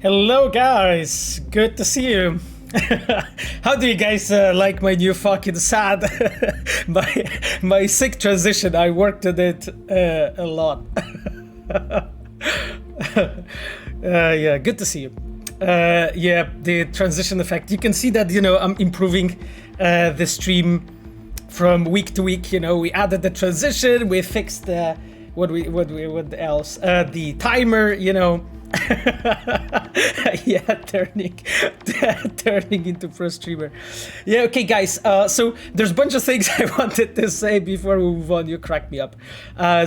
Hello guys, good to see you. How do you guys like my new fucking sad, my sick transition? I worked on it a lot. Yeah, good to see you. Yeah, the transition effect. You can see that, you know, I'm improving the stream from week to week. You know, we added the transition, we fixed what else? The timer, you know. Yeah, turning into pro streamer. Yeah, okay guys, so there's a bunch of things I wanted to say before we move on. You cracked me up,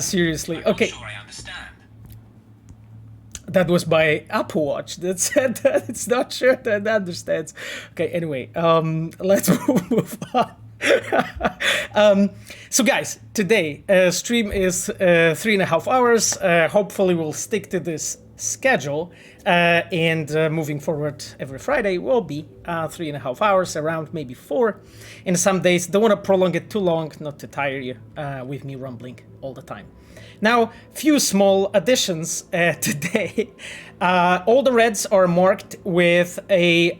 seriously. Okay, I'm not sure I understand. that was my Apple Watch that said that it's not sure that it understands. Okay, anyway, let's move on. So guys, today stream is 3.5 hours. Hopefully we'll stick to this schedule, and moving forward every Friday will be 3.5 hours, around maybe 4 in some days. Don't want to prolong it too long, not to tire you with me rumbling all the time. Now, few small additions today. All the reds are marked with a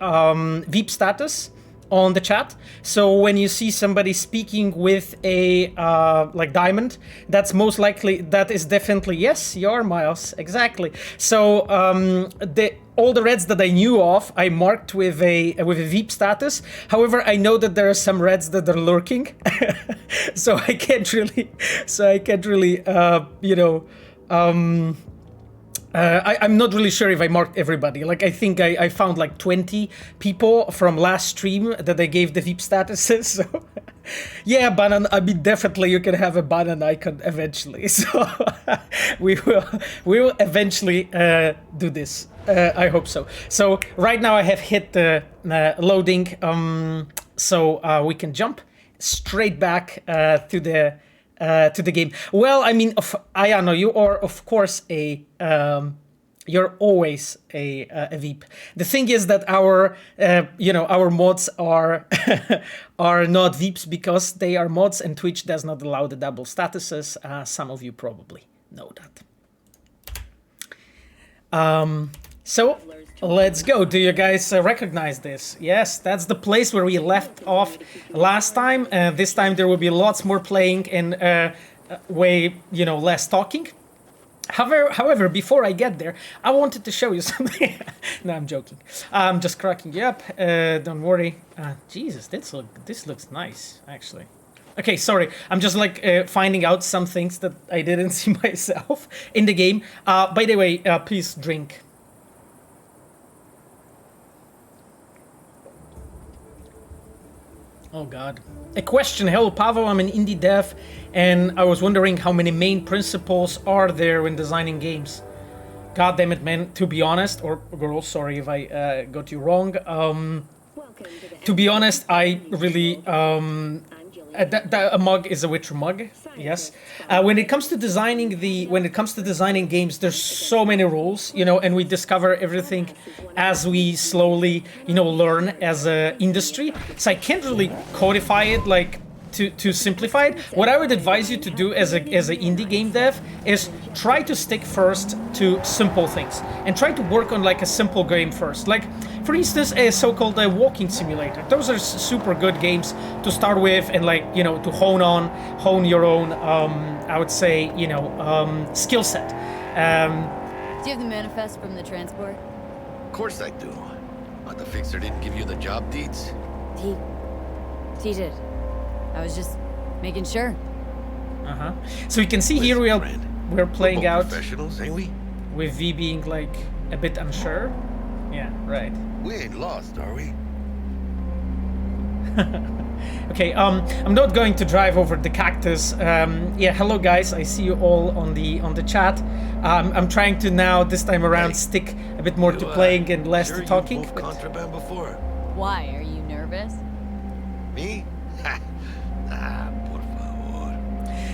VIP status on the chat. So when you see somebody speaking with a like diamond, that's most likely, that is definitely, yes, you are Miles, exactly. So all the reds that I knew of, I marked with a VIP status. However, I know that there are some reds that are lurking, so I can't really, you know. I'm not really sure if I marked everybody. Like, I think I found like 20 people from last stream that I gave the VIP statuses. So, yeah, banana. I mean, definitely you can have a banana icon eventually. So we will eventually do this. I hope so. So right now I have hit the loading, so we can jump straight back to the game. Well, I mean, Ayano, you are of course you're always a VIP. The thing is that our you know, our mods are are not VIPs because they are mods, and Twitch does not allow the double statuses. Some of you probably know that. So let's go. Do you guys recognize this? Yes, that's the place where we left off last time. This time there will be lots more playing and way, you know, less talking. However, before I get there, I wanted to show you something. No, I'm joking. I'm just cracking you up. Don't worry. Jesus, this looks nice, actually. Okay, sorry. I'm just like finding out some things that I didn't see myself in the game. By the way, please drink. Oh god. A question. Hello Pavel, I'm an indie dev and I was wondering how many main principles are there when designing games. God damn it, man, to be honest, or girl, sorry if I got you wrong. To be honest, I really a mug is a Witcher mug, yes. When it comes to designing games, there's so many rules, you know, and we discover everything as we slowly, you know, learn as a industry. So I can't really codify it like to simplify it. What I would advise you to do as a indie game dev is try to stick first to simple things and try to work on like a simple game first. Like, for instance, a so-called walking simulator. Those are super good games to start with, and like, you know, to hone your own, I would say, you know, skill set. Do you have the manifest from the transport? Of course I do. But the fixer didn't give you the job deeds? He did. I was just making sure. So you can see here we're playing out professionals, ain't we? with V being like a bit unsure. Yeah, right. We ain't lost, are we? Okay, I'm not going to drive over the cactus. Yeah, hello guys, I see you all on the chat. I'm trying to now, this time around, stick a bit more to playing and less to talking. You've moved contraband before. Why? Are you nervous? Me? Por favor.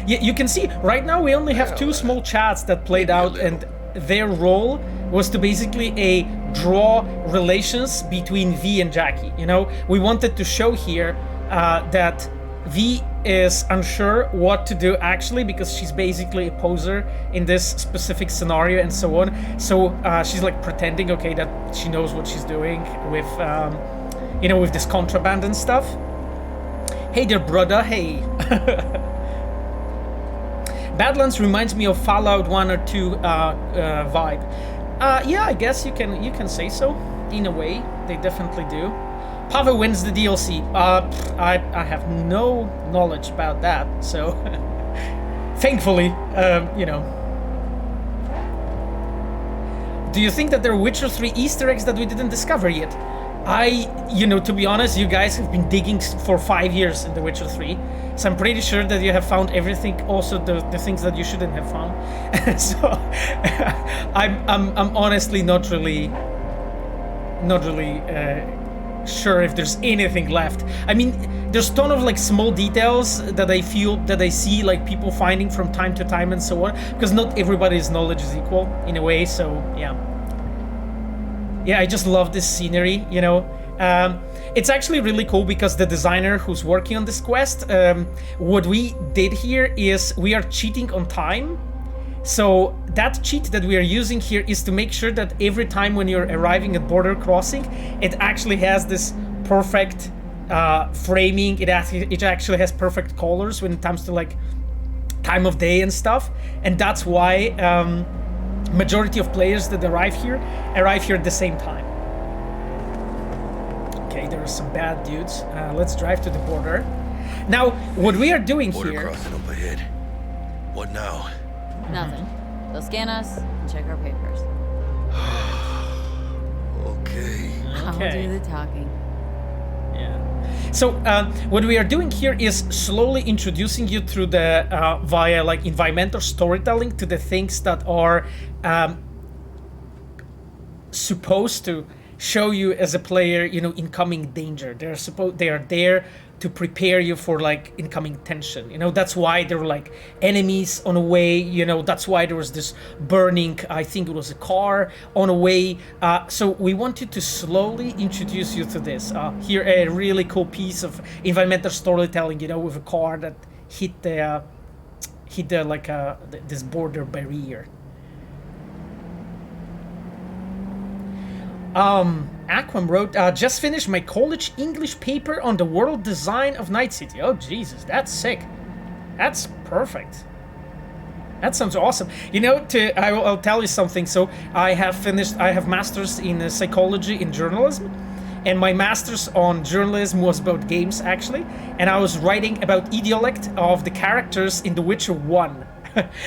Yeah, you can see right now we only have two small chats that played out, and their role was to basically draw relations between V and Jackie. You know, we wanted to show here that V is unsure what to do actually, because she's basically a poser in this specific scenario and so on. So she's like pretending, okay, that she knows what she's doing with, you know, with this contraband and stuff. Hey there, brother. Hey. Badlands reminds me of Fallout 1 or 2 vibe. Yeah, I guess you can say so. In a way, they definitely do. Pava wins the DLC. I have no knowledge about that, so thankfully, you know. Do you think that there are Witcher 3 Easter eggs that we didn't discover yet? You know, to be honest, you guys have been digging for 5 years in The Witcher 3, so I'm pretty sure that you have found everything, also the things that you shouldn't have found. So I'm honestly not really sure if there's anything left. I mean, there's a ton of like small details that I see like people finding from time to time and so on, because not everybody's knowledge is equal in a way. So yeah, I just love this scenery, you know. It's actually really cool because the designer who's working on this quest, what we did here is we are cheating on time. So that cheat that we are using here is to make sure that every time when you're arriving at border crossing, it actually has this perfect framing. It actually has perfect colors when it comes to like time of day and stuff. And that's why majority of players that arrive here at the same time. Okay, there are some bad dudes. Let's drive to the border. Now, what we are doing Border here... crossing up ahead. What now? Nothing. They'll scan us and check our papers. Okay. I'll do the talking. Yeah. So what we are doing here is slowly introducing you through the via like environmental storytelling to the things that are supposed to show you as a player, you know, incoming danger. They are there to prepare you for like incoming tension. You know, that's why there were like enemies on the way. You know, that's why there was this burning, I think it was a car on the way. So we wanted to slowly introduce you to this. Here, a really cool piece of environmental storytelling. You know, with a car that hit this border barrier. Aquam wrote, just finished my college English paper on the world design of Night City. Oh, Jesus, that's sick. That's perfect. That sounds awesome. You know, I'll tell you something. So I have masters in psychology in journalism, and my masters on journalism was about games, actually. And I was writing about idiolect of the characters in The Witcher 1.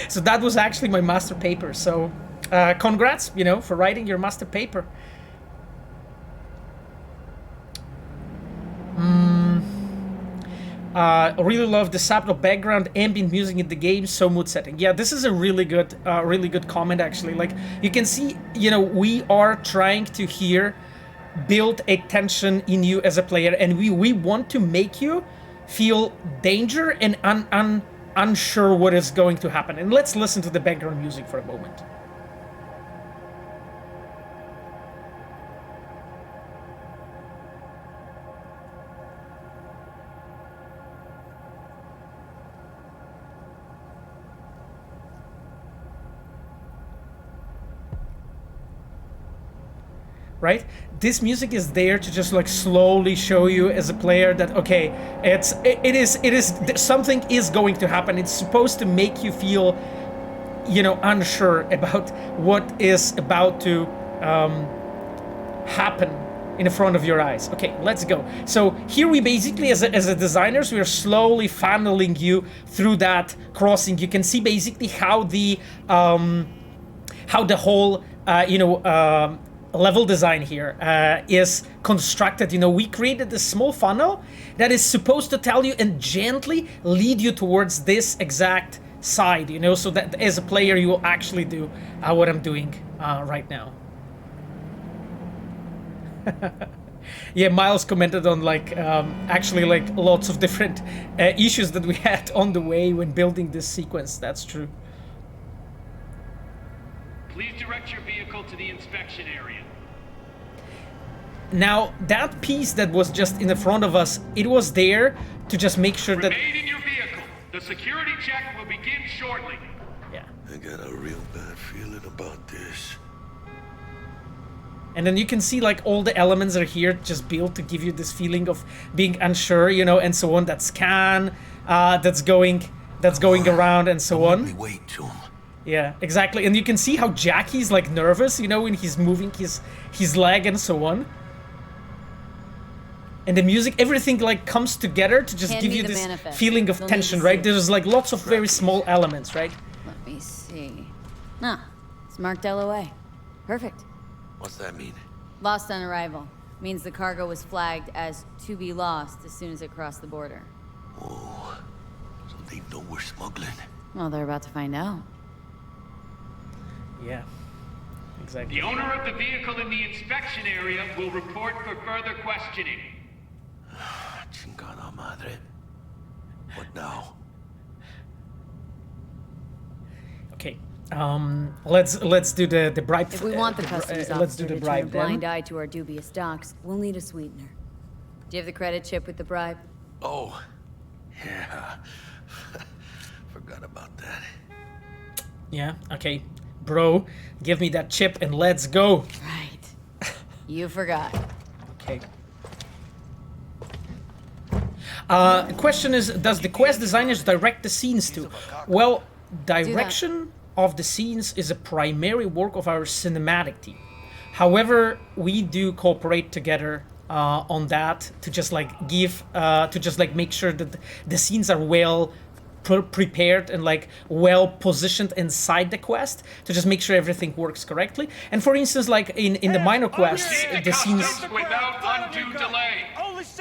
So that was actually my master paper. So congrats, you know, for writing your master paper. Really love the subtle background, ambient music in the game, so mood setting. Yeah, this is a really good comment actually. Like you can see, you know, we are trying to build a tension in you as a player, and we want to make you feel danger and unsure what is going to happen. And let's listen to the background music for a moment. Right? This music is there to just like slowly show you as a player that okay, it is something is going to happen. It's supposed to make you feel, you know, unsure about what is about to happen in front of your eyes. Okay, let's go. So here we basically, as a designers, we are slowly funneling you through that crossing. You can see basically how the whole level design here is constructed. You know, we created this small funnel that is supposed to tell you and gently lead you towards this exact side, you know, so that as a player you will actually do what I'm doing right now. Yeah, Miles commented on like actually like lots of different issues that we had on the way when building this sequence. That's true. Please direct your vehicle to the inspection area. Now, that piece that was just in the front of us, it was there to just make sure that... Remain in your vehicle. The security check will begin shortly. Yeah. I got a real bad feeling about this. And then you can see like all the elements are here just built to give you this feeling of being unsure, you know, and so on. That scan that's going around and so on. Let me wait, Tom. Yeah, exactly. And you can see how Jackie's like nervous, you know, when he's moving his leg and so on. And the music, everything like comes together to just give you this feeling of tension, right? There's like lots of very small elements, right? Let me see. Nah, it's marked LOA. Perfect. What's that mean? Lost on arrival. Means the cargo was flagged as to be lost as soon as it crossed the border. Oh, so they know we're smuggling. Well, they're about to find out. Yeah, exactly. The owner of the vehicle in the inspection area will report for further questioning. Chingada madre. What now? Okay. Let's do the bribe. If we want the customs let's do officer the to turn a bribe blind then. eye to our dubious docs, we'll need a sweetener. Do you have the credit chip with the bribe? Oh, yeah. Forgot about that. Yeah. Okay, bro, give me that chip and let's go. Right. You forgot. Okay. Question is, does the quest designers direct the scenes too? Well, direction of the scenes is a primary work of our cinematic team. However, we do cooperate together on that to just like make sure that the scenes are well prepared and like well positioned inside the quest to just make sure everything works correctly. And for instance, like in the minor quests, the scenes Without undue delay.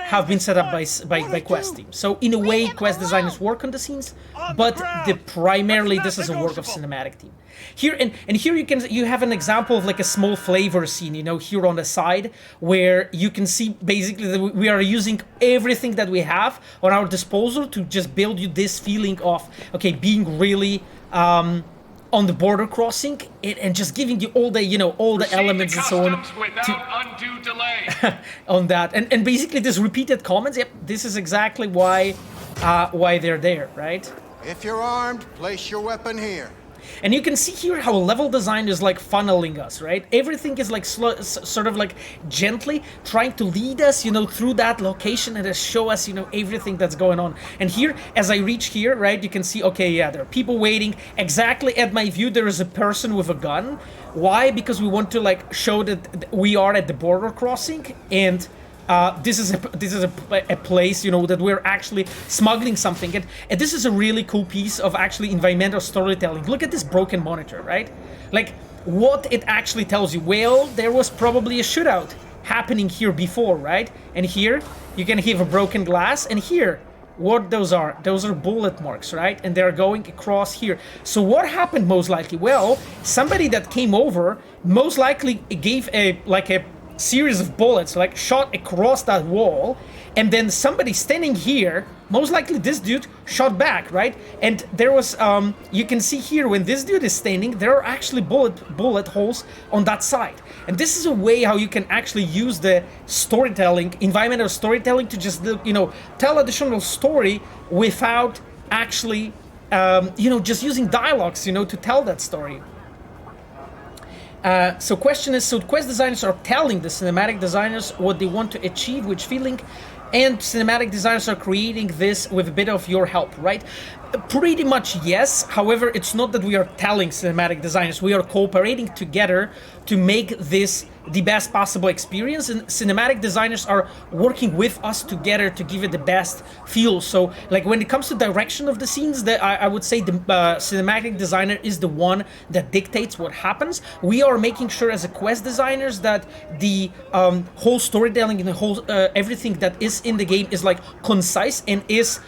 have been set up by quest team. So in a way, quest designers work on the scenes, but primarily this is a work of cinematic team. Here and here you have an example of like a small flavor scene, you know, here on the side where you can see basically that we are using everything that we have on our disposal to just build you this feeling of being really on the border crossing and just giving you all the all the elements and so on without undue delay. on that and basically this repeated comments. Yep, this is exactly why they're there, right? If you're armed, place your weapon here. And you can see here how level design is like funneling us, right? Everything is like sort of like gently trying to lead us, through that location and just show us, everything that's going on. And here, as I reach here, right, you can see, okay, yeah, there are people waiting. Exactly at my view, there is a person with a gun. Why? Because we want to like show that we are at the border crossing and this is a place, that we're actually smuggling something. And this is a really cool piece of actually environmental storytelling. Look at this broken monitor, right? Like, what it actually tells you. Well, there was probably a shootout happening here before, right? And here, you can have a broken glass. And here, what those are bullet marks, right? And they're going across here. So what happened most likely? Well, somebody that came over most likely gave a series of bullets like shot across that wall, and then somebody standing here, most likely this dude, shot back, right? And there was you can see here when this dude is standing, there are actually bullet holes on that side. And this is a way how you can actually use the storytelling, environmental storytelling, to just tell additional story without actually just using dialogues to tell that story. So question is, so quest designers are telling the cinematic designers what they want to achieve, which feeling, and cinematic designers are creating this with a bit of your help, right? Pretty much yes. However, it's not that we are telling cinematic designers, we are cooperating together to make this the best possible experience, and cinematic designers are working with us together to give it the best feel. So like when it comes to direction of the scenes, I would say the cinematic designer is the one that dictates what happens. We are making sure as a quest designers that the whole storytelling and the whole everything that is in the game is like concise and is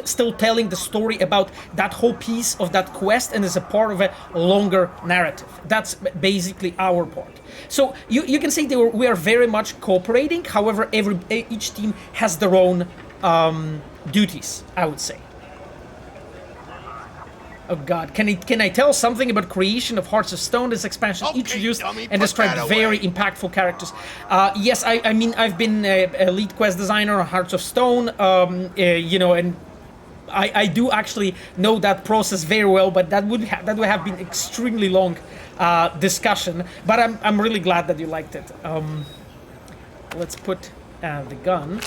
still telling the story about that whole piece of that quest and is a part of a longer narrative. That's basically our part. So you can say we are very much cooperating. However, each team has their own duties, I would say. Oh god, can I tell something about creation of Hearts of Stone? This expansion Okay, introduced dummy, and put described that very away. impactful characters. Yes, I mean I've been a lead quest designer on Hearts of Stone, you know, and I do actually know that process very well, but that would have been extremely long discussion. But I'm really glad that you liked it. Let's put the gun.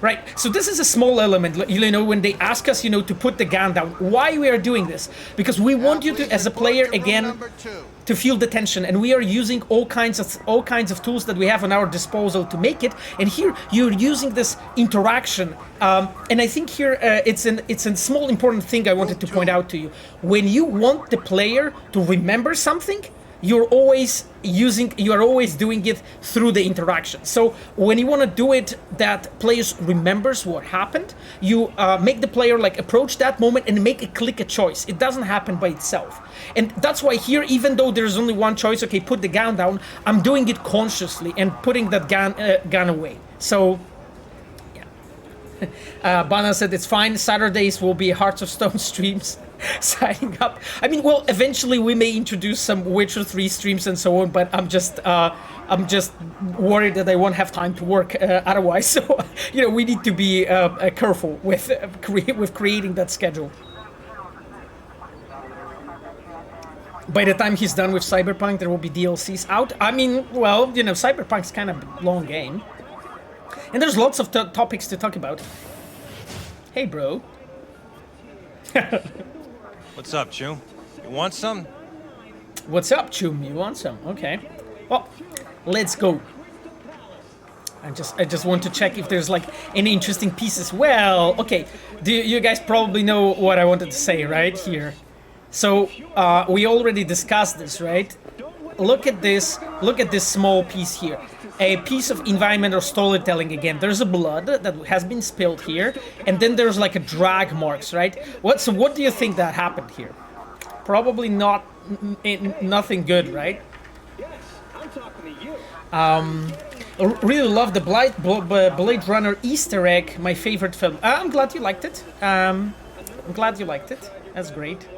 Right, so this is a small element, you know, when they ask us, you know, to put the gun down. Why we are doing this? Because we want you to, as a player, again, to feel the tension, and we are using all kinds of tools that we have on our disposal to make it. And here you're using this interaction, and I think here it's a small important thing I wanted to point out to you. When you want the player to remember something, you are always doing it through the interaction. So when you want to do it that players remembers what happened, you make the player like approach that moment and make it click a choice. It doesn't happen by itself. And that's why here, even though there's only one choice, okay, put the gun down, I'm doing it consciously and putting that gun away. So Bana said it's fine. Saturdays will be Hearts of Stone streams. Signing up. I mean, well, eventually we may introduce some Witcher 3 streams and so on, but I'm just worried that I won't have time to work otherwise. So, you know, we need to be careful with creating that schedule. By the time he's done with Cyberpunk, there will be DLCs out. I mean, well, you know, Cyberpunk's kind of a long game. And there's lots of topics to talk about. Hey, bro. What's up, Chew? You want some? What's up, Chum? You want some? Okay. Well, let's go. I just want to check if there's like any interesting pieces. Well, okay. You guys probably know what I wanted to say right here. So we already discussed this, right? Look at this. Look at this small piece here. A piece of environmental storytelling again. There's a blood that has been spilled here, and then there's like a drag marks, right? So what do you think that happened here? Probably nothing good, right? Really love the Blade Runner Easter egg. My favorite film. I'm glad you liked it. I'm glad you liked it. That's great.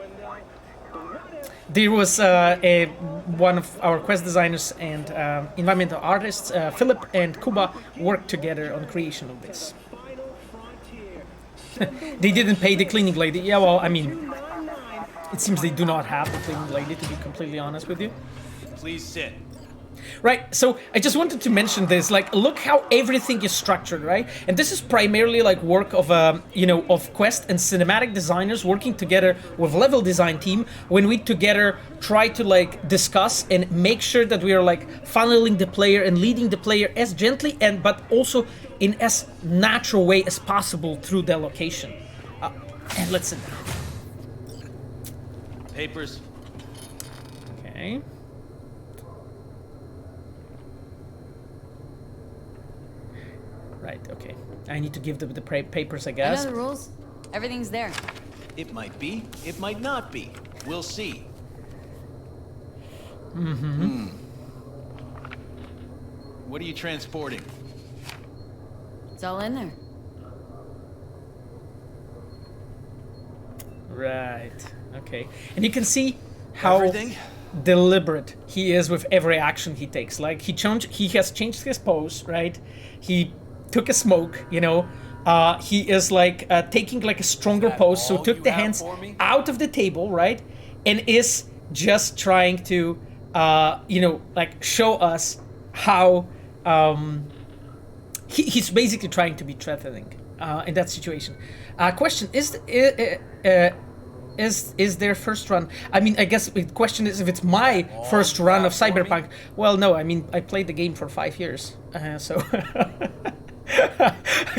There was one of our quest designers and environmental artists, Philip and Kuba, worked together on creation of this. They didn't pay the cleaning lady. Yeah, well, I mean, it seems they do not have the cleaning lady, to be completely honest with you. Please sit. Right, so I just wanted to mention this, like, look how everything is structured, right? And this is primarily like work of, you know, of quest and cinematic designers working together with level design team, when we together try to like discuss and make sure that we are like funneling the player and leading the player as gently and but also in as natural way as possible through the location. And let's sit down. Papers. Okay. Right, okay. I need to give the papers, I I guess. know the rules. Everything's there. It might be, it might not be. We'll see. What are you transporting? It's all in there. Right, okay. And you can see how Everything? deliberate he is with every action he takes. Like, he has changed his pose, right? He took a smoke, you know. He is like taking like a stronger pose, so all took you the have hands for me? out of the table, right? And is just trying to, you know, like show us how he's basically trying to be threatening in that situation. Question is their first run? I mean, I guess the question is if it's my first run of Cyberpunk. Well, no, I mean, I played the game for 5 years, so.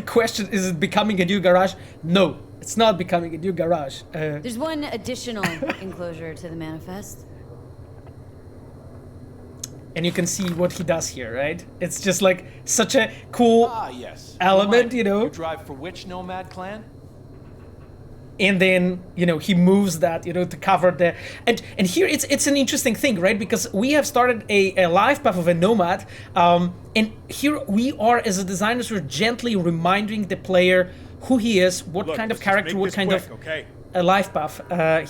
Question, is it becoming a new garage? No, it's not becoming a new garage. There's one additional enclosure to the manifest. And you can see what he does here, right? It's just like such a cool Yes. element, you know? You drive for which Nomad clan? And then, you know, he moves that, you know, to cover the... And here it's an interesting thing, right? Because we have started a life path of a Nomad, and here we are, as a designers, we're gently reminding the player who he is, what kind of character, what kind of... Okay. life path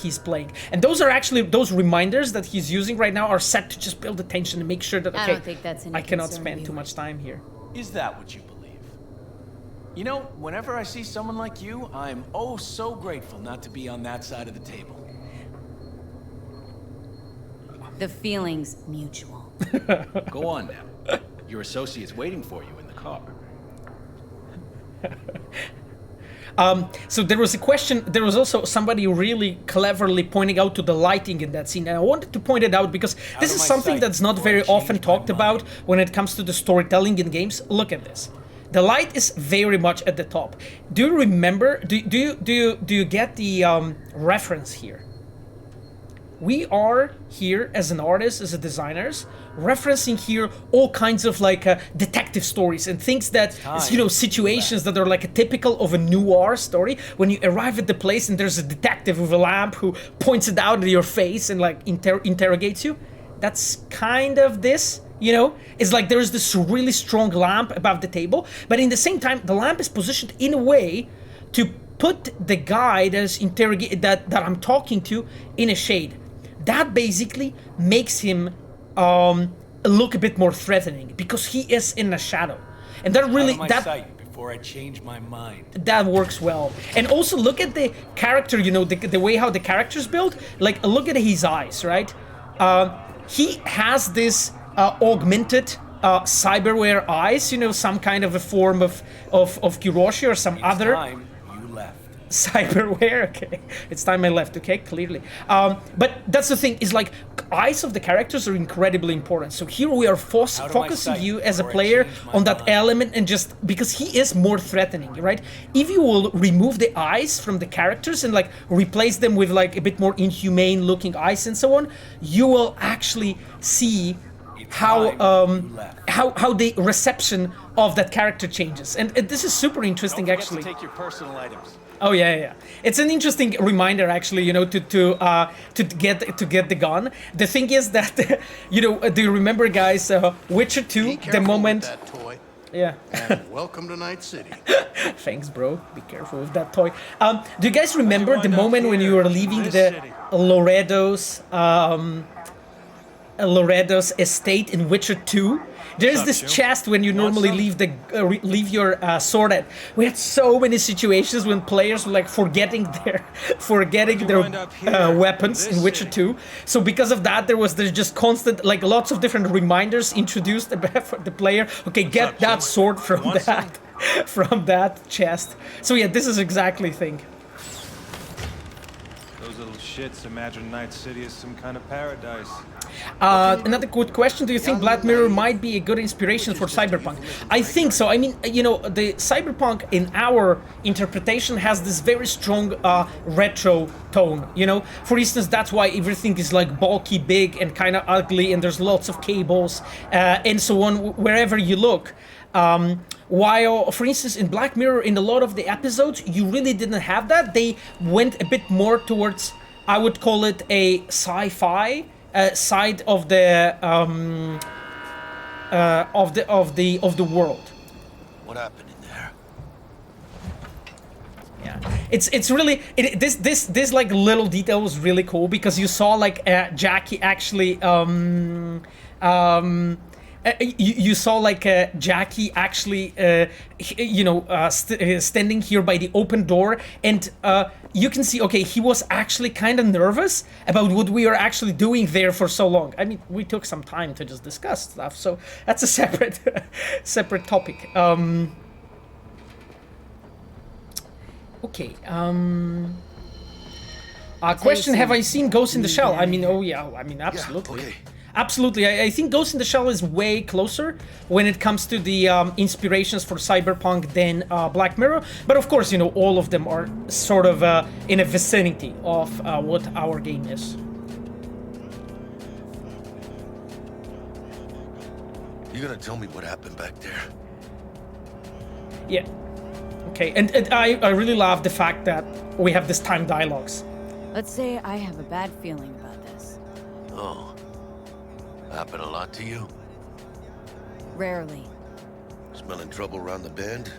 he's playing. And those are actually, those reminders that he's using right now are set to just build attention and make sure that, I okay, don't think that's any I cannot concern, spend too viewer. much time here. Is that what you believe? You know, whenever I see someone like you, I'm oh so grateful not to be on that side of the table. The feeling's mutual. Go on now. Your associate's waiting for you in the car. So there was a question, there was also somebody really cleverly pointing out to the lighting in that scene, and I wanted to point it out because this of is my something sight that's not before I very often change my talked about mind. when it comes to the storytelling in games. Look at this. The light is very much at the top. Do you remember, do you get the reference here? We are here as an artist, as a designers, referencing here all kinds of like detective stories and things that, you know, situations that are like a typical of a noir story. When you arrive at the place and there's a detective with a lamp who points it out at your face and like interrogates you. That's kind of this, you know? It's like there's this really strong lamp above the table, but in the same time, the lamp is positioned in a way to put the guy that is that I'm talking to in a shade. That basically makes him look a bit more threatening because he is in the shadow, and that really before I change my mind. That works well. And also look at the character, you know, the way how the character's built. Like look at his eyes, right? He has this augmented cyberware eyes, you know, some kind of a form of Kiroshi or some other. Time you left. Cyberware, okay. It's time I left, okay, clearly. But that's the thing, is like, eyes of the characters are incredibly important. So here we are focusing you as a player on that element, and just, because he is more threatening, right? If you will remove the eyes from the characters and like replace them with like a bit more inhumane looking eyes and so on, you will actually see how the reception of that character changes. And this is super interesting. Don't forget actually. to take your personal items. Oh yeah. It's an interesting reminder, actually, you know, to get the gun. The thing is that, you know, do you remember, guys, Witcher 2, Be the careful moment? with that toy. Yeah. And welcome to Night City. Thanks, bro. Be careful with that toy. Do you guys remember the wind up moment when here you were in leaving this the city? Loredo's estate in Witcher 2? There's up, this Joe? chest when you Want normally some? leave your sword at. We had so many situations when players were like forgetting their wind up here weapons in in this Witcher city? 2. So because of that, there's just constant, like, lots of different reminders introduced for the player. Okay, get up, that Joe? sword from Want some? that chest. So yeah, this is exactly thing. Those little shits imagine Night City as some kind of paradise. Another good question. Do you think Black Mirror might be a good inspiration for Cyberpunk? I think so. I mean, you know, the Cyberpunk in our interpretation has this very strong retro tone, you know? For instance, that's why everything is like bulky, big, and kind of ugly, and there's lots of cables, and so on, wherever you look. While, for instance, in Black Mirror, in a lot of the episodes, you really didn't have that. They went a bit more towards, I would call it a sci-fi side of the world. What happened in there? Yeah, it's really this like little detail was really cool because you saw like Jackie actually you saw like Jackie actually you know standing here by the open door, and you can see, okay, he was actually kind of nervous about what we are actually doing there for so long. I mean, we took some time to just discuss stuff, so that's a separate separate topic. Okay. Question: have I seen Ghost in the Shell? I mean, oh yeah. I mean, absolutely. okay. Absolutely. I think Ghost in the Shell is way closer when it comes to the inspirations for Cyberpunk than Black Mirror. But of course, you know, all of them are sort of in a vicinity of what our game is. You gonna tell me what happened back there? Yeah. Okay. And I really love the fact that we have this time dialogues. Let's say I have a bad feeling about this. Oh. Happened a lot to you? Rarely. Smelling trouble around the bend?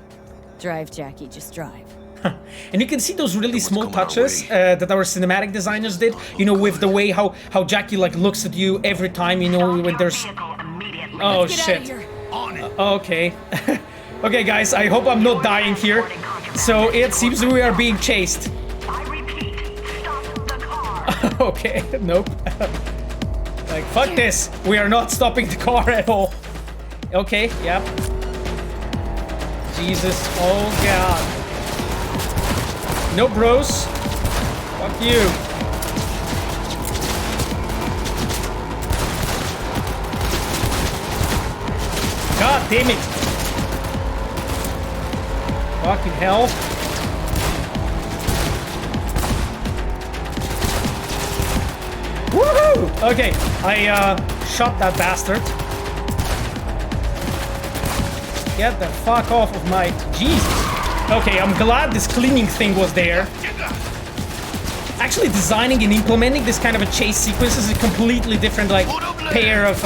Drive, Jackie, just drive. And you can see those really small touches that our cinematic designers did, you know, with the way how Jackie like looks at you every time, you know, when there's... Oh shit. Okay. Okay guys, I hope I'm not dying here. So it seems we are being chased. Okay, nope. Like, fuck this. We are not stopping the car at all. Okay, yep. Jesus, oh god. No bros. Fuck you. God damn it. Fucking hell. Woohoo! Okay, I shot that bastard. Get the fuck off of my... Jesus. Okay, I'm glad this cleaning thing was there. Actually, designing and implementing this kind of a chase sequence is a completely different, like, pair of,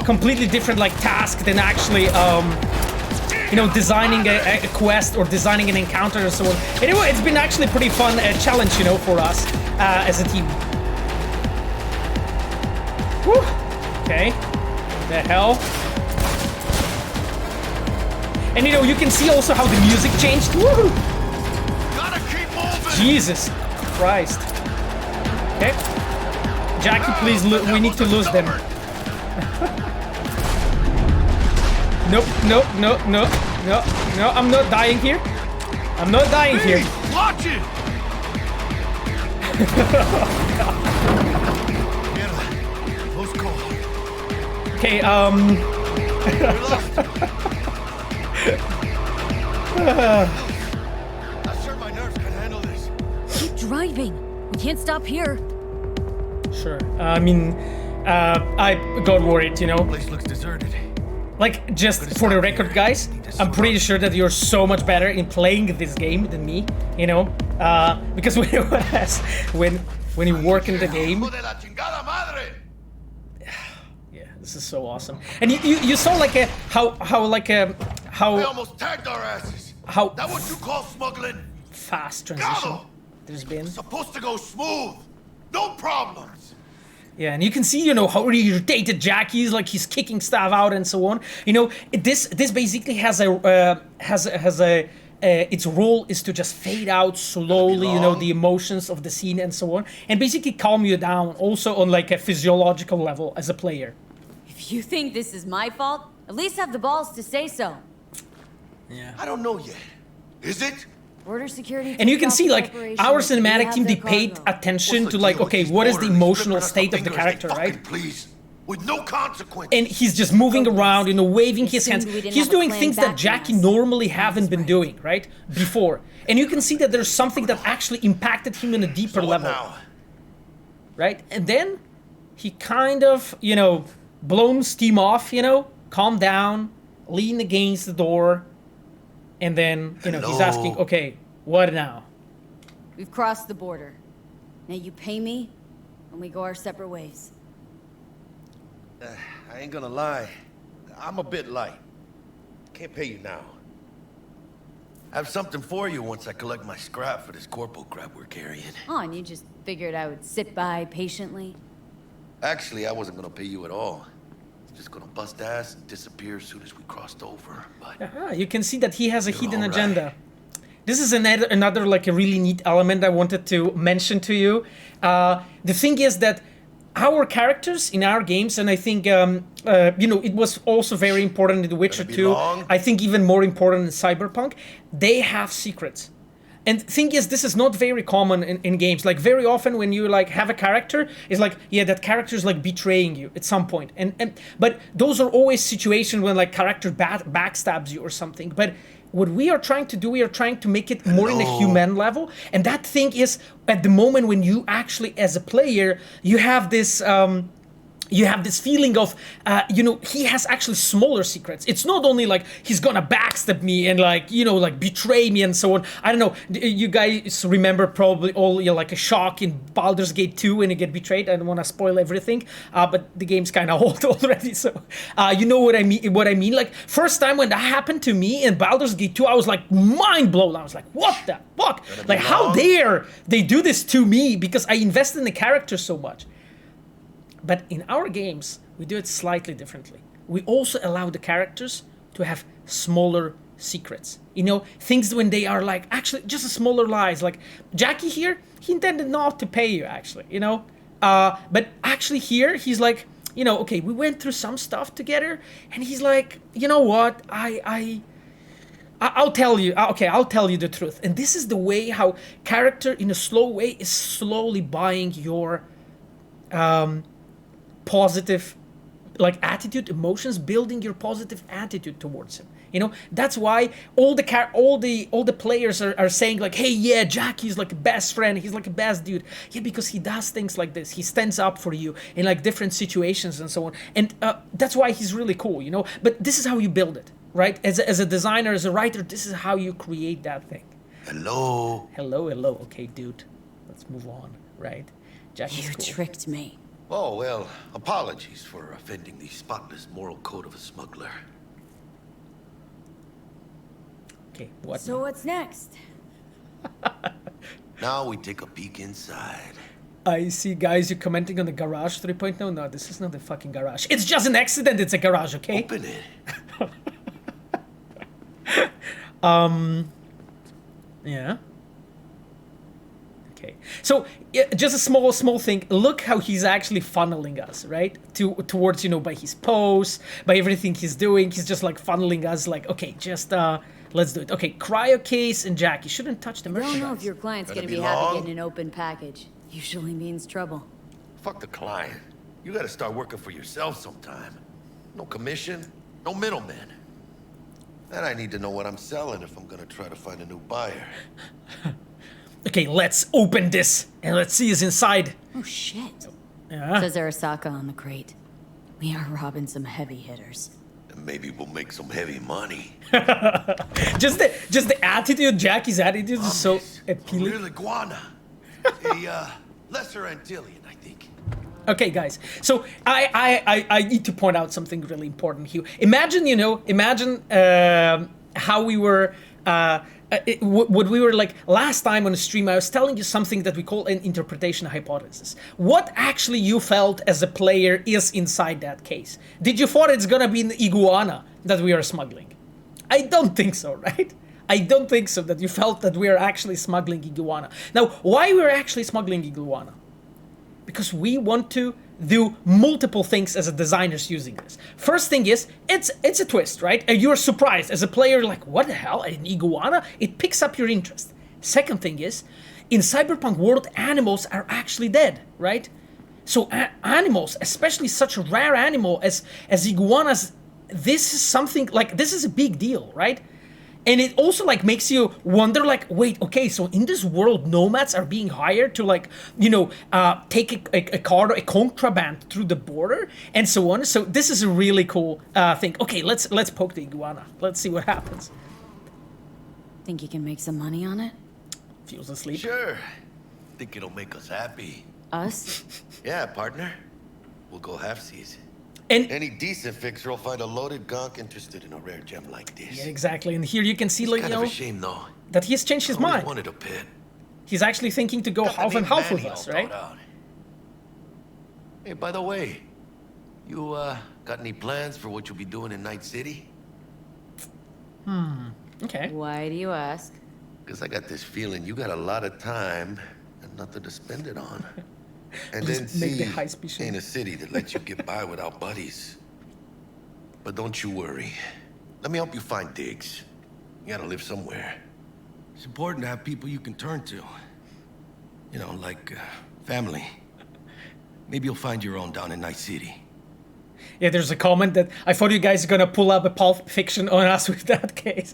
completely different, like, task than actually, you know, designing a quest or designing an encounter and so on. Anyway, it's been actually a pretty fun challenge, you know, for us as a team. Whew. Okay. The hell? And you know, you can see also how the music changed. Woo! Gotta keep moving. Jesus Christ. Okay. Jackie, please, we need to lose them. Nope, nope, no, no, no, no, I'm not dying here. I'm not dying here. Watch it! Close call. Okay, Not sure my nerves can handle this. Keep driving. We can't stop here. Sure. I mean, I got worried, you know. Place looks deserted. Like, just for the record, guys, I'm pretty sure that you're so much better in playing this game than me, you know? Because when you work in the game... Yeah, this is so awesome. And you saw like how They almost tagged our asses. how That what you call smuggling? fast transition Gobble. there's been. Supposed to go smooth. No problems. Yeah, and you can see, you know, how irritated Jackie is, like he's kicking stuff out and so on. You know, this basically has a its role is to just fade out slowly, you know, the emotions of the scene and so on, and basically calm you down, also on like a physiological level as a player. If you think this is my fault, at least have the balls to say so. Yeah. I don't know yet. Is it? Border security. And you can took see, off like, preparation. our We cinematic have team, they their paid cargo. attention What's to, the like, deal with okay, these what is the borders? emotional Ripping us state of the fingers, character, they right? fucking Please. With no consequence. And he's just moving around, you know, waving his hands. Assumed we didn't He's have a doing plan things that backing Jackie us. normally haven't been doing, right? Before. And you can see that there's something that actually impacted him on a deeper So what level. now? Right? And then he kind of, you know, blown steam off, you know, calm down, lean against the door, and then, you know, he's Hello? asking, okay, what now? We've crossed the border. Now you pay me, and we go our separate ways. I ain't gonna lie. I'm a bit light. Can't pay you now. I have something for you once I collect my scrap for this corpo crap we're carrying. Oh, and you just figured I would sit by patiently? Actually, I wasn't gonna pay you at all. Just gonna bust ass and disappear as soon as we crossed over, but... You can see that he has a You're hidden all right. agenda. This is another like a really neat element I wanted to mention to you. The thing is that our characters in our games, and I think you know, it was also very important in The Witcher Gonna be 2. long? I think even more important in Cyberpunk. They have secrets. And the thing is, this is not very common in games. Like, very often when you like have a character, it's like, yeah, that character is like betraying you at some point. But those are always situations when like character backstabs you or something. But what we are trying to do, we are trying to make it more in a human level. And that thing is, at the moment when you actually, as a player, you have this you have this feeling of, he has actually smaller secrets. It's not only like he's gonna backstab me and like betray me and so on. I don't know. You guys remember probably all like a shock in Baldur's Gate 2 when you get betrayed. I don't want to spoil everything, but the game's kind of old already. So you know what I mean. Like first time when that happened to me in Baldur's Gate 2, I was like mind blown. I was like, what the fuck? Like how dare they do this to me? Because I invested in the character so much. But in our games, we do it slightly differently. We also allow the characters to have smaller secrets. Things when they are like actually just a smaller lies. Like Jackie here, he intended not to pay you actually, but actually here he's like, okay, we went through some stuff together, and he's like, you know what, I'll tell you. Okay, I'll tell you the truth. And this is the way how character in a slow way is slowly buying your positive attitude, emotions, building your positive attitude towards him. That's why all the players are saying like, hey, yeah, Jackie's like a best friend, he's like a best dude. Yeah, because he does things like this. He stands up for you in like different situations and so on. And that's why he's really cool, But this is how you build it, right? As a designer, as a writer, this is how you create that thing. Hello. Okay, dude, let's move on, right? Jackie's You cool. tricked me. Oh, well, apologies for offending the spotless moral code of a smuggler. Okay, what? So what's next? Now we take a peek inside. I see, guys, you're commenting on the garage 3.0. No, this is not the fucking garage. It's just an accident. It's a garage, okay? Open it. Yeah. Okay. So just a small thing. Look how he's actually funneling us, right? Towards by his pose, by everything he's doing. He's just like funneling us. Like, okay, just let's do it. Okay, cryo case and Jackie shouldn't touch the I merchandise. don't know if your client's Gonna gonna be be happy long? getting an open package. Usually means trouble. Fuck the client. You gotta start working for yourself sometime. No commission, no middleman. And I need to know what I'm selling if I'm gonna try to find a new buyer. Okay, let's open this and let's see what's inside. Oh shit. Yeah. Says Arasaka on the crate. We are robbing some heavy hitters. And maybe we'll make some heavy money. just the attitude, Jackie's attitude is so appealing. Real iguana. A lesser Antillean, I think. Okay, guys. So I need to point out something really important here. Imagine how we were. What we were like last time on the stream. I was telling you something that we call an interpretation hypothesis. What actually you felt as a player is inside that case? Did you thought it's gonna be an iguana that we are smuggling? I don't think so, right? I don't think so that you felt that we are actually smuggling iguana. Now, why we're actually smuggling iguana? Because we want to do multiple things as a designers using this. First thing is, it's a twist, right? And you're surprised as a player, like, what the hell, an iguana? It picks up your interest. Second thing is, in Cyberpunk world, animals are actually dead, right? So animals, especially such a rare animal as iguanas, this is something, like, this is a big deal, right? And it also like makes you wonder, like, wait, okay, so in this world, nomads are being hired to like, take a car, a contraband through the border and so on. So this is a really cool thing. Okay, let's poke the iguana. Let's see what happens. Think you can make some money on it? Feels asleep. Sure. Think it'll make us happy. Us? Yeah, partner. We'll go halfsies. And Any decent fixer will find a loaded gonk interested in a rare gem like this. yeah, exactly. And here you can see, It's like, kind of a shame, though. that he's changed his I always mind. wanted a pet. He's actually thinking to go Got the half and name half with Manny us, all right? thought out. Hey, by the way, you got any plans for what you'll be doing in Night City? Okay. Why do you ask? Because I got this feeling you got a lot of time and nothing to spend it on. And Just then make the see high-speed shit. ain't a city that lets you get by without buddies. But don't you worry. Let me help you find digs. You gotta live somewhere. It's important to have people you can turn to. You know, like family. Maybe you'll find your own down in Night City. Yeah, there's a comment that I thought you guys are gonna pull up a Pulp Fiction on us with that case.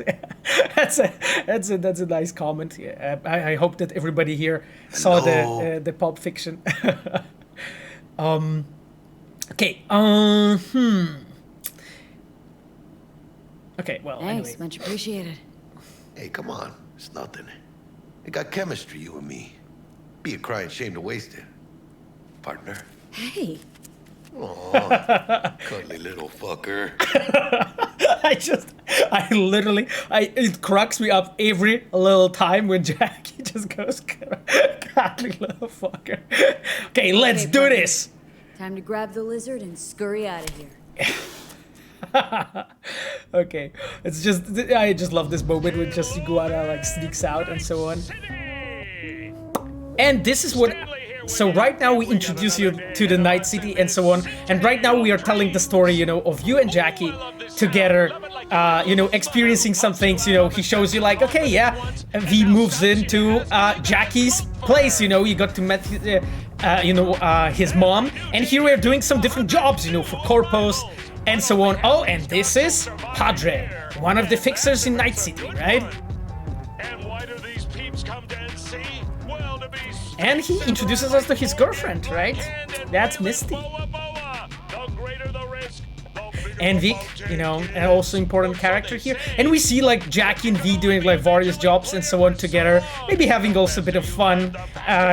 that's a nice comment. Yeah, I hope that everybody here saw Hello? the Pulp Fiction. Okay, Okay, well, Thanks, anyway. much appreciated. Hey, come on. It's nothing. We got chemistry, you and me. Be a crying shame to waste it. Partner. Hey, Aw, cuddly little fucker. It cracks me up every little time when Jackie just goes, cuddly little fucker. Okay, let's do partner. this. time to grab the lizard and scurry out of here. Okay, it's just, I just love this moment when just Iguana like sneaks out and so on. And this is what, so right now we introduce you to the Night City and so on, and right now we are telling the story, you know, of you and Jackie together, you know, experiencing some things, you know, he shows you like, okay, yeah, V moves into Jackie's place, you know, you got to meet, you know, his mom, and here we're doing some different jobs, you know, for Corpos, and so on. Oh, and this is Padre, one of the fixers in Night City, right? And why do these peeps come to NC? Well, to be And he introduces us to his girlfriend, right? That's Misty. the greater the risk, the bigger And the Vic, bounty. you know, an also important character here. And we see like Jackie and V doing like various jobs and so on together. Maybe having also a bit of fun,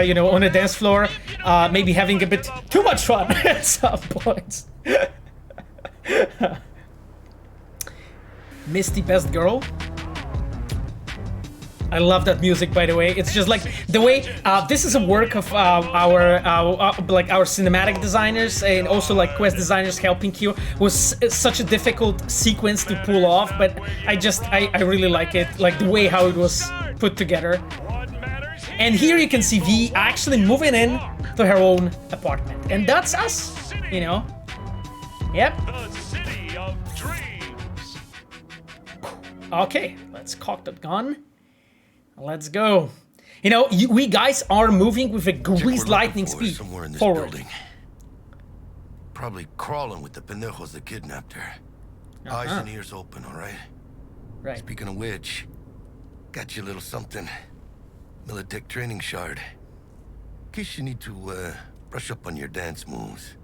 you know, on a dance floor. Maybe having a bit too much fun at some points. Misty, best girl. I love that music, by the way. It's just like the way this is a work of our cinematic designers and also like quest designers helping you. Was such a difficult sequence to pull off, but I really like it, like the way how it was put together. What matters And here you can see V actually moving in to her own apartment, and that's us, you know. Yep. the city of dreams. Okay, let's cock that gun. Let's go. You know, we guys are moving with a Chick we're greased looking lightning for is speed somewhere in this forward. building. Probably crawling with the pendejos that kidnapped her. Eyes and ears open, all right? Right. Speaking of which, got you a little something. Militech training shard. In case you need to brush up on your dance moves.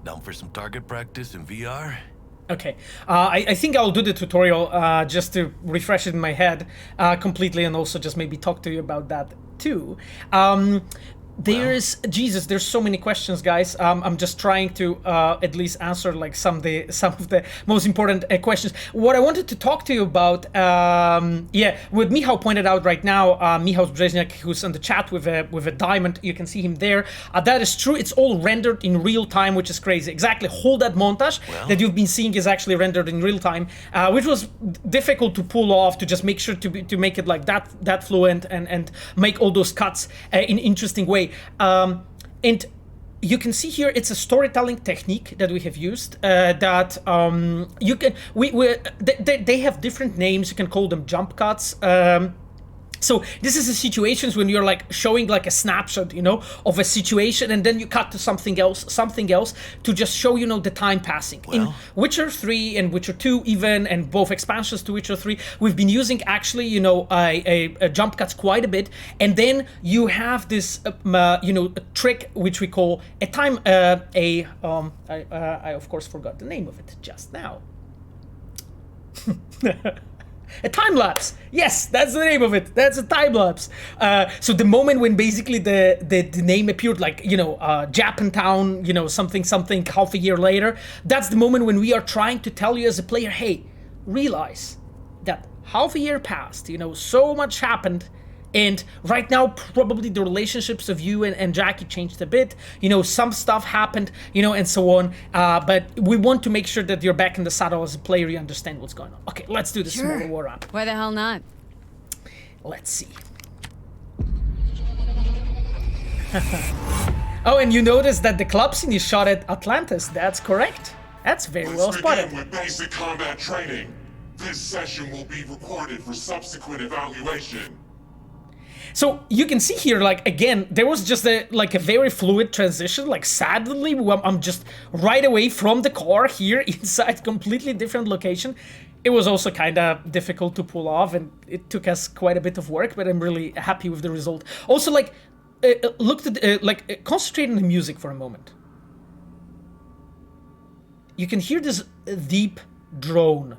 Down for some target practice in VR? Okay, I think I'll do the tutorial just to refresh it in my head completely, and also just maybe talk to you about that too. There's Jesus. There's so many questions, guys. I'm just trying to at least answer like some of the most important questions. What I wanted to talk to you about, yeah, what Michał pointed out right now, Michał Brzeźniak, who's in the chat with a diamond. You can see him there. That is true. It's all rendered in real time, which is crazy. Exactly. Hold that montage that you've been seeing is actually rendered in real time, which was difficult to pull off, to just make sure to make it like that fluent and make all those cuts in interesting way. And you can see here it's a storytelling technique that we have used that you can they have different names. You can call them jump cuts. So this is the situations when you're like showing like a snapshot, you know, of a situation, and then you cut to something else to just show, you know, the time passing. In Witcher 3 and Witcher 2 even, and both expansions to Witcher 3, we've been using actually, you know, a jump cuts quite a bit, and then you have this, you know, a trick which we call a time, I of course forgot the name of it just now. A time lapse. Yes, that's the name of it. That's a time lapse. So the moment when basically the name appeared, like, you know, Japantown, you know, something half a year later. That's the moment when we are trying to tell you as a player, hey, realize that half a year passed. You know, so much happened. And right now, probably the relationships of you and Jackie changed a bit. You know, some stuff happened, you know, and so on. But we want to make sure that you're back in the saddle as a player, you understand what's going on. Okay, let's do the small war up. Why the hell not? Let's see. Oh, and you notice that the club scene is shot at Atlantis. That's correct. That's very well spotted. Begin with basic combat training. This session will be recorded for subsequent evaluation. So you can see here, like, again, there was just a very fluid transition. Like, suddenly I'm just right away from the car here inside completely different location. It was also kind of difficult to pull off, and it took us quite a bit of work, but I'm really happy with the result. Also, like, concentrate on the music for a moment. you can hear this deep drone,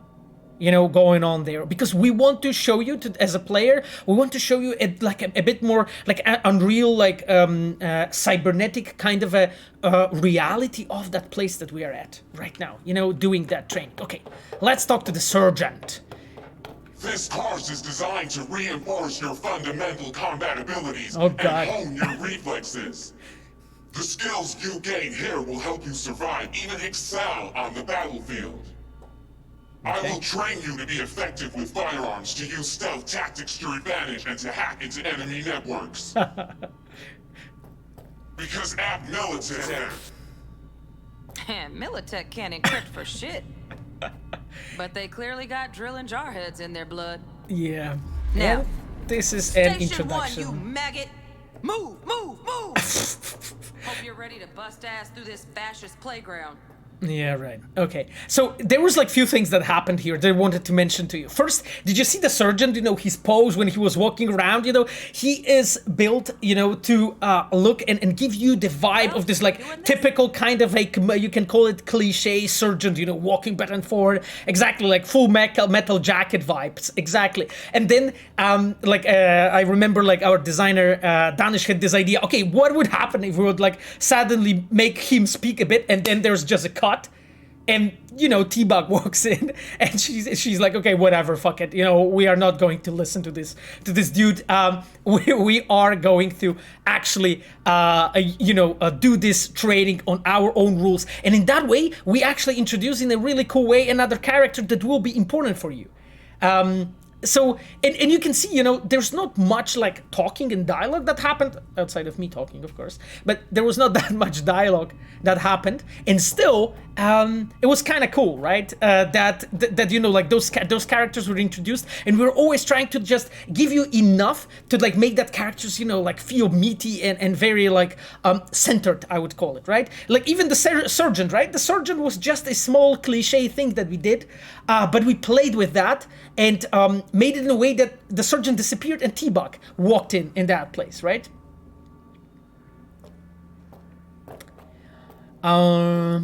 you know, going on there, because we want to show you, as a player, we want to show you like a bit more like unreal, like cybernetic kind of a reality of that place that we are at right now, you know, doing that training. Okay, let's talk to the sergeant. This course is designed to reinforce your fundamental combat abilities Oh, God. and hone your reflexes. The skills you gain here will help you survive, even excel on the battlefield. I will train you to be effective with firearms, to use stealth tactics to your advantage, and to hack into enemy networks. Because at Militech... Militech can't encrypt for shit. But they clearly got drill and jar heads in their blood. Yeah. Now, And this is an Station introduction. 1, you maggot! Move, move, move! Hope you're ready to bust ass through this fascist playground. Yeah, right. Okay. So there was like few things that happened here that I wanted to mention to you. First, did you see the sergeant, you know, his pose when he was walking around, you know? He is built, you know, to look and give you the vibe of this like typical kind of like, you can call it cliche sergeant, you know, walking back and forth. Exactly, like full metal jacket vibes. Exactly. And then, I remember like our designer, Danish, had this idea, okay, what would happen if we would like suddenly make him speak a bit and then there's just a cut? And, you know, T-Bug walks in and she's like, okay, whatever, fuck it. You know, we are not going to listen to this dude. We are going to actually, do this training on our own rules. And in that way, we actually introduce in a really cool way another character that will be important for you. So, and you can see, you know, there's not much like talking and dialogue that happened, outside of me talking, of course, but there was not that much dialogue that happened, and still, it was kind of cool, right? That you know, like those characters were introduced, and we were always trying to just give you enough to like make that characters, you know, like feel meaty and very like centered, I would call it, right? Like even the sergeant, right? The sergeant was just a small cliche thing that we did, but we played with that and made it in a way that the sergeant disappeared and T-Bug walked in that place, right? Are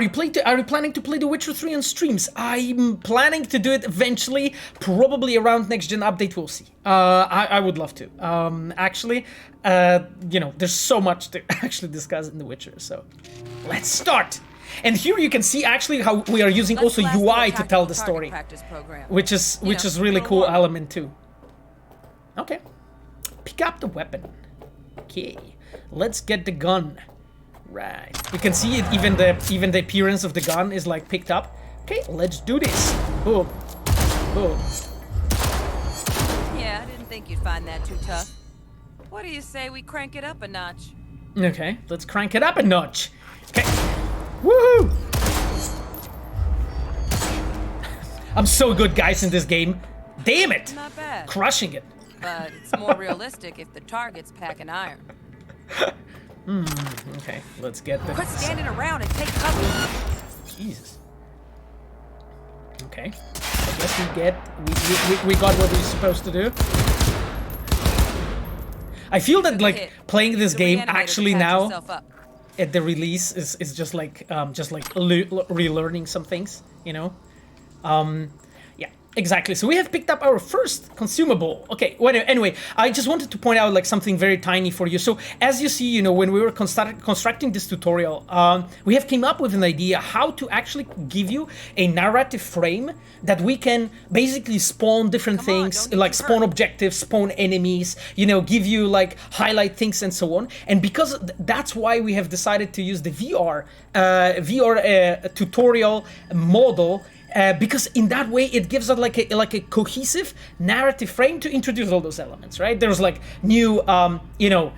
you planning to play The Witcher 3 on streams? I'm planning to do it eventually, probably around next gen update. We'll see. I would love to. You know, there's so much to actually discuss in The Witcher. So let's start. And here you can see actually how we are using also UI to tell the story, which is really cool element too. Okay, pick up the weapon. Okay, let's get the gun. Right, you can see it. Even the appearance of the gun is like picked up. Okay, let's do this. Boom, boom. Yeah, I didn't think you'd find that too tough. What do you say we crank it up a notch? Okay, let's crank it up a notch. Okay. Woohoo! I'm so good, guys, in this game. Damn it! Not bad. Crushing it. But it's more realistic if the target's packing iron. Okay, let's get the... Quit standing around and take cover. Jesus. Okay. I guess we got what we're supposed to do. I feel that like playing this game actually now at the release is just like relearning some things, you know. Yeah, exactly. So we have picked up our first consumable. Okay, well, anyway, I just wanted to point out like something very tiny for you. So as you see, you know, when we were constructing this tutorial, we have came up with an idea how to actually give you a narrative frame that we can basically spawn different things, like spawn objectives, spawn enemies, you know, give you like highlight things and so on. And because that's why we have decided to use the VR tutorial model. Because in that way it gives us like a cohesive narrative frame to introduce all those elements, right? There's like new, new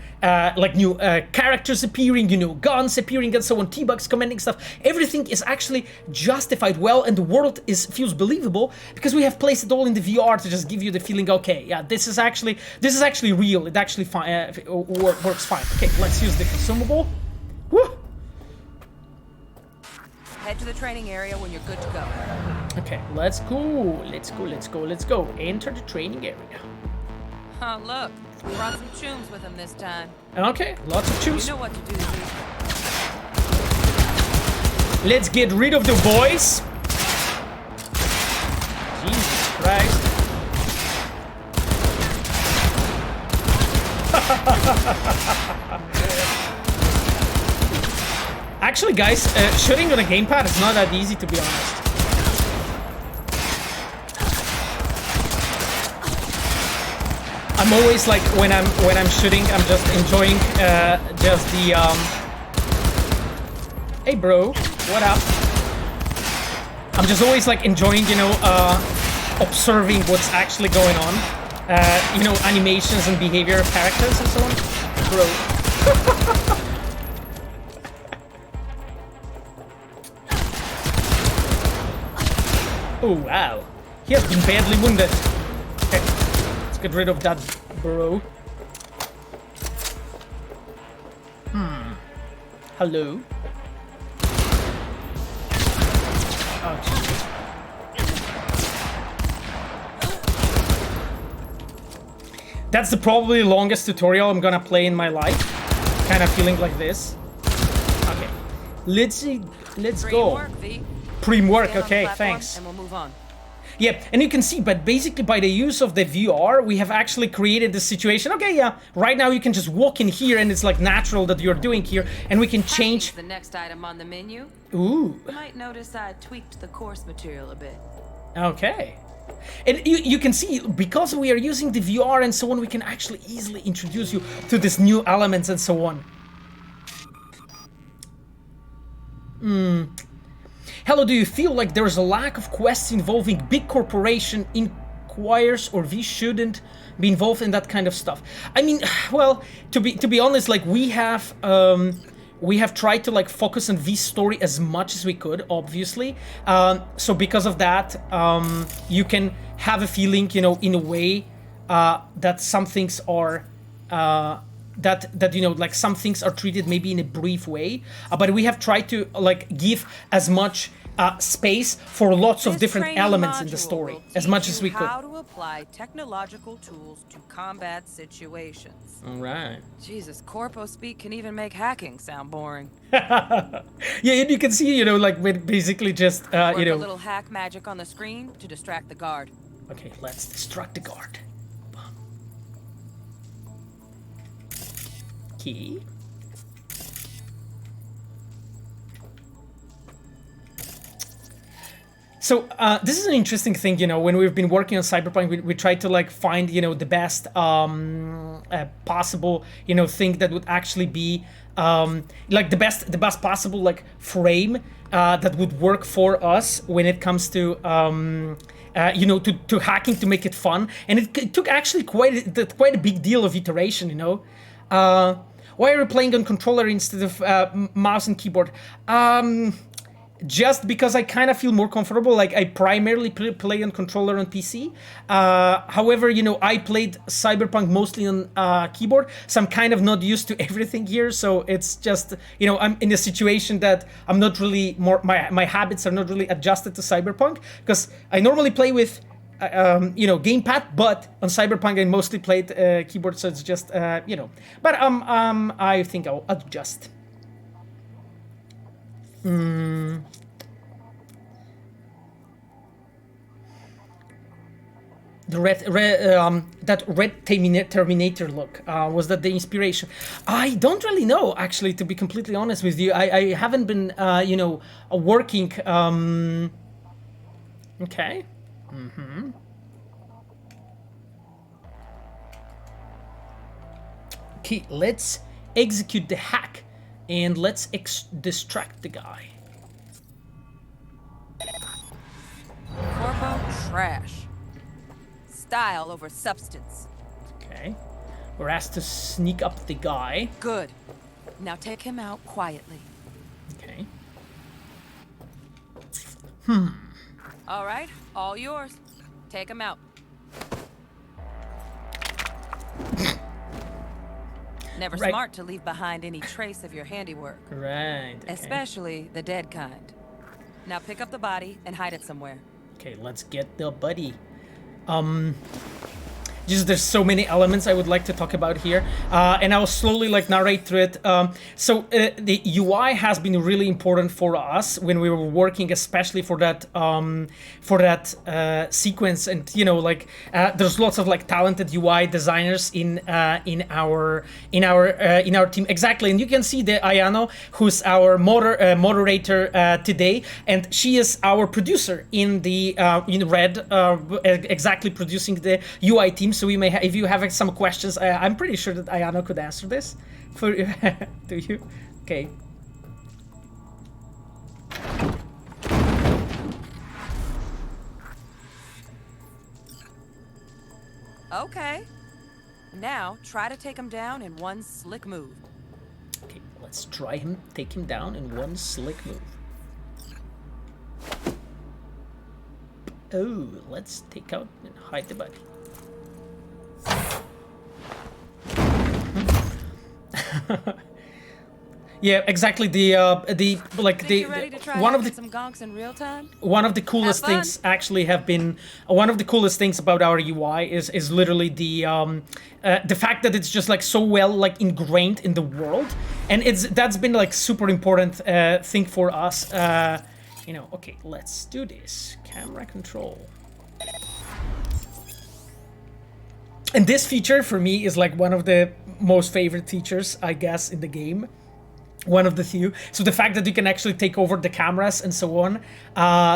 characters appearing, you know, guns appearing and so on, T-Bugs commanding stuff. Everything is actually justified well, and the world feels believable because we have placed it all in the VR to just give you the feeling, okay, yeah, this is actually real. It actually works fine. Okay, let's use the consumable. Woo! Head to the training area when you're good to go. Okay, let's go. Enter the training area. Oh, look. Brought some chooms with him this time. Okay, lots of chooms. You know what to do, Lizzie. Let's get rid of the boys. Jesus Christ. Actually, guys, shooting on a gamepad is not that easy, to be honest. I'm always like, when I'm shooting, I'm just enjoying just the Hey bro, what up? I'm just always like enjoying, you know, observing what's actually going on. You know, animations and behavior of characters and so on. Bro. Oh wow. He has been badly wounded. Okay. Let's get rid of that, bro. Hello? Oh, Jesus. That's the probably longest tutorial I'm gonna play in my life. Kind of feeling like this. Okay. Let's go. Work, V. Pre-work, okay, thanks. And we'll move on. Yeah, and you can see, but basically by the use of the VR, we have actually created this situation. Okay, yeah, right now you can just walk in here and it's like natural that you're doing here, and we can change. The next item on the menu. Ooh. You might notice I tweaked the course material a bit. Okay. And you can see, because we are using the VR and so on, we can actually easily introduce you to these new elements and so on. Hello, do you feel like there's a lack of quests involving big corporation inquires, or we shouldn't be involved in that kind of stuff? I mean, well, to be honest, like we have tried to like focus on V's story as much as we could, obviously. So because of that, you can have a feeling, you know, in a way that some things are that you know, like some things are treated maybe in a brief way, but we have tried to like give as much space for lots of different elements in the story, as much as we could. How to apply technological tools to combat situations. All right. Jesus, corpo speak can even make hacking sound boring. Yeah, and you can see, you know, like we're basically just you know, a little hack magic on the screen to distract the guard. Okay, let's distract the guard. Key. So this is an interesting thing, you know, when we've been working on Cyberpunk, we tried to like find, you know, the best possible, you know, thing that would actually be like the best possible like frame that would work for us when it comes to you know, to hacking, to make it fun. And it took actually quite a big deal of iteration, you know. Why are you playing on controller instead of mouse and keyboard? Just because I kind of feel more comfortable. Like I primarily play on controller on PC. However, you know, I played Cyberpunk mostly on keyboard, so I'm kind of not used to everything here. So it's just, you know, I'm in a situation that I'm not really my habits are not really adjusted to Cyberpunk, because I normally play with you know, gamepad, but on Cyberpunk I mostly played keyboard, so it's just you know. But I think I'll adjust. The that red Terminator look, was that the inspiration? I don't really know, actually, to be completely honest with you. I haven't been you know, working. Okay. Okay, let's execute the hack, and let's distract the guy. Corpo trash. Style over substance. Okay. We're asked to sneak up the guy. Good. Now take him out quietly. Okay. All right, all yours. Take him out. Never Right. smart to leave behind any trace of your handiwork. Right. Okay. Especially the dead kind. Now pick up the body and hide it somewhere. Okay, let's get the buddy. just there's so many elements I would like to talk about here, and I'll slowly like narrate through it. So the UI has been really important for us when we were working, especially for that sequence, and you know, like there's lots of like talented UI designers in our team. Exactly, and you can see the Ayano, who's our moderator today, and she is our producer in the in red, exactly producing the UI team. So we may, if you have some questions, I'm pretty sure that Ayano could answer this for to you. Okay. Okay. Now try to take him down in one slick move. Okay, let's take him down in one slick move. Oh, let's take out and hide the body. Yeah, exactly. One of the some gonks in real time? One of the coolest things actually have been one of the coolest things about our UI is literally the fact that it's just like so well like ingrained in the world, and that's been like super important thing for us. You know, okay, let's do this. Camera control. And this feature for me is like one of the most favorite features, I guess, in the game. One of the few. So the fact that you can actually take over the cameras and so on.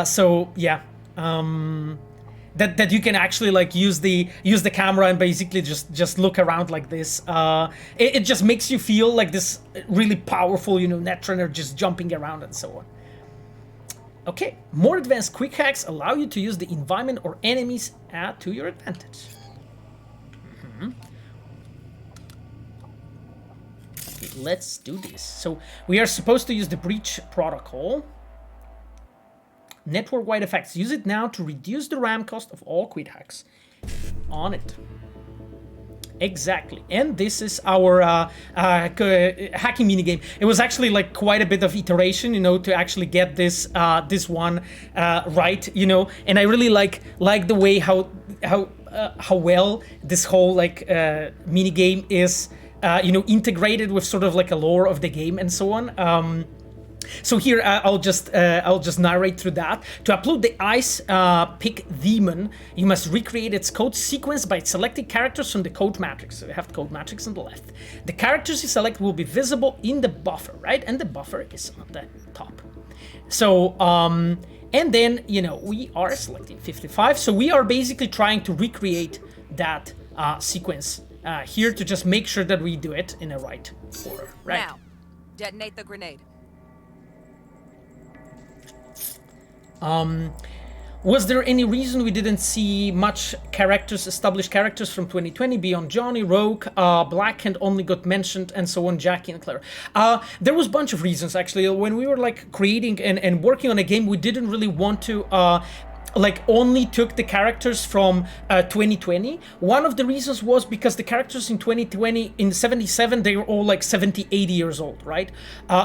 So yeah, that you can actually like use the camera and basically just look around like this. It just makes you feel like this really powerful, you know, Netrunner just jumping around and so on. Okay, more advanced quick hacks allow you to use the environment or enemies to your advantage. Okay, let's do this. So we are supposed to use the breach protocol. Network-wide effects. Use it now to reduce the RAM cost of all quick hacks. On it. Exactly, and this is our hacking minigame. It was actually like quite a bit of iteration, you know, to actually get this this one right, you know. And I really like the way how well this whole like minigame is, you know, integrated with sort of like a lore of the game and so on. So here I'll just narrate through that. To upload the Ice Pick Demon, you must recreate its code sequence by selecting characters from the code matrix. So you have the code matrix on the left. The characters you select will be visible in the buffer, right? And the buffer is on the top. So and then, you know, we are selecting 55. So we are basically trying to recreate that sequence here to just make sure that we do it in the right order, right? Now, detonate the grenade. Was there any reason we didn't see much established characters from 2020 beyond Johnny, Rogue, Black, and only got mentioned, and so on, Jackie and Claire? There was a bunch of reasons, actually. When we were like creating and working on a game, we didn't really want to like only took the characters from 2020. One of the reasons was because the characters in 2020 in 77, they were all like 70, 80 years old, right?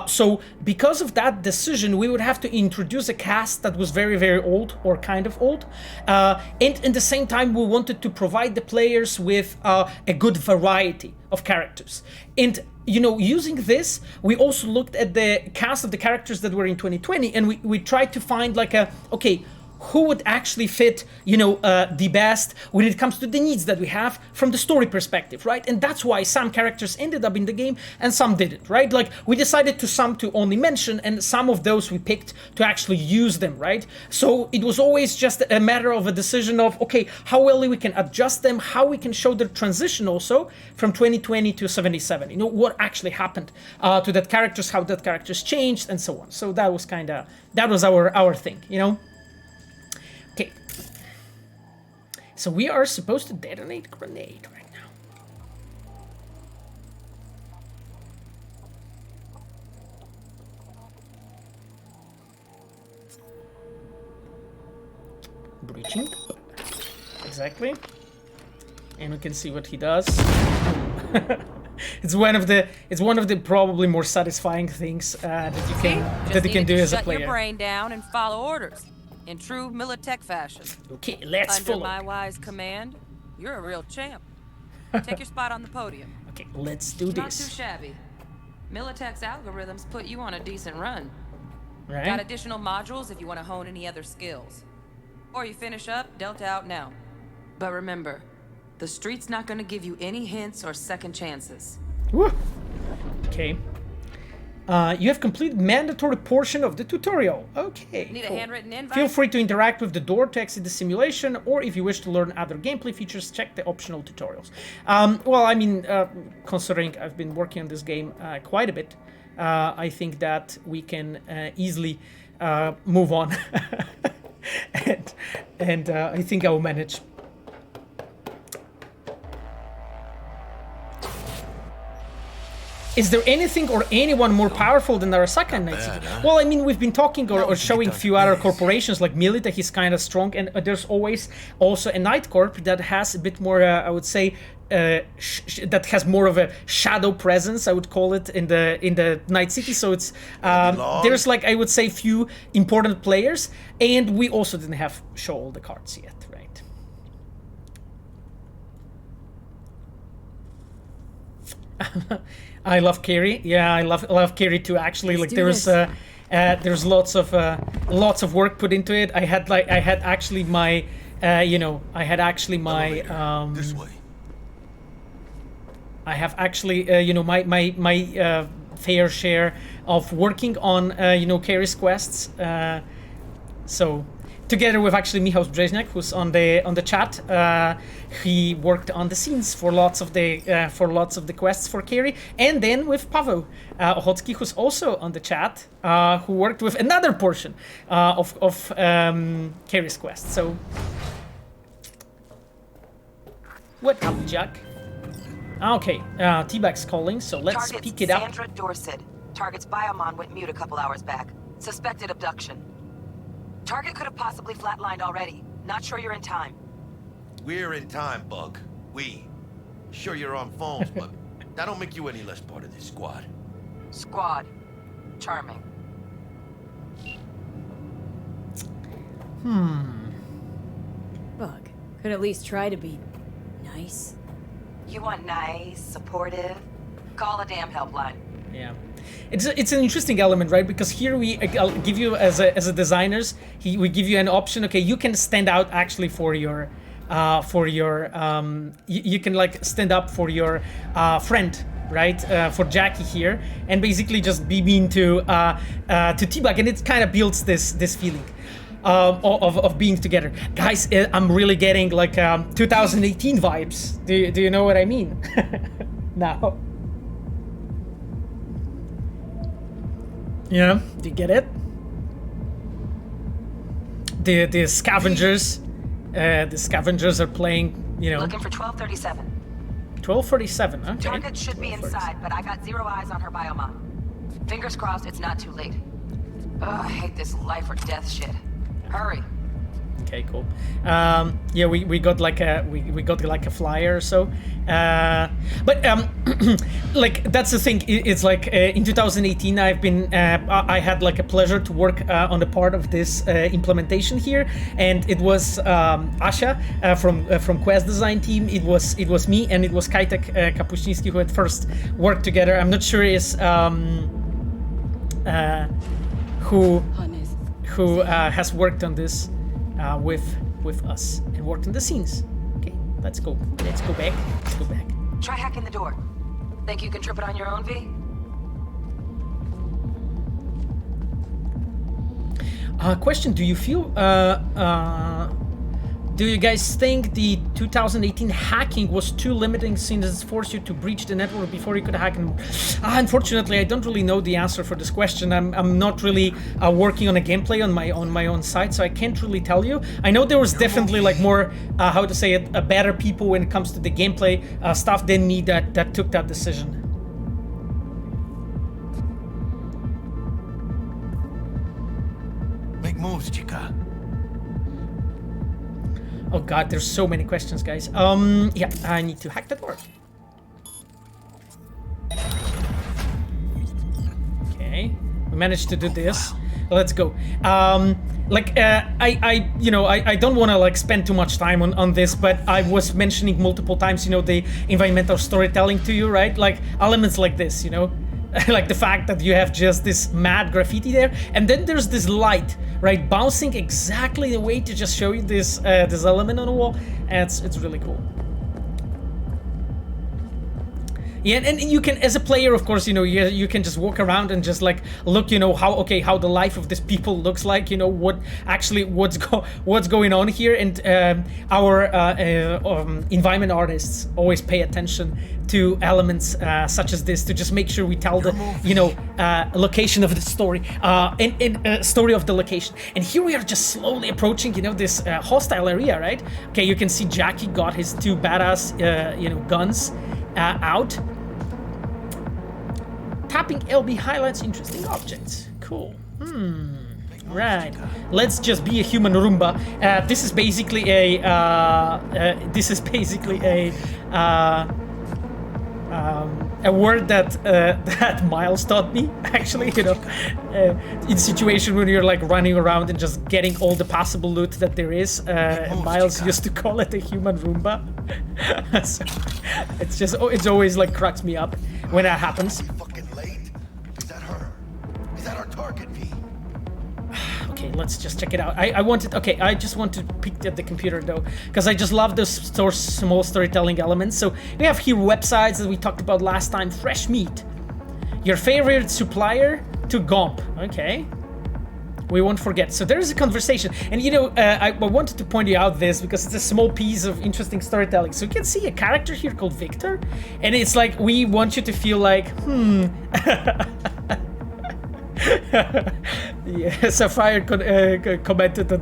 So because of that decision, we would have to introduce a cast that was very, very old or kind of old. And at the same time, we wanted to provide the players with a good variety of characters. And you know, using this, we also looked at the cast of the characters that were in 2020, and we tried to find like okay, who would actually fit, you know, the best when it comes to the needs that we have from the story perspective, right? And that's why some characters ended up in the game and some didn't, right? Like we decided some to only mention, and some of those we picked to actually use them, right? So it was always just a matter of a decision of, okay, how well we can adjust them, how we can show the transition also from 2020 to 77, you know, what actually happened to that characters, how that characters changed, and so on. So that was that was our thing, you know? Okay, so we are supposed to detonate a grenade right now. Breaching, exactly, and we can see what he does. It's one of the probably more satisfying things that you can do as a player. Shut your brain down and follow orders. In true Militech fashion. Okay, let's follow. Under my wise command, You're a real champ. Take your spot on the podium. Okay, let's do Not this. too shabby. Militech's algorithms put you on a decent run. Right? Got additional modules if you want to hone any other skills. Or you finish up, Delta out now. But remember, the street's not gonna give you any hints or second chances. Woo. Okay. You have completed mandatory portion of the tutorial. Okay. Need cool. a handwritten invite? Feel free to interact with the door to exit the simulation, or if you wish to learn other gameplay features, check the optional tutorials. Well, I mean, considering I've been working on this game quite a bit, I think that we can easily move on. and I think I will manage. Is there anything or anyone more powerful than Arasaka in Night City? Well, I mean, we've been talking or showing a few other corporations like Milita, he's kind of strong, and there's always also a Night Corp that has a bit more, I would say, that has more of a shadow presence, I would call it, in the Night City. So it's there's like, I would say, few important players, and we also didn't have show all the cards yet, right? I love Carrie. Yeah, I love Carrie too. Actually, like there's lots of work put into it. I had actually my This way. I have actually my fair share of working on Carrie's quests. So together with actually Michał Brzeźniak, who's on the chat, he worked on the scenes for lots of the quests for Carrie, and then with Paweł Ochocki, who's also on the chat, who worked with another portion of Carrie's quest. So, what up, Jack? Okay, T-Bag's calling, so let's Target's pick it up. Sandra Dorsett. Target's biomon went mute a couple hours back. Suspected abduction. Target could have possibly flatlined already. Not sure you're in time. We're in time, Bug. We. Sure you're on phones, but that don't make you any less part of this squad. Squad. Charming. Bug. Could at least try to be nice. You want nice, supportive? Call a damn helpline. Yeah, it's an interesting element, right? Because here I'll give you as a designers, we give you an option. Okay, you can stand out actually for your you can like stand up for your friend, right? For Jackie here, and basically just be mean to T-Bag, and it kind of builds this feeling of being together. Guys, I'm really getting like 2018 vibes. Do you know what I mean? Now. Yeah, do you get it? The scavengers, are playing. Looking for 1237. 1237. Okay. Target should be inside, but I got zero eyes on her biomon. Fingers crossed, it's not too late. Ugh, I hate this life or death shit. Hurry. Okay, cool. Yeah, we got like a flyer or so, but like that's the thing. It's like in 2018, I had like a pleasure to work on the part of this implementation here, and it was Asha from Quest Design team. It was me, and it was Kajtek Kapuściński who had first worked together. I'm not sure who has worked on this. With us and worked in the scenes. Okay, let's go back. Try hacking the door. Think you can trip it on your own, V? Question: do you feel? Do you guys think the 2018 hacking was too limiting since it forced you to breach the network before you could hack? Unfortunately, I don't really know the answer for this question. I'm not really working on a gameplay on my own side, so I can't really tell you. I know there was definitely like more, how to say it, better people when it comes to the gameplay stuff than me that took that decision. Make moves, chica. Oh god, there's so many questions, guys. Yeah, I need to hack the door. Okay, we managed to do this. Let's go. like I don't want to like spend too much time on this, but I was mentioning multiple times, the environmental storytelling to you, right? Like elements like this, like the fact that you have just this mad graffiti there, and then there's this light, right, bouncing exactly the way to just show you this this element on the wall, and it's really cool. Yeah, and you can, as a player, of course, you can just walk around and just like look, how the life of these people looks like, what's going on here, and our environment artists always pay attention to elements such as this to just make sure we tell the, location of the story, and story of the location. And here we are just slowly approaching, this hostile area, right? Okay, you can see Jackie got his 2 badass, guns out. Tapping LB highlights interesting objects. Cool. Right. Let's just be a human Roomba. This is basically a word that that Miles taught me, actually, in situation when you're like running around and just getting all the possible loot that there is. Miles used to call it a human Roomba. So it's always like cracks me up when that happens. Fucking late. Is that her? Is that our target, V? Okay, let's just check it out. I just want to peek at the computer though, because I just love those small storytelling elements. So we have here websites that we talked about last time. Fresh meat. Your favorite supplier to Gomp. Okay. We won't forget. So there is a conversation, and I wanted to point you out this because it's a small piece of interesting storytelling. So you can see a character here called Victor, and it's like we want you to feel like, Yeah, Sapphire commented on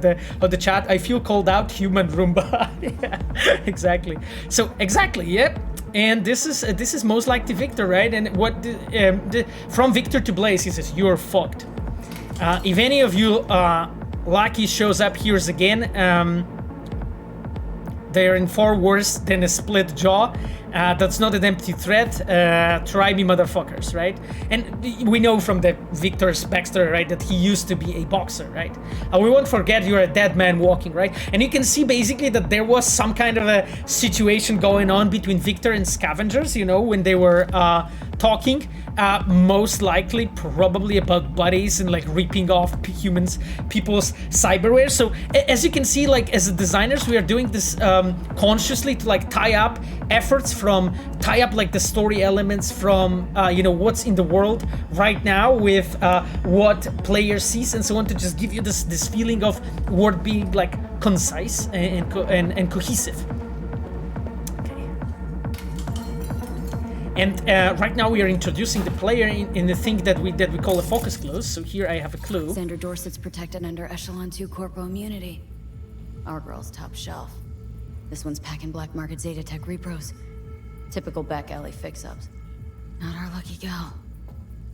the chat. I feel called out, human Roomba. Yeah, exactly. So exactly, yep. And this is most likely Victor, right? And what from Victor to Blaze, he says, "You're fucked." If any of you lucky shows up here again, they're in far worse than a split jaw. That's not an empty threat. Try me, motherfuckers, right? And we know from the Victor's backstory, right, that he used to be a boxer, right? We won't forget you're a dead man walking, right? And you can see basically that there was some kind of a situation going on between Victor and Scavengers, when they were talking, most likely probably about buddies and like ripping off people's cyberware. So as you can see, like as designers, we are doing this consciously to like tie up like the story elements from what's in the world right now with what player sees and so on, to just give you this feeling of word being like concise and cohesive. And right now we are introducing the player in the thing that we call a focus clue. So here I have a clue. Sandra Dorsett's protected under Echelon 2 Corpo immunity. Our girl's top shelf. This one's packing black market Zeta Tech repros. Typical back alley fix-ups. Not our lucky gal.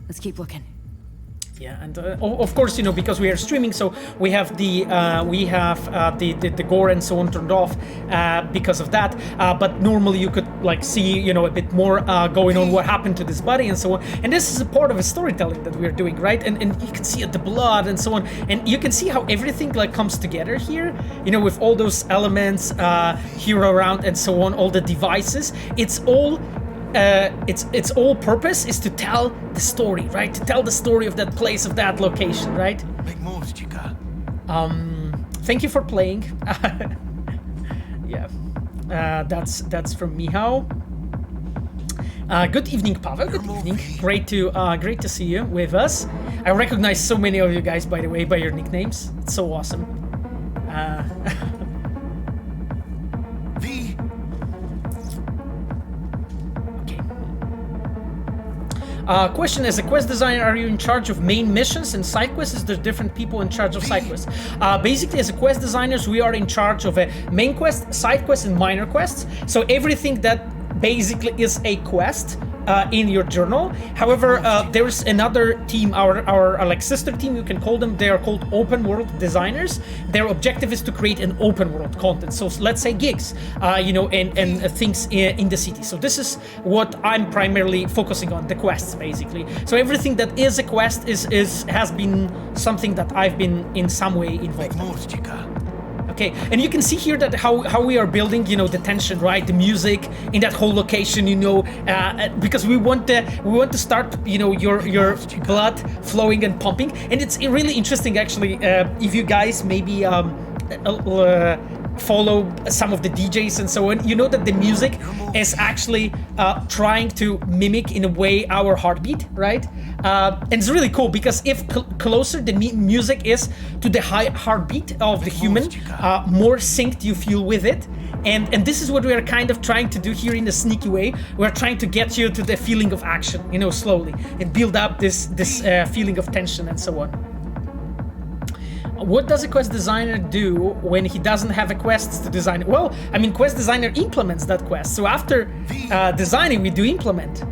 Let's keep looking. Yeah, and of course, because we are streaming, so we have the gore and so on turned off because of that. But normally you could like see, a bit more going on, what happened to this body and so on. And this is a part of a storytelling that we're doing, right? And you can see the blood and so on, and you can see how everything like comes together here, with all those elements here around and so on, all the devices. It's all. Its all purpose is to tell the story, right? To tell the story of that place, of that location, right? Big moves, chica. Thank you for playing. Yeah, that's from Mihao. Good evening, Pavel. Good evening. Great to see you with us. I recognize so many of you guys, by the way, by your nicknames. It's so awesome. V. Question: as a quest designer, are you in charge of main missions and side quests? Is there different people in charge of side quests? Basically, as a quest designers, we are in charge of a main quest, side quest, and minor quests. So everything that basically is a quest in your journal. However, there's another team, our like sister team, you can call them. They are called open world designers. Their objective is to create an open world content. So let's say gigs, and things in the city. So this is what I'm primarily focusing on, the quests basically. So everything that is a quest has been something that I've been in some way involved in. Okay, and you can see here that how we are building, the tension, right? The music in that whole location, because we want to start, your blood flowing and pumping, and it's really interesting actually. If you guys maybe follow some of the DJs and so on, you know that the music is actually trying to mimic in a way our heartbeat, right? And it's really cool because if closer the music is to the high heartbeat of the human, more synced you feel with it. And this is what we are kind of trying to do here in a sneaky way. We're trying to get you to the feeling of action, slowly, and build up this feeling of tension and so on. What does a quest designer do when he doesn't have a quest to design? Well, I mean, quest designer implements that quest. So after designing, we do implement.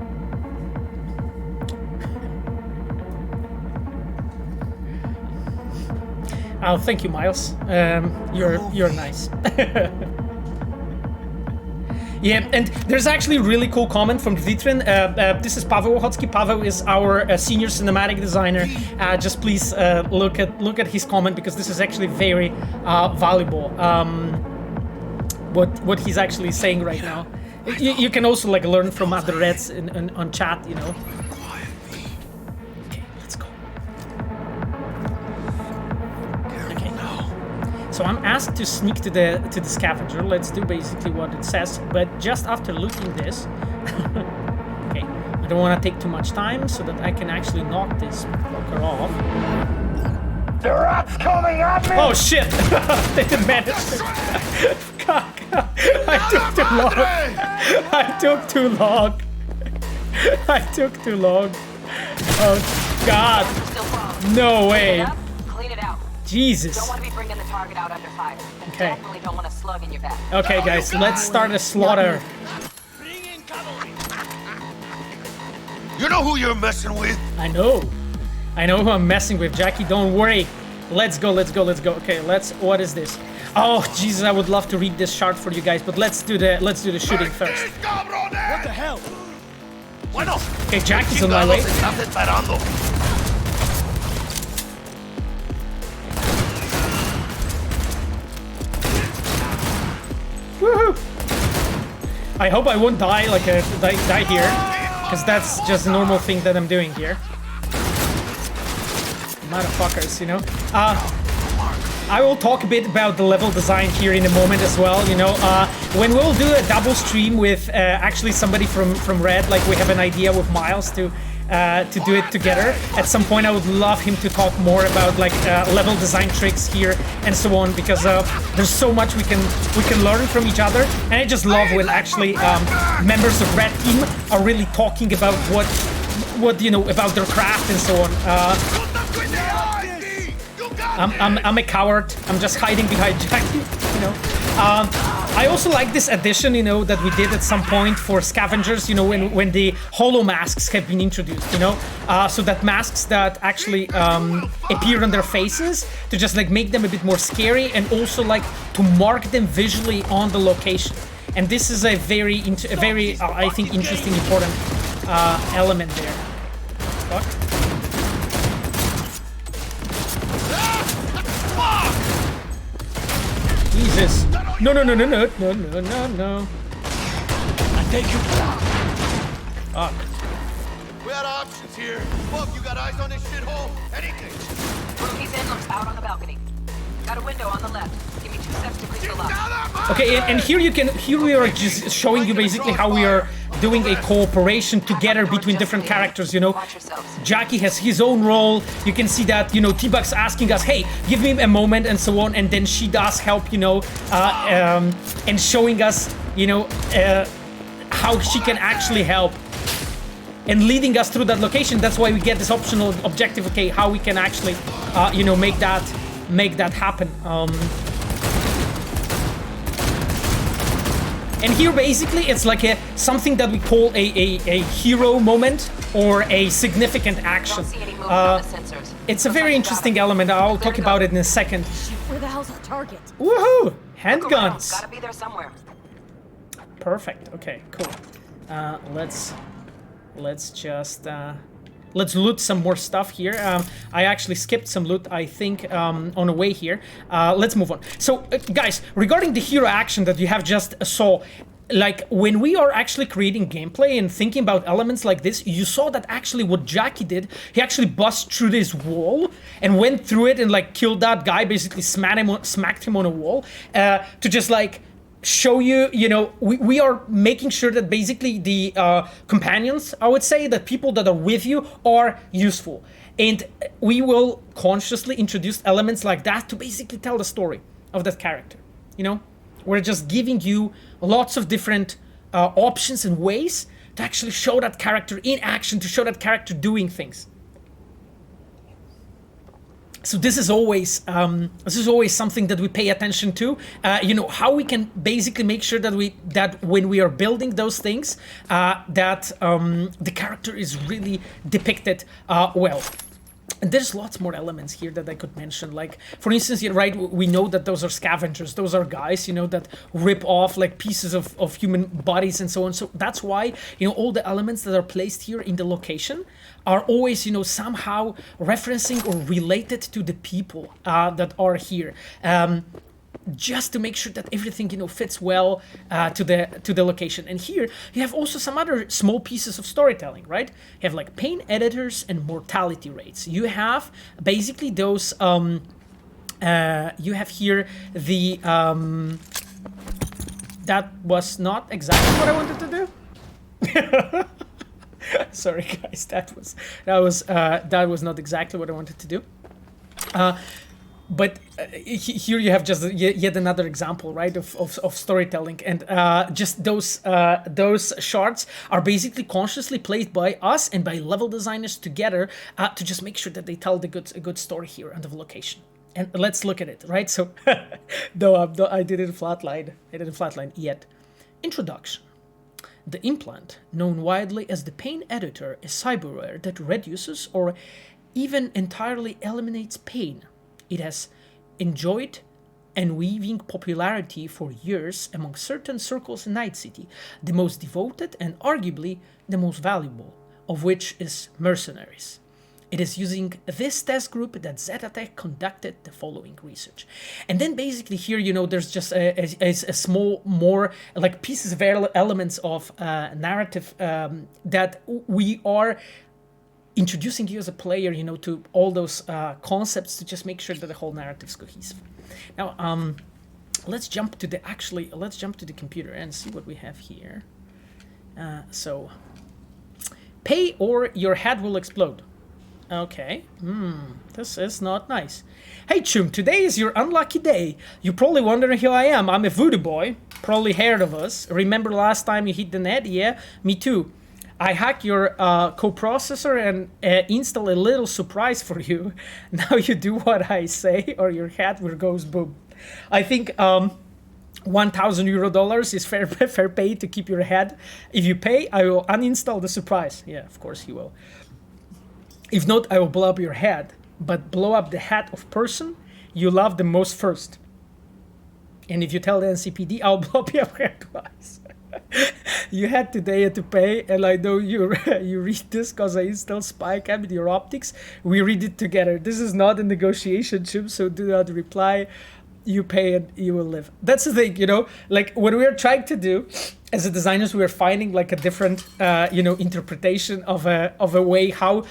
Oh, thank you, Miles. You're nice. Yeah, and there's actually a really cool comment from Vitrin. This is Pavel Ochotsky. Pavel is our senior cinematic designer. Just please look at his comment because this is actually very valuable. What he's actually saying right now. You can also like learn from other Reds on chat, Okay, let's go. Okay. So I'm asked to sneak to the scavenger. Let's do basically what it says, but just after looting this, okay, I don't want to take too much time so that I can actually knock this blocker off. The rat's coming at me! Oh shit! They didn't manage to. God, I took too long. I took too long. Oh God! No way! Clean it out. Jesus. Don't want to be bringing the target out under fire. And Okay. definitely don't want a slug in your back. Okay, guys, let's start a slaughter. You know who you're messing with? I know who I'm messing with, Jackie. Don't worry. Let's go. Okay, what is this? Oh, Jesus, I would love to read this chart for you guys, but let's do the shooting first. What the hell? Okay, Jackie's on my way. Woohoo! I hope I won't die die here, because that's just a normal thing that I'm doing here. Motherfuckers, I will talk a bit about the level design here in a moment as well. When we'll do a double stream with actually somebody from Red, like we have an idea with Miles to do it together. At some point, I would love him to talk more about like level design tricks here and so on, because there's so much we can learn from each other. And I just love when actually members of Red Team are really talking about what about their craft and so on. I'm a coward. I'm just hiding behind Jackie, I also like this addition, that we did at some point for scavengers, when the holo masks have been introduced, so that masks that actually appear on their faces to just like make them a bit more scary and also like to mark them visually on the location. And this is a very, I think, interesting, important element there. Fuck. Jesus. No. I take you. Fuck. We had options here. Fuck, you got eyes on this shithole? Anything. Rookie's in looks out on the balcony. Got a window on the left. Give me 2 steps to reach the lock. Okay, and here we are just showing you basically how we are doing a cooperation together between different characters, Jackie has his own role. You can see that, T-Bug's asking us, hey, give me a moment and so on, and then she does help, and showing us, how she can actually help and leading us through that location. That's why we get this optional objective, okay, how we can actually, make that happen. And here basically it's like something that we call a hero moment or a significant action. It's a very interesting element. I'll talk about it in a second. Where the hell's our target? Woohoo! Handguns. Gotta be there somewhere. Perfect. Okay, cool. Let's just let's loot some more stuff here. I actually skipped some loot, I think, on the way here. Let's move on. So, guys, regarding the hero action that you have just saw, like, when we are actually creating gameplay and thinking about elements like this, you saw that actually what Jackie did, he actually busted through this wall and went through it and, like, killed that guy, basically smacked him on a wall, to just, like, show you, you know, we are making sure that basically the companions, I would say, the people that are with you are useful. And we will consciously introduce elements like that to basically tell the story of that character, you know? We're just giving you lots of different options and ways to actually show that character in action, to show that character doing things. So this is always something that we pay attention to. You know, how we can basically make sure that when we are building those things, that the character is really depicted well. And there's lots more elements here that I could mention. Like, for instance, right, we know that those are scavengers. Those are guys, you know, that rip off like pieces of human bodies and so on. So that's why, you know, all the elements that are placed here in the location are always, you know, somehow referencing or related to the people that are here. Just to make sure that everything, you know, fits well to the location. And here you have also some other small pieces of storytelling, right? You have like pain editors and mortality rates. You have basically those. You have here the. That was not exactly what I wanted to do. Sorry, guys. That was not exactly what I wanted to do. But here you have just yet another example, right, of storytelling, and just those shards are basically consciously played by us and by level designers together to just make sure that they tell a good story here on the location. And let's look at it, right? So, I didn't flatline yet. Introduction. The implant, known widely as the pain editor, is cyberware that reduces or even entirely eliminates pain. It has enjoyed unweaving popularity for years among certain circles in Night City, the most devoted and arguably the most valuable, of which is mercenaries. It is using this test group that Zetatech conducted the following research. And then basically here, you know, there's just a small more like pieces of elements of narrative that we are introducing you as a player, you know, to all those concepts to just make sure that the whole narrative is cohesive. Now, let's jump to the computer and see what we have here. So, pay or your head will explode. Okay, this is not nice. Hey Chum, today is your unlucky day. You're probably wondering who I am. I'm a voodoo boy, probably heard of us. Remember last time you hit the net? Yeah, me too. I hack your coprocessor and install a little surprise for you. Now you do what I say or your head will goes boom. I think $1,000 is fair pay to keep your head. If you pay, I will uninstall the surprise. Yeah, of course you will. If not, I will blow up your head. But blow up the head of person you love the most first. And if you tell the NCPD, I'll blow up your head twice. You had today to pay, and I know you read this because I installed SpyCam with your optics. We read it together. This is not a negotiation, Chip, so do not reply. You pay and you will live. That's the thing, you know, like what we are trying to do as a designers, we are finding like a different, you know, interpretation of a way how,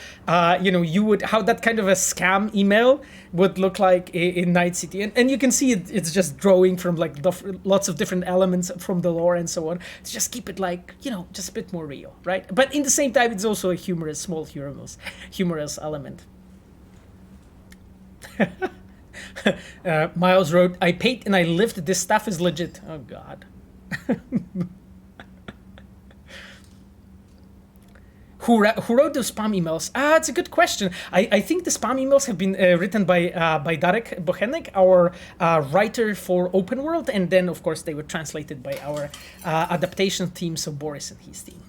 you know, how that kind of a scam email would look like in Night City. And you can see it's just drawing from like lots of different elements from the lore and so on to just keep it like, you know, just a bit more real, right? But in the same time, it's also a small humorous element. Miles wrote, I paid and I lived. This stuff is legit. Oh God. who wrote those spam emails? It's a good question. I think the spam emails have been written by Darek Bochenek, our writer for Open World, and then of course they were translated by our adaptation team, so Boris and his team.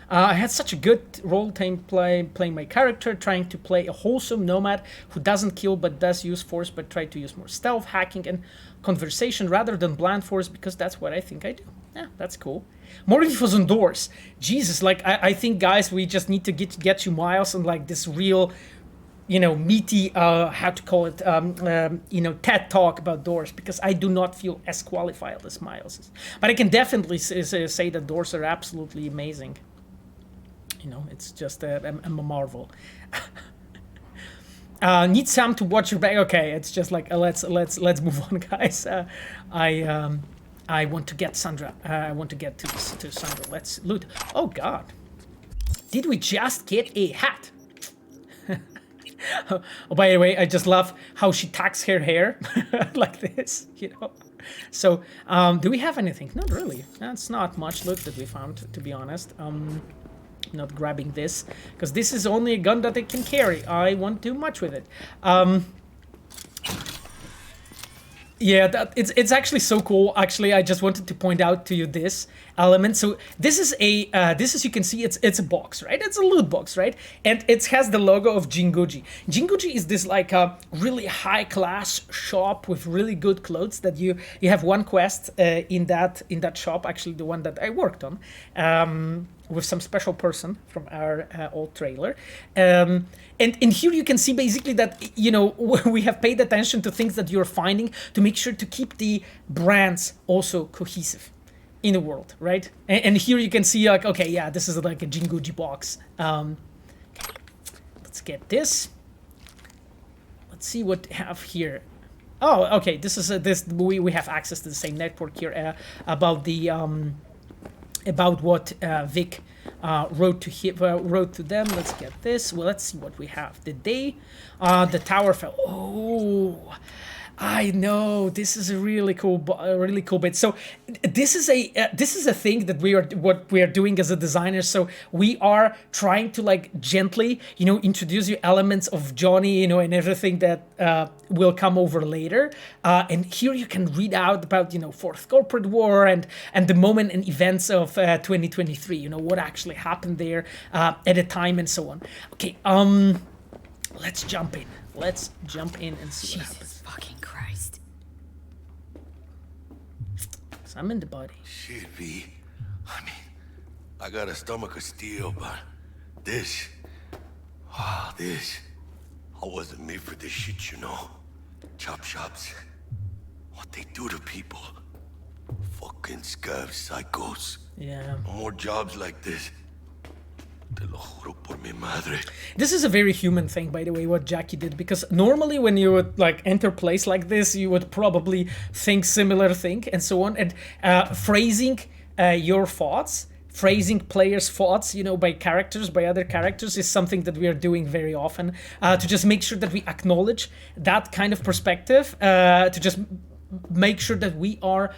I had such a good role-time playing my character, trying to play a wholesome nomad who doesn't kill but does use force, but try to use more stealth, hacking, and conversation rather than blunt force, because that's what I think I do. Yeah, that's cool. More infos on doors. Jesus, like I think, guys, we just need to get you Miles and like this real, you know, meaty, how to call it, you know, TED talk about doors, because I do not feel as qualified as Miles is. But I can definitely say that doors are absolutely amazing. You know, it's just a marvel. Need Sam to watch your back. Okay, it's just like let's move on, guys. I want to get Sandra. I want to get to Sandra. Let's loot. Oh God, did we just get a hat? Oh, by the way, I just love how she tucks her hair like this, you know. So, do we have anything? Not really. That's not much loot that we found, to be honest. Not grabbing this, because this is only a gun that I can carry. I won't do much with it. Yeah, it's actually so cool. Actually, I just wanted to point out to you this element. So this is you can see it's a box, right? It's a loot box, right? And it has the logo of Jinguji. Jinguji is this like a really high class shop with really good clothes that you have one quest in that shop. Actually, the one that I worked on. With some special person from our old trailer. And here you can see basically that, you know, we have paid attention to things that you're finding to make sure to keep the brands also cohesive in the world, right? And here you can see like, okay, yeah, this is like a Jinguji box. Let's get this. Let's see what we have here. Oh, okay, this is we have access to the same network here about the about what Vic wrote to them. Let's get this. Well, let's see what we have. Did they? The tower fell. Oh, I know. This is a really cool bit. So this is a thing that what we are doing as a designer. So we are trying to like gently, you know, introduce you elements of Johnny, you know, and everything that will come over later. And here you can read out about, you know, Fourth Corporate War and the moment and events of 2023. You know what actually happened there at a time and so on. Okay, let's jump in. Let's jump in and see what happens. Fucking Christ. I'm in the body. Shit, V. I mean, I got a stomach of steel, but this... this... I wasn't made for this shit, you know? Chop shops. What they do to people. Fucking scav psychos. Yeah. No more jobs like this. Te lo juro por mi madre. This is a very human thing, by the way, what Jackie did, because normally when you would like enter a place like this, you would probably think similar thing and so on, and phrasing your thoughts, phrasing players' thoughts, you know, by other characters is something that we are doing very often to just make sure that we acknowledge that kind of perspective, to just make sure that we are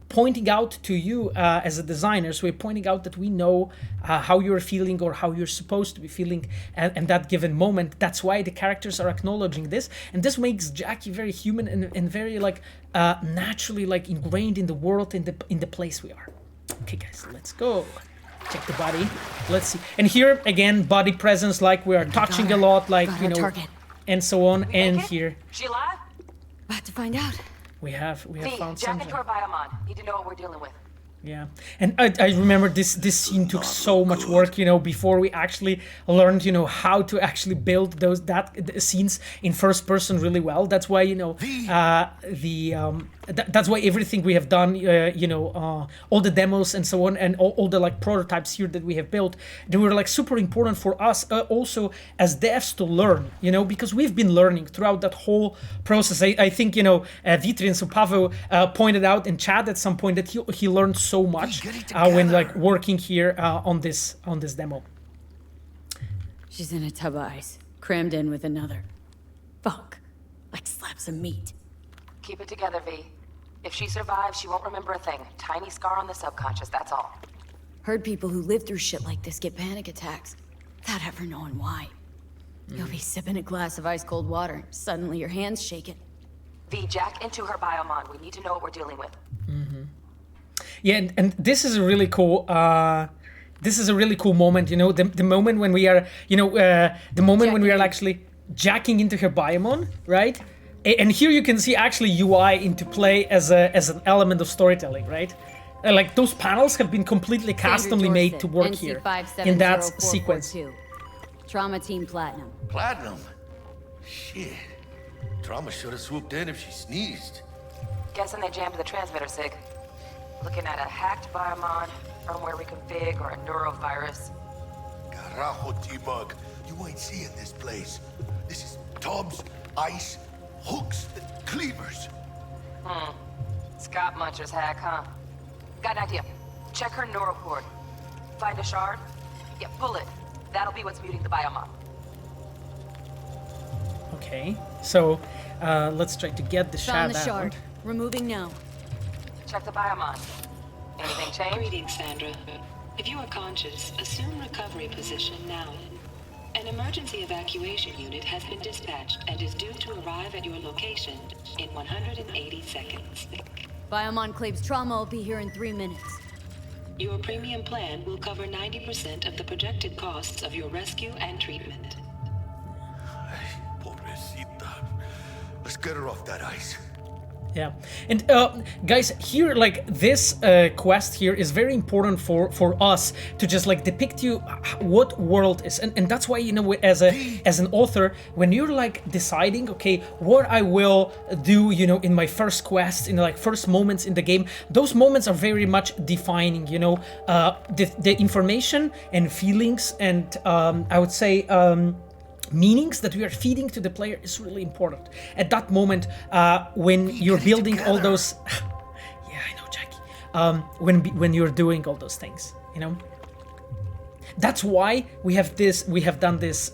pointing out to you as a designer, so we're pointing out that we know how you're feeling or how you're supposed to be feeling at that given moment. That's why the characters are acknowledging this, and this makes Jackie very human and very like naturally like ingrained in the world, in the place we are. Okay, guys, let's go. Check the body. Let's see. And here again, body presence, like we are touching a lot, like, you know, target. And so on. And here, She alive? About to find out. we have found Jack something. into our biomon. Need to know what we're dealing with. Yeah, and I remember this scene took so much work, you know, before we actually learned, you know, how to actually build that scenes in first person really well. That's why, you know, that's why everything we have done, you know, all the demos and so on, and all the like prototypes here that we have built, they were like super important for us also as devs to learn, you know, because we've been learning throughout that whole process. I think, you know, Vitri and so Pavel pointed out in chat at some point that he learned so much when like working here on this demo. She's in a tub of ice, crammed in with another. Fuck. Like slabs of meat. Keep it together, V. If she survives, she won't remember a thing. Tiny scar on the subconscious, that's all. Heard people who live through shit like this get panic attacks without ever knowing why. You'll be sipping a glass of ice-cold water, suddenly your hand's shaking. V, jack into her biomon. We need to know what we're dealing with. Yeah, and this is a really cool. This is a really cool moment. You know, the moment when we are, the moment when we are actually jacking into her biomon, right? And here you can see actually UI into play as an element of storytelling, right? Like those panels have been completely customly made to work here in that sequence. Trauma Team Platinum. Platinum? Shit. Trauma should have swooped in if she sneezed. Guessing they jammed the transmitter, Sig. Looking at a hacked biomon, firmware reconfig, or a neurovirus. Carajo, T-Bug. You ain't seeing this place. This is tubs, ice, hooks, and cleavers. Scott Muncher's hack, huh? Got an idea. Check her neuroport. Find a shard? Yeah, pull it. That'll be what's muting the biomon. Okay, so let's try to get the Found the shard shard. out. Removing now. Check the biomon. Anything change? Greetings, Sandra. If you are conscious, assume recovery position now. An emergency evacuation unit has been dispatched and is due to arrive at your location in 180 seconds. Biomon claims trauma will be here in 3 minutes. Your premium plan will cover 90% of the projected costs of your rescue and treatment. Pobrecita. Let's get her off that ice. Yeah, and guys, here, like, this quest here is very important for us to just like depict you what world is, and that's why, you know, as an author, when you're like deciding, okay, what I will do, you know, in my first quest, in like first moments in the game, those moments are very much defining, you know, the information and feelings and I would say meanings that we are feeding to the player is really important at that moment when you're building all those yeah, I know, Jackie. When you're doing all those things, you know. That's why we have done this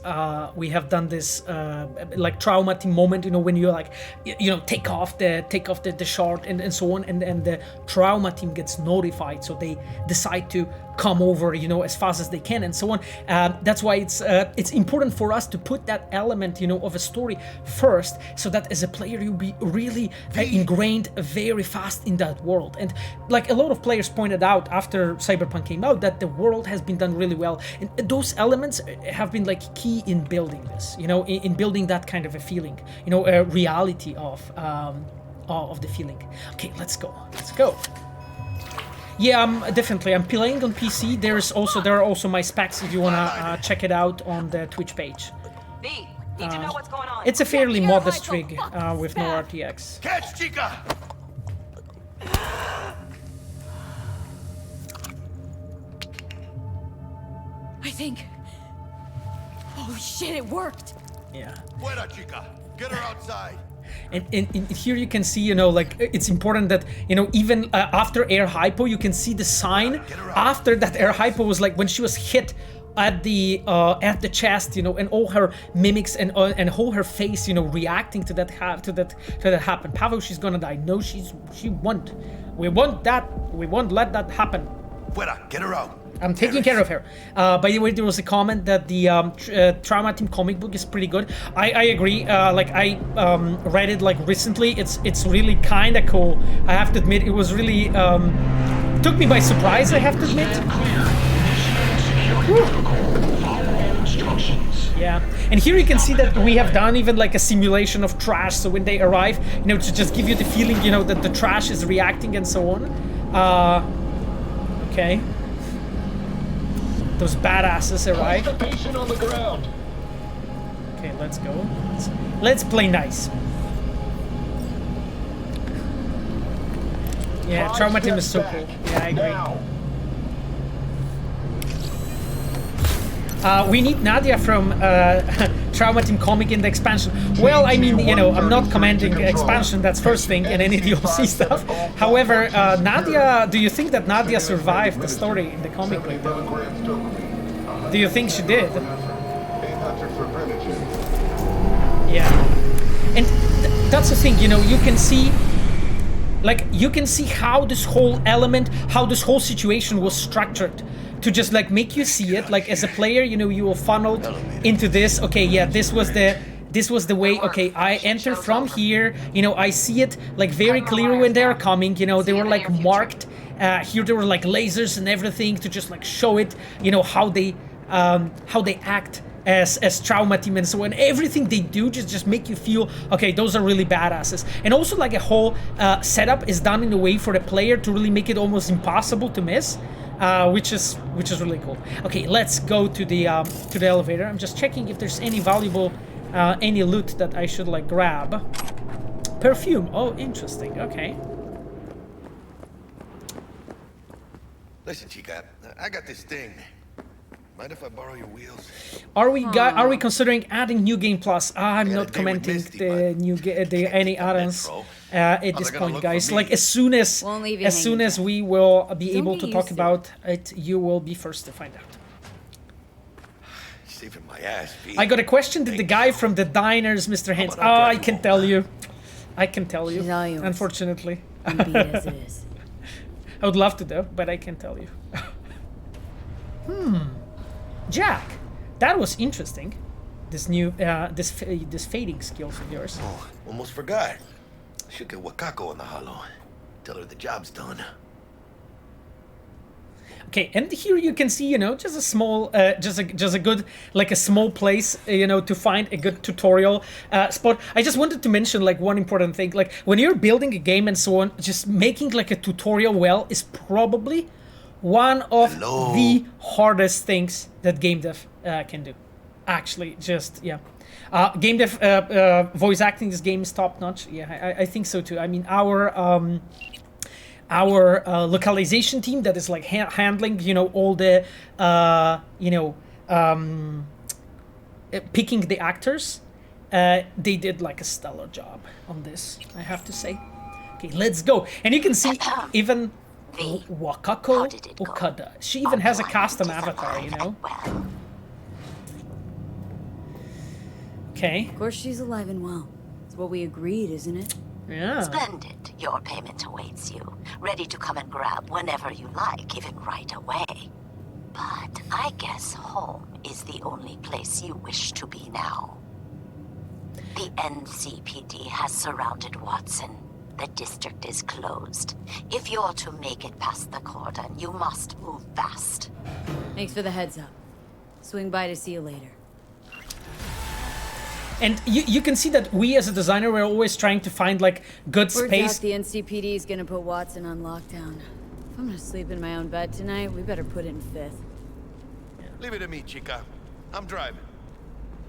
like trauma team moment, you know, when you like, you know, take off the shard and so on, and the trauma team gets notified, so they decide to come over, you know, as fast as they can and so on. That's why it's important for us to put that element, you know, of a story first, so that as a player you'll be really ingrained very fast in that world. And like a lot of players pointed out after Cyberpunk came out, that the world has been done really well, and those elements have been like key in building this, you know, in building that kind of a feeling, you know, a reality of the feeling. Okay, let's go. Yeah, definitely. I'm playing on PC. There are also my specs if you wanna check it out on the Twitch page. V, need to know what's going on. It's a fairly modest rig with no RTX. Catch, chica! I think. Oh shit, it worked. Yeah. Fuera, chica. Get her outside. And here you can see, you know, like, it's important that, you know, even after air hypo, you can see the sign after that air hypo was like when she was hit at the chest, you know, and all her mimics and all her face, you know, reacting to that happen. Pavel, she's gonna die. No, she won't. We won't let that happen. Fuera, get her out. I'm taking care of her. By the way, there was a comment that the Trauma Team comic book is pretty good. I agree. Like I read it like recently. It's really kind of cool. I have to admit, it was really took me by surprise. I have to admit. Yeah, and here you can see that we have done even like a simulation of trash. So when they arrive, you know, to just give you the feeling, you know, that the trash is reacting and so on. Okay. Those badasses arrive. On the ground. Okay, let's go. Let's play nice. Yeah, Trauma Team is so cool. Yeah, I agree. We need Nadia from Trauma Team comic in the expansion. Well, I mean, you know, I'm not commenting expansion, that's first thing, and any DLC stuff. However, Nadia, do you think that Nadia survived the story in the comic book? Do you think she did? Yeah. And that's the thing, you know, you can see like you can see how this whole element, how this whole situation was structured to just like make you see it. Like as a player, you know, you will funneled into this. Okay, yeah, this was the way. Okay, I enter from here. You know, I see it like very clear when they're coming. You know, they were like marked. Here there were like lasers and everything to just like show it. You know how they act as trauma team and so on. Everything they do just make you feel, okay, those are really badasses. And also like a whole setup is done in a way for the player to really make it almost impossible to miss, which is really cool. Okay, let's go to the elevator. I'm just checking if there's any valuable any loot that I should like grab. Perfume. Oh, interesting. Okay. Listen, Chica, I got this thing. Mind if I borrow your wheels? Are we considering adding New Game Plus? I'm not commenting Misty, the any add-ons at this point, guys. Like as soon as we will be able to talk about it, you will be first to find out. Saving my ass, V. I got a question. Did the guy from the diners, Mr. Hands? Oh, I can tell you. I can tell you. Unfortunately. As it is. I would love to though, but I can't tell you. Jack, that was interesting. This new, this fading skills of yours. Oh, almost forgot. Should get Wakako on the hollow. Tell her the job's done. Okay, and here you can see, you know, just a small, just a good, like a small place, you know, to find a good tutorial spot. I just wanted to mention like one important thing, like when you're building a game and so on, just making like a tutorial well is probably one of the hardest things that game dev can do. Actually, just, yeah. Game dev voice acting this game is top notch. Yeah, I think so too. I mean, our localization team that is like handling, you know, all the, you know, picking the actors, they did like a stellar job on this, I have to say. Okay, let's go. And you can see even Wakako Okada. She even has a custom avatar, you know? Okay. Of course she's alive and well. It's what we agreed, isn't it? Yeah. Splendid. Your payment awaits you. Ready to come and grab whenever you like, even right away. But I guess home is the only place you wish to be now. The NCPD has surrounded Watson. The district is closed. If you're to make it past the cordon, you must move fast. Thanks for the heads up. Swing by to see you later. And you can see that we as a designer, we're always trying to find like good space. The NCPD is gonna put Watson on lockdown. If I'm gonna sleep in my own bed tonight, we better put it in fifth. Yeah. Leave it to me, Chica. I'm driving.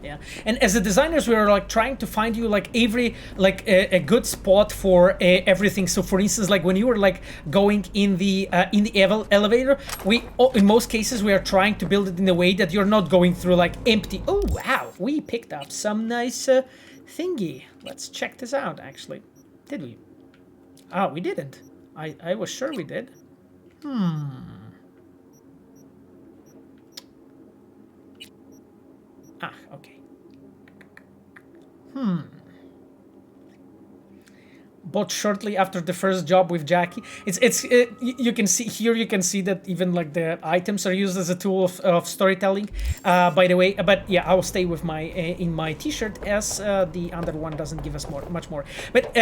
Yeah, and as a designers, we are like trying to find you like every like a good spot for everything. So, for instance, like when you were like going in the elevator, we in most cases we are trying to build it in a way that you're not going through like empty. Oh wow, we picked up some nice thingy. Let's check this out. Actually, did we? Oh, we didn't. I was sure we did. Ah, okay. But shortly after the first job with Jackie, you can see here. You can see that even like the items are used as a tool of storytelling. By the way, but yeah, I will stay with my in my T-shirt as the other one doesn't give us much more. But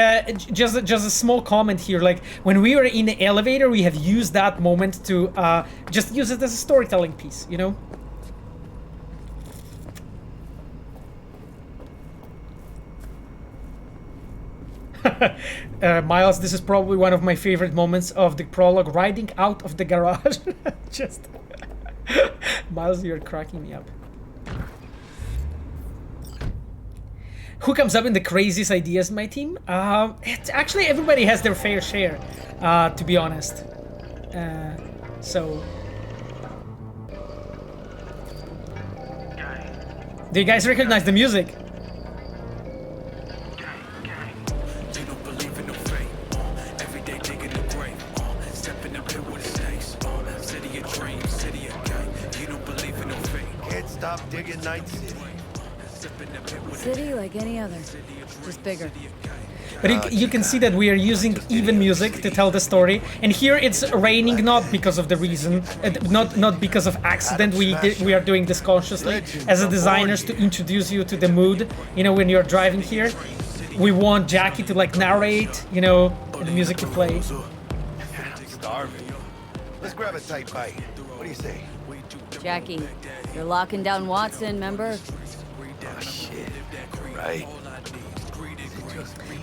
just a small comment here. Like when we were in the elevator, we have used that moment to just use it as a storytelling piece. You know. Miles, this is probably one of my favorite moments of the prologue, riding out of the garage. Just Miles, you're cracking me up. Who comes up in the craziest ideas in my team? It's actually everybody has their fair share, to be honest. So do you guys recognize the music? Stop digging Night City. City like any other, just bigger. But you can see that we are using even music to tell the story, and here it's raining not because of the reason, not because of accident. We are doing this consciously as a designers to introduce you to the mood. You know, when you're driving here, we want Jackie to like narrate, you know, and the music to play. Starving. Let's grab a tight bite. What do you say? Jackie, you're locking down Watson, remember? Oh shit. Right.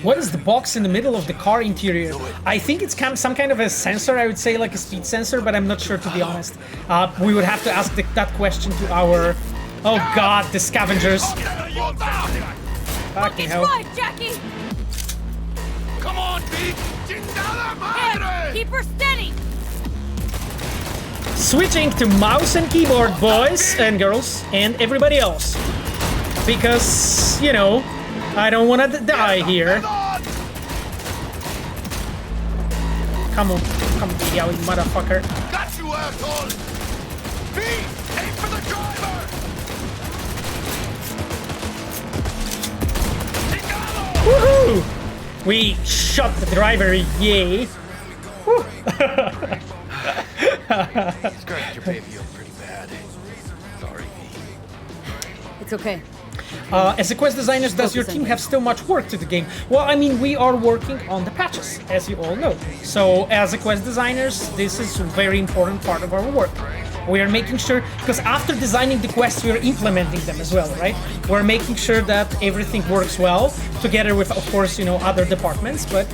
What is the box in the middle of the car interior? I think it's some kind of a sensor, I would say like a speed sensor, but I'm not sure, to be honest. We would have to ask that question to our... Oh god, the scavengers. Fucking hell. Drive, Jackie! Come on, Pete! Hey, keep her steady! Switching to mouse and keyboard, boys and girls, and everybody else. Because, you know, I don't want to die here. Come on, you motherfucker. Got you, asshole! Pete, aim for the driver! Woohoo! We shot the driver, yay! Scratched your baby up pretty bad. Sorry, It's okay. As a quest designers, does your team have still much work to the game? Well, I mean, we are working on the patches, as you all know. So, as a quest designers, this is a very important part of our work. We are making sure, because after designing the quests, we are implementing them as well, right? We're making sure that everything works well, together with, of course, you know, other departments. But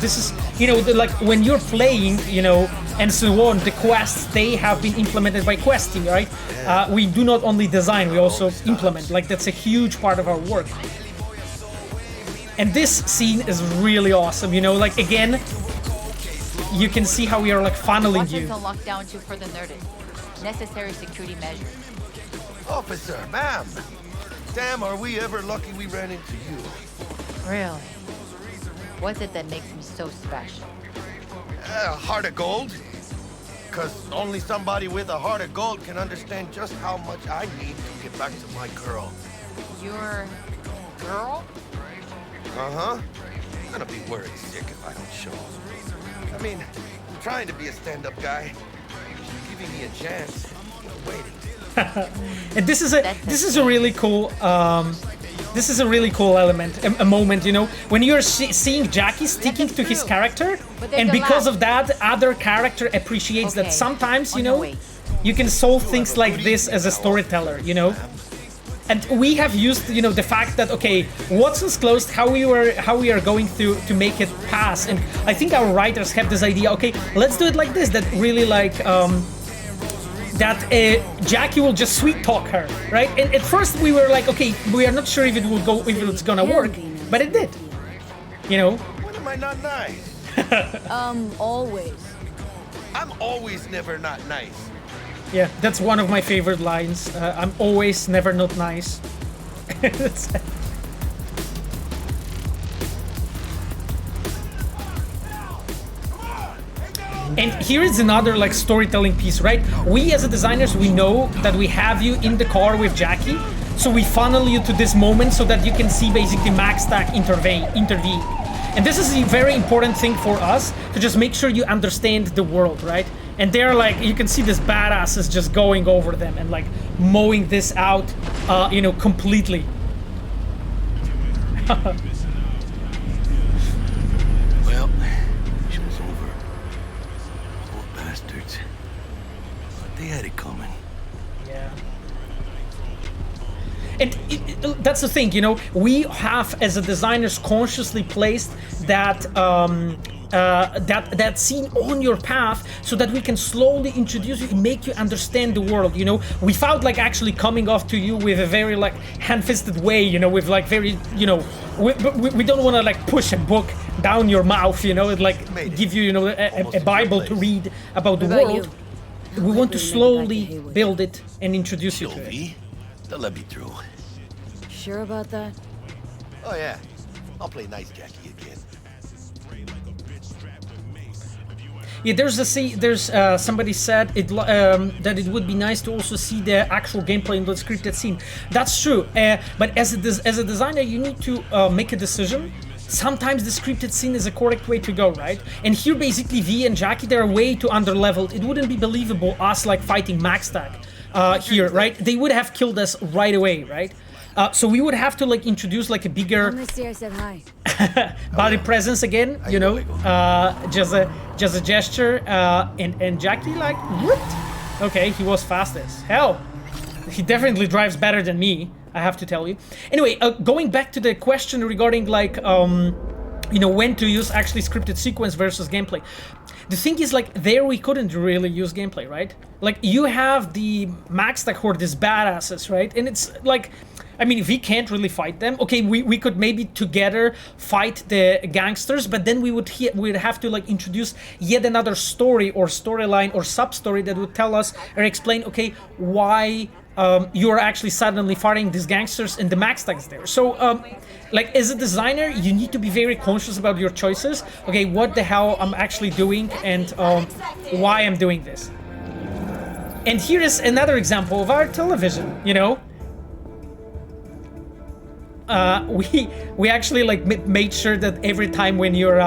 this is, you know, like when you're playing, you know, and so on, the quests, they have been implemented by questing, right? We do not only design, we also implement. Like, that's a huge part of our work. And this scene is really awesome, you know, like, again, you can see how we are, like, funneling you. On lockdown to further notice. Necessary security measures. Officer, ma'am. Damn, are we ever lucky we ran into you. Really? What's it that makes me so special? Heart of gold? Because only somebody with a heart of gold can understand just how much I need to get back to my girl. Your girl? Uh-huh. I'm gonna be worried sick if I don't show. I mean, I'm trying to be a stand-up guy. Giving me a chance. Waiting. And this is a really cool element, a moment, you know, when you're seeing Jackie sticking to his character, and because of that, other character appreciates that sometimes, you know, you can solve things like this as a storyteller, you know. And we have used, you know, the fact that, okay, Watson's closed, how we are going to make it pass. And I think our writers have this idea, okay, let's do it like this, that really like, that Jackie will just sweet talk her, right? And at first we were like, okay, we are not sure if it's gonna work, but it did, you know? When am I not nice? Always. I'm always never not nice. Yeah, that's one of my favorite lines. I'm always never not nice. And here is another like storytelling piece, right? We as a designers, we know that we have you in the car with Jackie, so we funnel you to this moment so that you can see basically Max Stack intervene. And this is a very important thing for us, to just make sure you understand the world, right? And they're like, you can see this badasses just going over them and like mowing this out, you know, completely. Well, show's over. Poor bastards. But they had it coming. Yeah. And that's the thing, you know, we have, as a designers, consciously placed that that scene on your path so that we can slowly introduce you and make you understand the world, you know, without like actually coming off to you with a very like hand-fisted way, you know, with like very, you know, we don't want to like push a book down your mouth, you know, and like give you, you know, a Bible to read about the world. We want to slowly build it and introduce you to it. They'll let me through. Sure about that? Oh yeah, I'll play nice Jackie again. Yeah, there's somebody said that it would be nice to also see the actual gameplay in the scripted scene. That's true, but as a designer, you need to make a decision sometimes the scripted scene is a correct way to go, right? And here basically V and Jackie, they're way too underleveled. It wouldn't be believable us like fighting max stack here, right? They would have killed us right away, right? So we would have to like introduce like a bigger Misty, I said hi. body presence again, you know, just a gesture, and Jackie like, whooped. Okay, he was fast as hell. He definitely drives better than me, I have to tell you. Anyway, going back to the question regarding like, you know, when to use actually scripted sequence versus gameplay. The thing is, like, there we couldn't really use gameplay, right? Like, you have the max stack horde, these badasses, right? And it's like, I mean, we can't really fight them. Okay, we could maybe together fight the gangsters, but then we'd have to like introduce yet another story or storyline or sub-story that would tell us or explain, okay, why you're actually suddenly fighting these gangsters and the max stack is there. So, like, as a designer, you need to be very conscious about your choices. Okay, what the hell I'm actually doing and why I'm doing this. And here is another example of our television, you know? We actually like made sure that every time when you're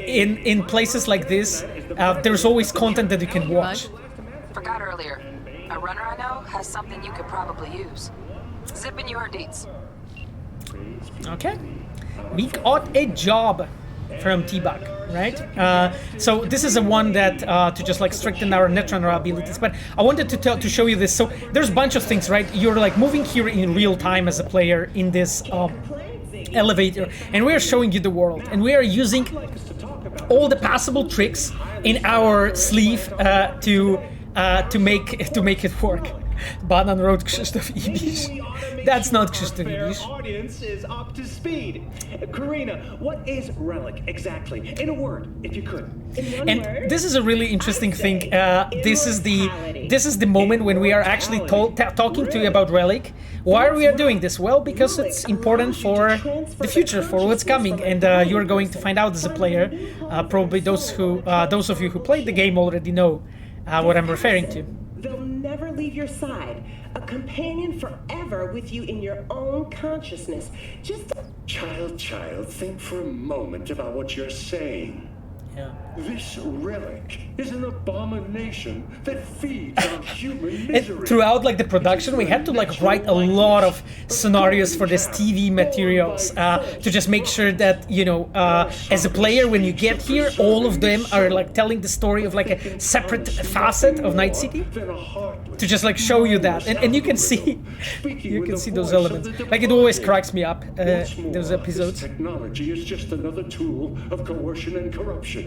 in places like this, there's always content that you can watch. Forgot earlier. A runner I know has something you could probably use. Zip in your deeds. Okay. We got a job from T-Bug, right? So this is a one that to just like strengthen our netrunner abilities. But I wanted to show you this. So there's a bunch of things, right? You're like moving here in real time as a player in this elevator, and we are showing you the world, and we are using all the possible tricks in our sleeve to make it work. Banan wrote Krzysztof Ibisz. That's not Krzysztof Ibisz. Audience is up to speed. Karina, what is relic exactly? In a word, if you could. And this is a really interesting thing. This is the moment when we are actually talking to you about relic. Why are we doing this? Well, because it's important for the future, for what's coming, and you're going to find out as a player. Probably those of you who played the game already know what I'm referring to. They'll never leave your side. A companion forever with you in your own consciousness. Just Child, think for a moment about what you're saying. Yeah. This relic is an abomination that feeds on human misery. And throughout like the production, we had to like write a lot of scenarios for this TV materials to just make sure that, you know, as a player, when you get here, all of them are like telling the story of like a separate facet of Night City to just like show you that, and you can see those elements. Like it always cracks me up. Those episodes. Technology is just another tool of coercion and corruption.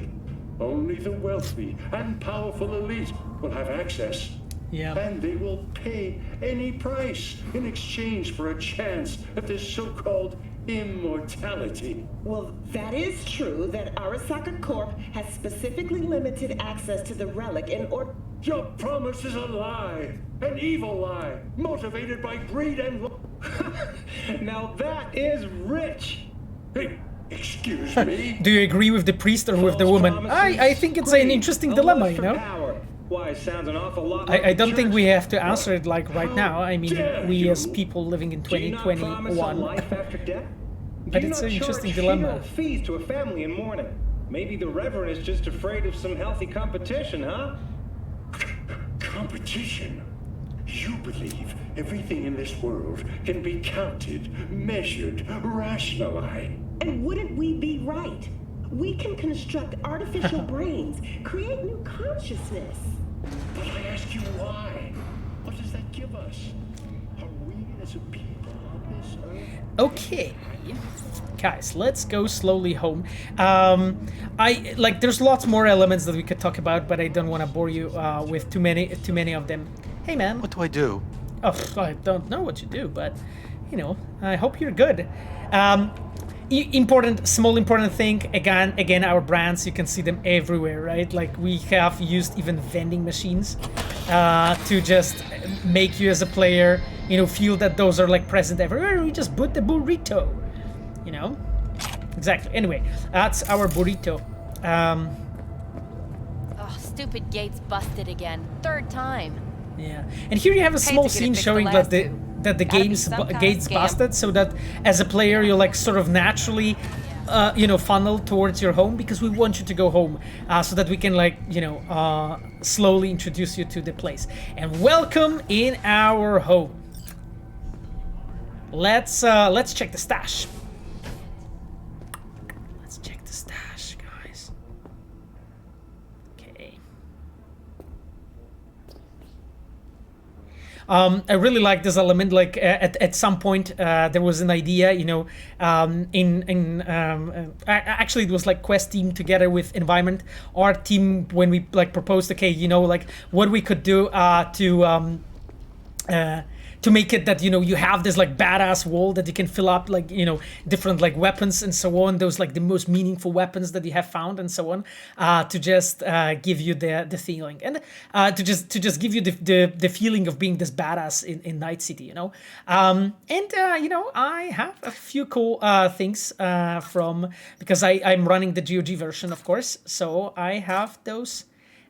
Only the wealthy and powerful elite will have access. Yeah. And they will pay any price in exchange for a chance at this so-called immortality. Well, that is true that Arasaka Corp has specifically limited access to the relic in order. Your promise is a lie, an evil lie, motivated by greed and Now that is rich. Hey, excuse me? Do you agree with the priest or with the woman? I think it's an interesting dilemma, you know? Why, sounds an awful lot I don't think we have to answer it like right now. I mean, we as people living in 2021. But it's an interesting dilemma. Fees to a family in mourning. Maybe the Reverend is just afraid of some healthy competition, huh? Competition? You believe everything in this world can be counted, measured, rationalized. And wouldn't we be right? We can construct artificial brains, create new consciousness. But I ask you why? What does that give us? Are we as a people on this earth? Okay. Guys, let's go slowly home. There's lots more elements that we could talk about, but I don't want to bore you with too many of them. Hey, man. What do I do? Oh, I don't know what you do, but, you know, I hope you're good. Small important thing, again, our brands, you can see them everywhere, right? Like, we have used even vending machines to just make you as a player, you know, feel that those are, like, present everywhere. We just put the burrito, you know? Exactly. Anyway, that's our burrito. Oh, stupid gate's busted again. Third time. Yeah, and here you have a small scene showing that that the game's gates busted, so that as a player you're like sort of naturally you know, funneled towards your home, because we want you to go home so that we can like, you know, slowly introduce you to the place. And welcome in our home. Let's check the stash. Let's check the stash, guys. Okay. I really like this element. Like at some point, there was an idea, you know, actually it was like Quest team together with Environment, our team, when we like proposed, okay, you know, like what we could do to make it that, you know, you have this like badass wall that you can fill up, like, you know, different like weapons and so on, those like the most meaningful weapons that you have found and so on, to just give you the feeling, and to just give you the feeling of being this badass in Night City, you know. You know, I have a few cool things from, because I'm running the GOG version, of course, so I have those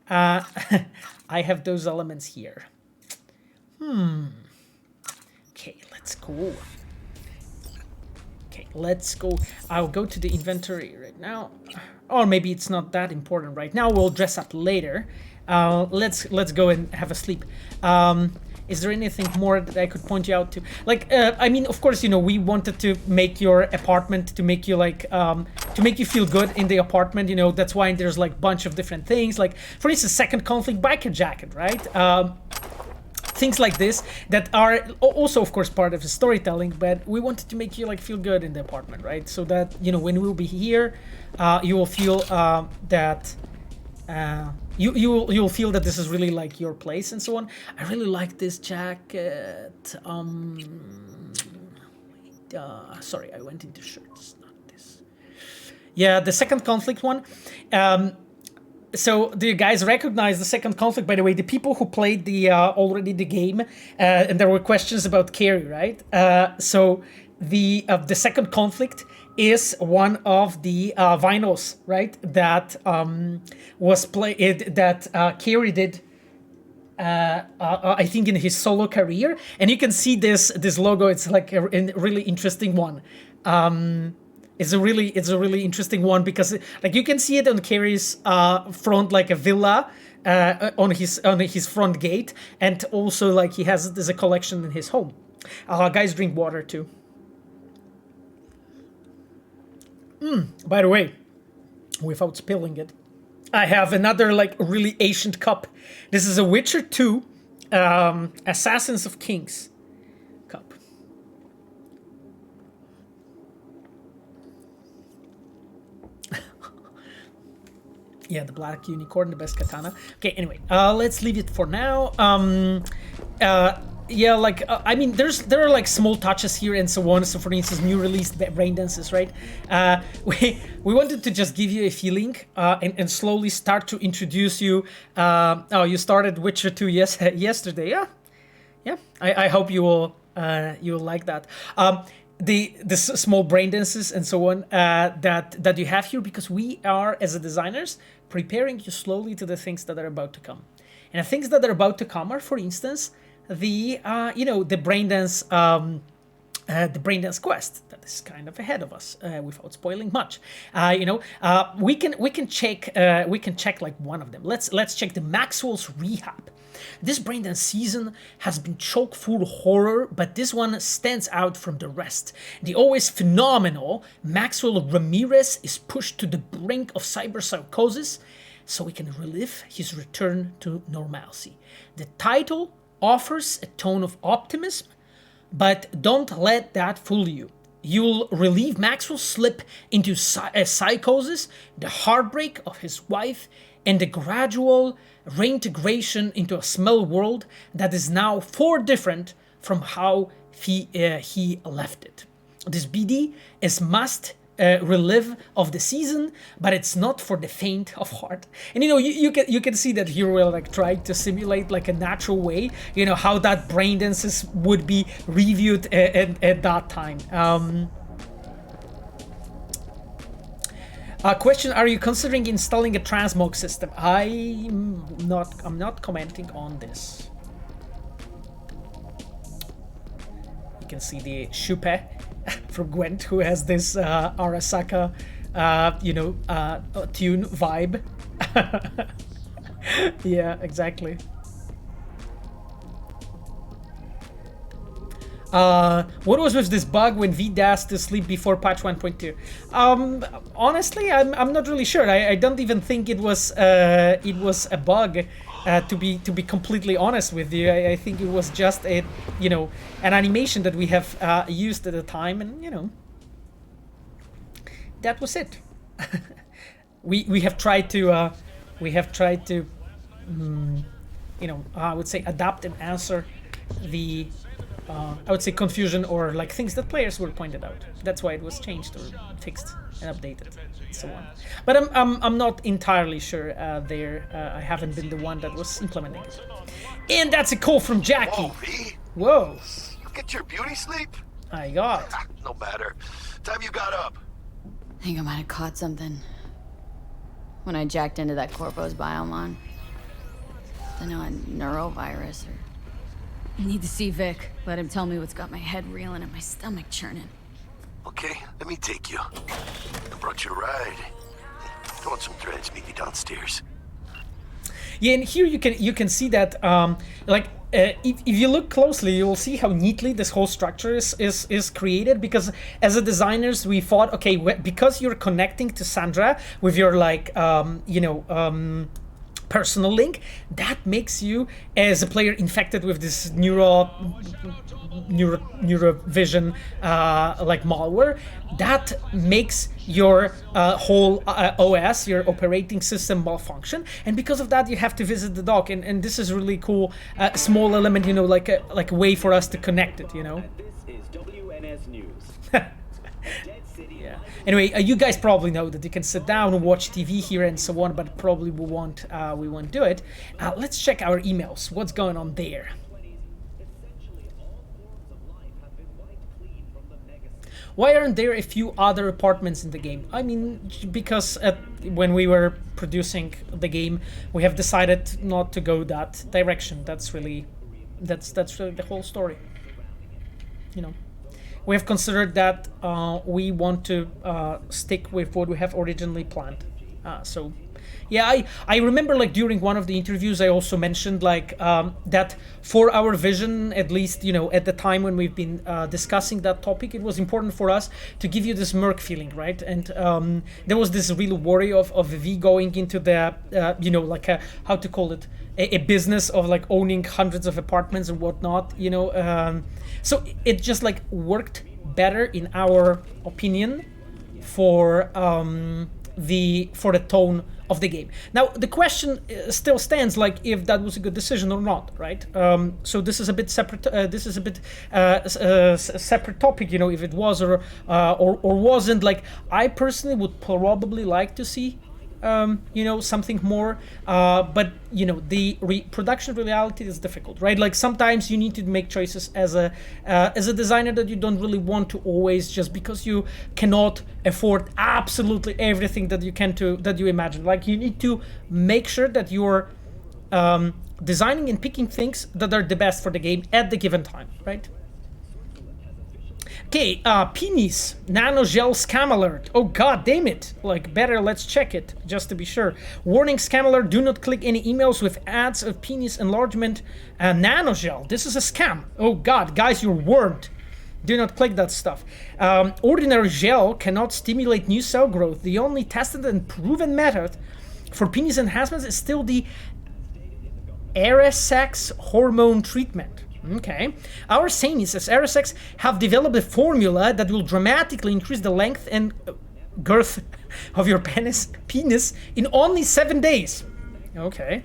I have those elements here. Okay, let's go. Okay, let's go. I'll go to the inventory right now. Or maybe it's not that important right now. We'll dress up later. Let's go and have a sleep. Is there anything more that I could point you out to? Like, I mean, of course, you know, we wanted to make your apartment, to make you like, to make you feel good in the apartment, you know. That's why there's like a bunch of different things. Like, for instance, second conflict biker jacket, right? Things like this that are also, of course, part of the storytelling, but we wanted to make you like feel good in the apartment, right? So that, you know, when we'll be here, you will feel that you'll feel that this is really like your place and so on. I really like this jacket. Sorry, I went into shirts, not this. Yeah, the second conflict one. So do you guys recognize the second conflict? By the way, the people who played the already the game, and there were questions about Carrie, right? So the second conflict is one of the vinyls, right? That was played, that Carrie did, I think, in his solo career, and you can see this logo. It's like a really interesting one. It's a really interesting one, because like you can see it on Carrie's front, like a villa on his front gate, and also like there's a collection in his home. Guys, drink water too. By the way, without spilling it, I have another like really ancient cup. This is a Witcher 2 Assassins of Kings cup. Yeah, the black unicorn, the best katana. Okay, anyway, let's leave it for now. Yeah, like, I mean, there are like small touches here and so on. So for instance, new released brain dances, right? We wanted to just give you a feeling and slowly start to introduce you. Oh, you started Witcher 2 yesterday, yeah? Yeah, I hope you will like that. The small brain dances and so on that you have here, because we are, as a designers, preparing you slowly to the things that are about to come. And the things that are about to come are, for instance, the brain dance quest that is kind of ahead of us, without spoiling much. We can check like one of them. Let's check the Maxwell's Rehab. This braindance season has been chock full of horror, but this one stands out from the rest. The always phenomenal Maxwell Ramirez is pushed to the brink of cyberpsychosis so he can relive his return to normalcy. The title offers a tone of optimism, but don't let that fool you. You'll relieve Maxwell's slip into psychosis, the heartbreak of his wife, and the gradual reintegration into a small world that is now far different from how he left it. This BD is must relive of the season, but it's not for the faint of heart. And you can see that here we're like trying to simulate like a natural way, how that brain dances would be reviewed at that time. Question: are you considering installing a transmog system? I'm not commenting on this. can see the Shupe from Gwent, who has this Arasaka, tune vibe. Yeah, exactly. What was with this bug when V dashed to sleep before patch 1.2? Honestly, I'm not really sure. I don't even think it was a bug. To be completely honest with you, I think it was just an animation that we have used at the time, and that was it. we have tried to I would say adapt and answer the I would say confusion or like things that players were pointed out. That's why it was changed or fixed and updated and so on. But I'm not entirely sure there. I haven't been the one that was implementing it. And that's a call from Jackie. Whoa, V? Whoa. You get your beauty sleep? I got. No matter. Time you got up. I think I might have caught something when I jacked into that Corpo's biomon. I know, a neurovirus or... I need to see Vic. Let him tell me what's got my head reeling and my stomach churning. Okay, let me take you. I brought you a ride. Throw on some threads, meet me downstairs. Yeah, and here you can see that if you look closely, you'll see how neatly this whole structure is created, because as a designers we thought, okay, because you're connecting to Sandra with your personal link, that makes you as a player infected with this neurovision malware. That makes your whole OS, your operating system, malfunction, and because of that you have to visit the dock, and this is really cool, small element, like a way for us to connect it, This is WNS News. Yeah. Anyway, you guys probably know that you can sit down and watch TV here and so on, but probably we won't do it. Let's check our emails. What's going on there? Why aren't there a few other apartments in the game? I mean, because when we were producing the game, we have decided not to go that direction. That's really the whole story. We have considered that we want to stick with what we have originally planned. So, yeah, I remember during one of the interviews I also mentioned that for our vision, at least at the time when we've been discussing that topic, it was important for us to give you this Merc feeling, right? And there was this real worry of V going into the how to call it, a business of owning hundreds of apartments and whatnot, so it just worked better in our opinion for the tone of the game. Now the question still stands, if that was a good decision or not, right? So this is a bit separate. This is a bit separate topic, if it was or wasn't. I personally would probably like to see something more, but the production reality is difficult, right? Sometimes you need to make choices as a designer that you don't really want to always, just because you cannot afford absolutely everything that you imagine. You need to make sure that you're designing and picking things that are the best for the game at the given time, right? Okay, penis, nanogel scam alert. Oh god damn it. Better let's check it, just to be sure. Warning, scam alert, do not click any emails with ads of penis enlargement nanogel. This is a scam. Oh god, guys, you're warned. Do not click that stuff. Ordinary gel cannot stimulate new cell growth. The only tested and proven method for penis enhancements is still the Eresex hormone treatment. Okay. Our scientists at Eresex have developed a formula that will dramatically increase the length and girth of your penis in only 7 days. Okay.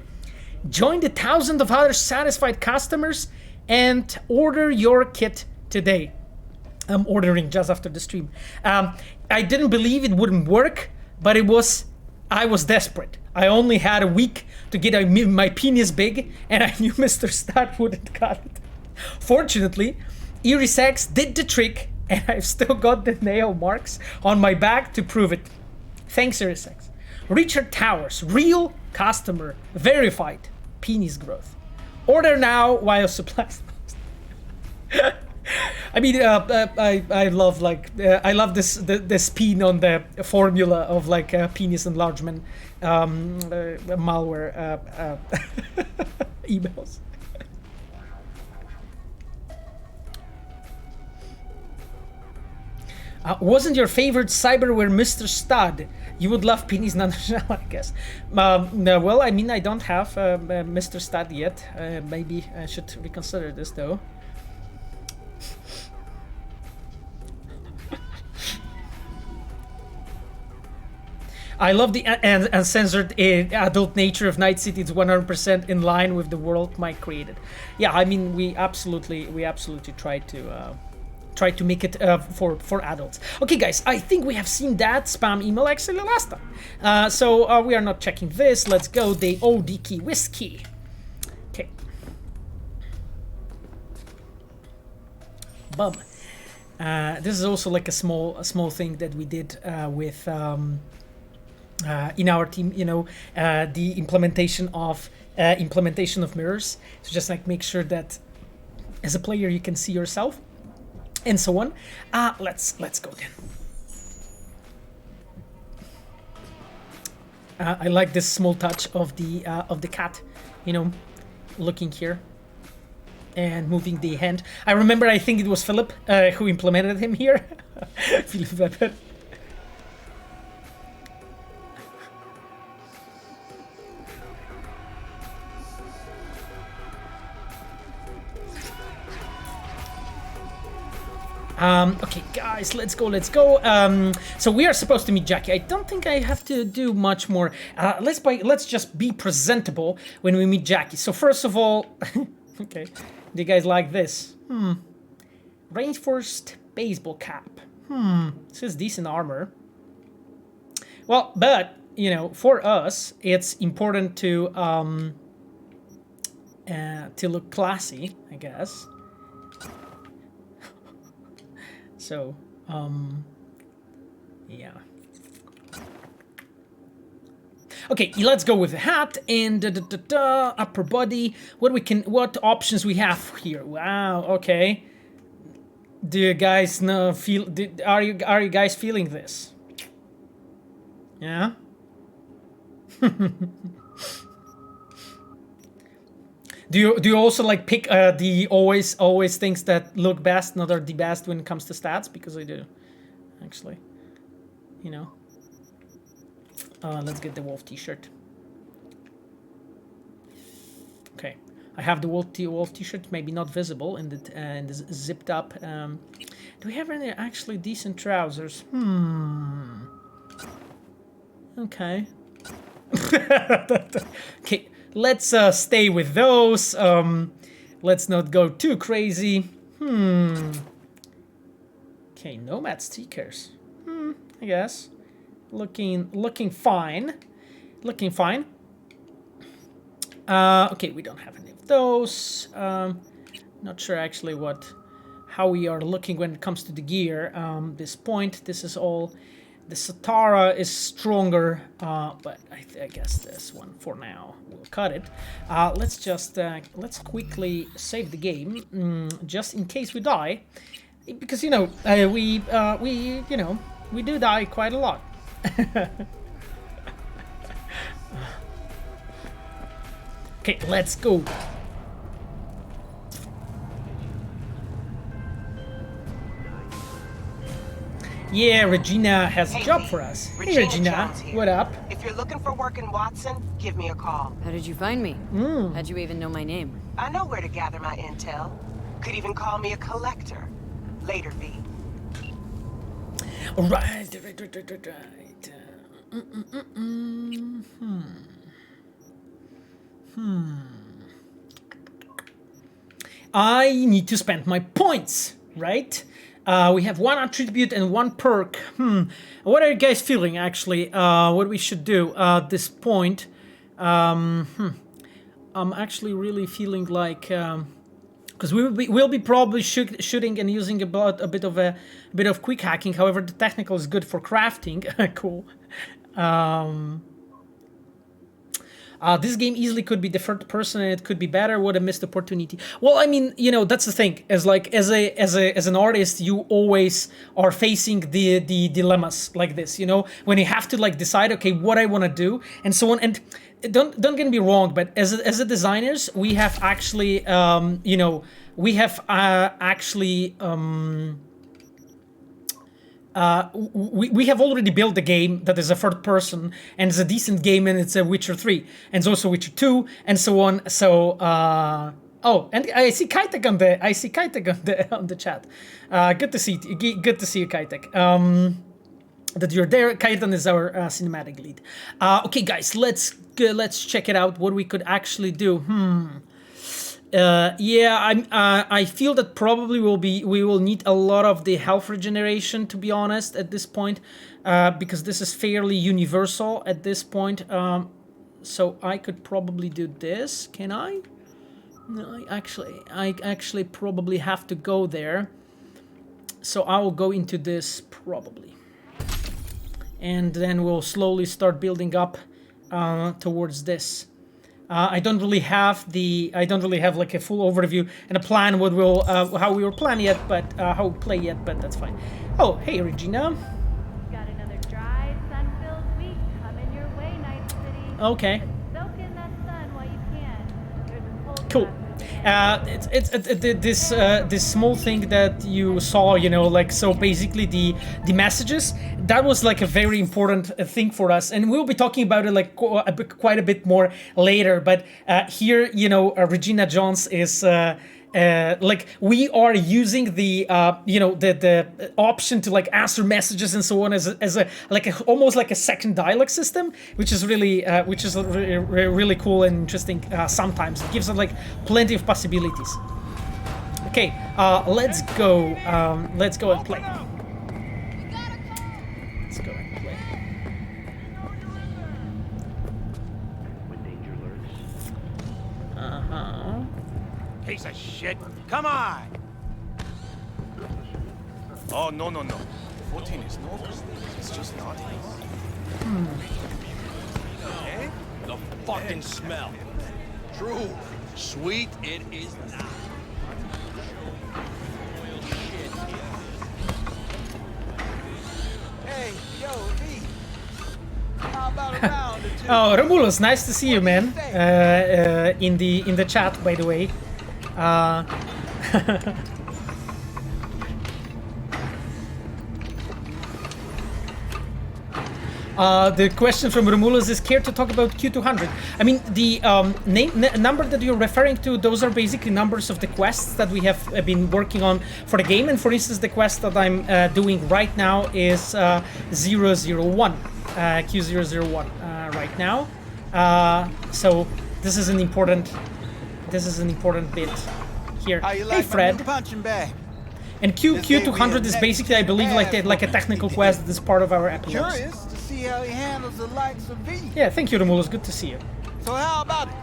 Join the thousands of other satisfied customers and order your kit today. I'm ordering just after the stream. I didn't believe it wouldn't work, but I was desperate. I only had a week to get my penis big, and I knew Mr. Stat wouldn't cut it. Fortunately, Irisex did the trick, and I've still got the nail marks on my back to prove it. Thanks, Irisex. Richard Towers, real customer, verified penis growth. Order now while supplies last. I mean, I love I love the spin on the formula of like penis enlargement malware emails. Wasn't your favorite cyberware Mr. Stud? You would love penis nanoshell, I guess. No, well, I mean, I don't have Mr. Stud yet. Maybe I should reconsider this though. I love the uncensored adult nature of Night City. It's 100% in line with the world Mike created. Yeah, I mean, we absolutely try to make it for adults. Okay, guys, I think we have seen that spam email actually last time. So we are not checking this. Let's go. The OD key whiskey. Okay. Bub. This is also like a small thing that we did with. In our team, you know, the implementation of mirrors. So just like make sure that as a player you can see yourself, and so on. Let's go then. I like this small touch of the cat, you know, looking here and moving the hand. I remember, I think it was Philip who implemented him here. Philip Weber. Okay, guys, let's go. So we are supposed to meet Jackie. I don't think I have to do much more. Let's just be presentable when we meet Jackie. So first of all, okay, do you guys like this? Reinforced baseball cap. This is decent armor. Well, but you know, for us, it's important to look classy, I guess. So, yeah. Okay, let's go with the hat and upper body. What options we have here? Wow. Okay. Do you guys are you guys feeling this? Yeah. Do you also like pick the always things that look best, not are the best when it comes to stats? Because I do, actually. You know. Let's get the wolf t-shirt. Okay, I have the wolf t-shirt, maybe not visible in the zipped up. Do we have any actually decent trousers? Okay. Okay. Let's stay with those. Let's not go too crazy. Okay, Nomad stickers. I guess. Looking fine. Looking fine. Okay, we don't have any of those. Not sure actually how we are looking when it comes to the gear. This point, this is all. The Satara is stronger, but I guess this one for now will cut it. Let's quickly save the game, just in case we die, because you know we do die quite a lot. Okay, let's go. Yeah, Regina has a job for us. Hey, Regina, what up? If you're looking for work in Watson, give me a call. How did you find me? How'd you even know my name? I know where to gather my intel. Could even call me a collector. Later, V. Right. I need to spend my points, right? We have one attribute and one perk. What are you guys feeling, actually? What we should do at this point? I'm actually really feeling like, because we'll be probably shooting and using a bit of quick hacking. However, the technical is good for crafting. Cool. This game easily could be the third person and it could be better. What a missed opportunity. Well, I mean, you know, that's the thing. As an artist, you always are facing the dilemmas like this, you know, when you have to like decide, okay, what I want to do and so on. And don't get me wrong, but as a designers, we have actually, you know, we have actually. We have already built a game that is a third person and it's a decent game, and it's a Witcher 3 and it's also Witcher 2 and so on. So oh, and I see Kaitek on the chat. Good to see you, Kaitek. That you're there. Kaitan is our cinematic lead. Okay, guys, let's check it out. What we could actually do. Yeah, I feel that probably we will need a lot of the health regeneration, to be honest, at this point, because this is fairly universal at this point. So I could probably do this. Can I? No, I actually probably have to go there. So I will go into this probably, and then we'll slowly start building up towards this. I don't really have like a full overview and a plan how we will plan yet, but how we play yet, but that's fine. Oh, hey Regina. Got another dry, sun-filled week coming your way, Night City. Okay. Soak in that sun while you can. There's a cold Cool. It's this small thing that you saw, you know, like, so basically the messages, that was like a very important thing for us, and we'll be talking about it like quite a bit more later. But here, you know, Regina Jones is like, we are using the you know, the option to like answer messages and so on as a almost like a second dialogue system, which is really really cool and interesting. Sometimes it gives us like plenty of possibilities. Okay, let's go and play. Let's go and play. Piece of shit. Come on. Oh, no. 14 is normal. It's just not. Eh? The fucking smell. True. Sweet it is not. Hey, yo, V. How about a round or two? Oh, Romulus, nice to see you, man. In the chat, by the way. The question from Romulus is, care to talk about Q200? I mean, the number that you're referring to, those are basically numbers of the quests that we have been working on for the game. And for instance, the quest that I'm doing right now is 001, Q001 right now. So this is an important bit here. Hey Fred. And Q200 is basically, I believe, like a technical quest that is part of our epilogues. Curious to see how he handles the likes of V. Yeah, thank you, Romulus. Good to see you. So how about it?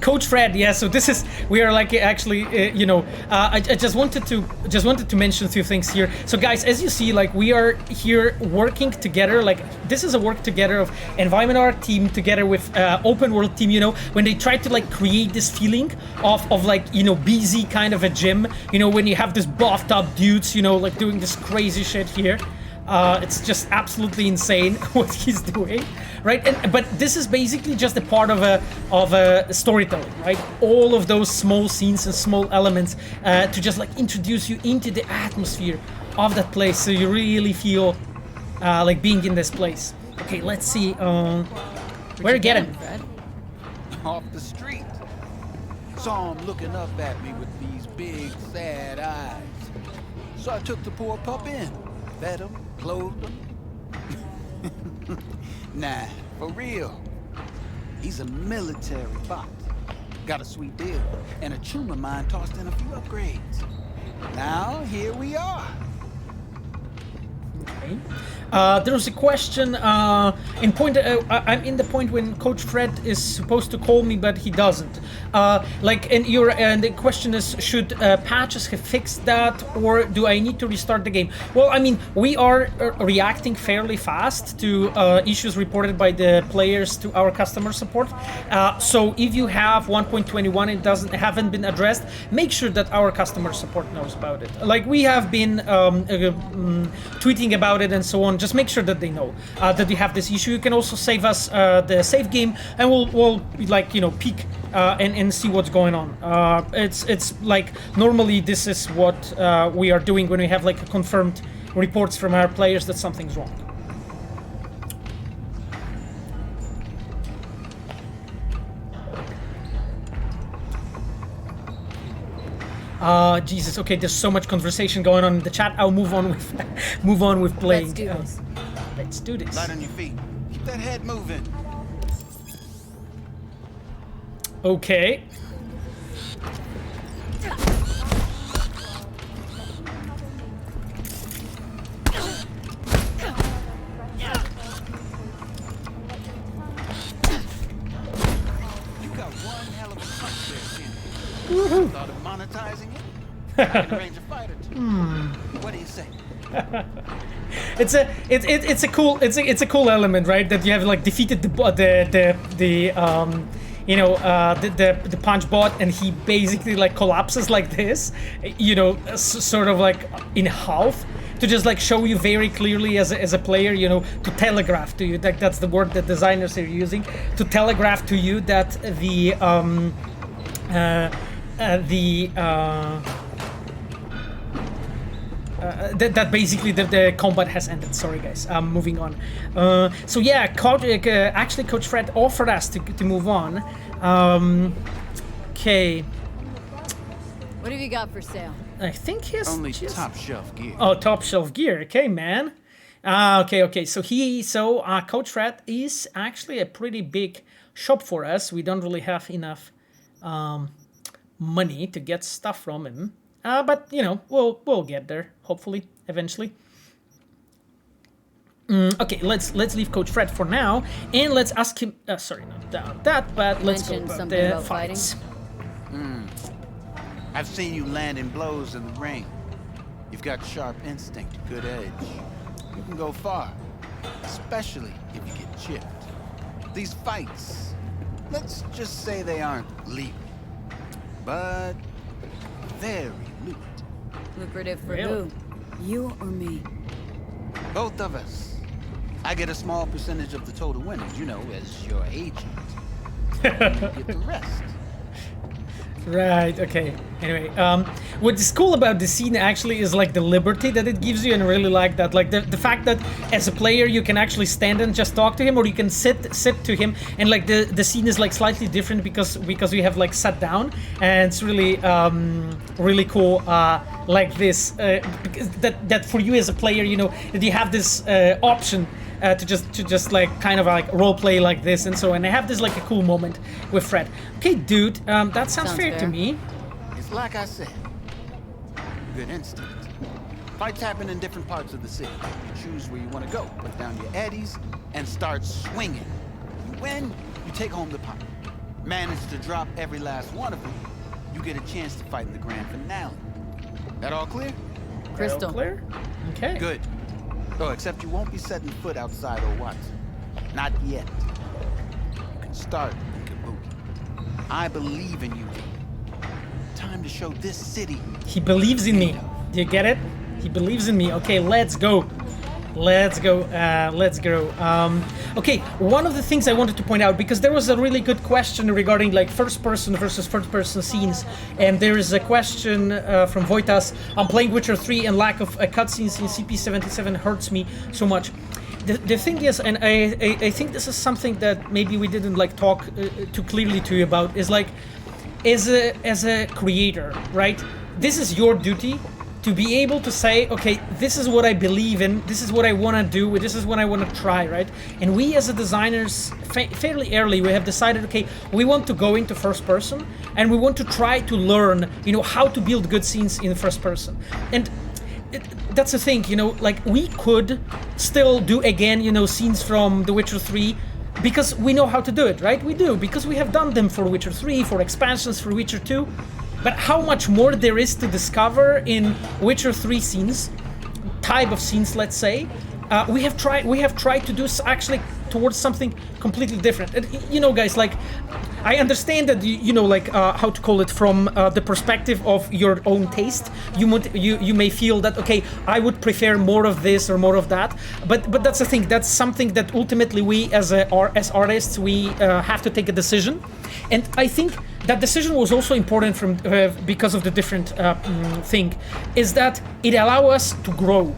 Coach Fred, yeah. So this is, we are like actually, you know, I just wanted to mention a few things here. So guys, as you see, like, we are here working together. Like, this is a work together of environment art team together with open world team. You know, when they try to like create this feeling of like, you know, busy kind of a gym. You know, when you have this buffed up dudes, you know, like doing this crazy shit here. It's just absolutely insane what he's doing, right? But this is basically just a part of a storytelling, right? All of those small scenes and small elements to just like introduce you into the atmosphere of that place, so you really feel like being in this place. Okay, let's see. Where to get him? Off the street. Saw him looking up at me with these big, sad eyes. So I took the poor pup in, fed him, clothed him. Nah, for real. He's a military bot. Got a sweet deal, and a chum of mine tossed in a few upgrades. Now, here we are. Okay. There was a question I'm in the point when Coach Fred is supposed to call me, but he doesn't. And the question is, should patches have fixed that, or do I need to restart the game? Well, I mean, we are reacting fairly fast to issues reported by the players to our customer support. So if you have 1.21 and haven't been addressed, make sure that our customer support knows about it. Like, we have been tweeting about it and so on. Just make sure that they know that we have this issue. You can also save us the save game, and we'll like, you know, peek and see what's going on. It's like, normally this is what we are doing when we have like confirmed reports from our players that something's wrong. Jesus. Okay, there's so much conversation going on in the chat. I'll move on with playing. Let's do this. Let's do this. Light on your feet. Keep that head moving. Okay. You got one hell of a punch there, Sam. Thought of monetizing it? I can arrange a fight or two. What do you say? It's a cool element, right? That you have like defeated the punch bot, and he basically like collapses like this, you know, sort of like in half, to just like show you very clearly as a player, you know, to telegraph to you, that's the word that designers are using, to telegraph to you that that basically the combat has ended. Sorry guys, moving on. So yeah, actually Coach Fred offered us to move on. Okay. What have you got for sale? I think he's only top shelf gear. Oh, top shelf gear. Okay, man. Okay. So Coach Fred is actually a pretty big shop for us. We don't really have enough money to get stuff from him. But you know, we'll get there, hopefully, eventually. Okay, let's leave Coach Fred for now, and let's ask him. Sorry, not that, but let's go about the fights. I've seen you landing blows in the ring. You've got sharp instinct, good edge. You can go far, especially if you get chipped. These fights, let's just say they aren't legal, but very lucrative. Lucrative for who? You or me? Both of us. I get a small percentage of the total winnings, you know, as your agent. You get the rest. Right, okay. Anyway, what is cool about the scene actually is like the liberty that it gives you, and I really like that. Like the fact that as a player you can actually stand and just talk to him, or you can sit to him, and like the scene is like slightly different because we have like sat down, and it's really really cool like this, because that for you as a player, you know, that you have this option to just like kind of like role play like this, and so, and I have this like a cool moment with Fred. Okay, dude, that sounds fair to me. It's like I said, good instinct. Fights happen in different parts of the city. You choose where you want to go, put down your eddies, and start swinging. You win, you take home the pot. Manage to drop every last one of them, you get a chance to fight in the grand finale. That all clear? Crystal. All clear? Okay. Good. Oh, except you won't be setting foot outside or what? Not yet. You can start in Kabuki. I believe in you. Time to show this city. He believes in me. Do you get it? He believes in me. Okay, let's go. Let's go. Okay, one of the things I wanted to point out, because there was a really good question regarding like first person versus third person scenes, and there is a question from Voitas. I'm playing Witcher 3 and lack of cutscenes in CP77 hurts me so much. The thing is, and I think this is something that maybe we didn't like talk too clearly to you about, is like, as a creator, right? This is your duty to be able to say, okay, this is what I believe in, this is what I want to do, this is what I want to try, right? And we as a designers, fairly early, we have decided, okay, we want to go into first person, and we want to try to learn, you know, how to build good scenes in first person. And that's the thing, like we could still do again, scenes from The Witcher 3 because we know how to do it, right? We do, because we have done them for Witcher 3, for expansions for Witcher 2. But how much more there is to discover in Witcher 3 scenes, type of scenes, let's say, we have tried to do actually towards something completely different. And, guys, like, I understand that how to call it, from the perspective of your own taste. You may feel that, okay, I would prefer more of this or more of that. But that's the thing. That's something that ultimately we as artists we have to take a decision. And I think that decision was also important from because of the different thing, is that it allows us to grow.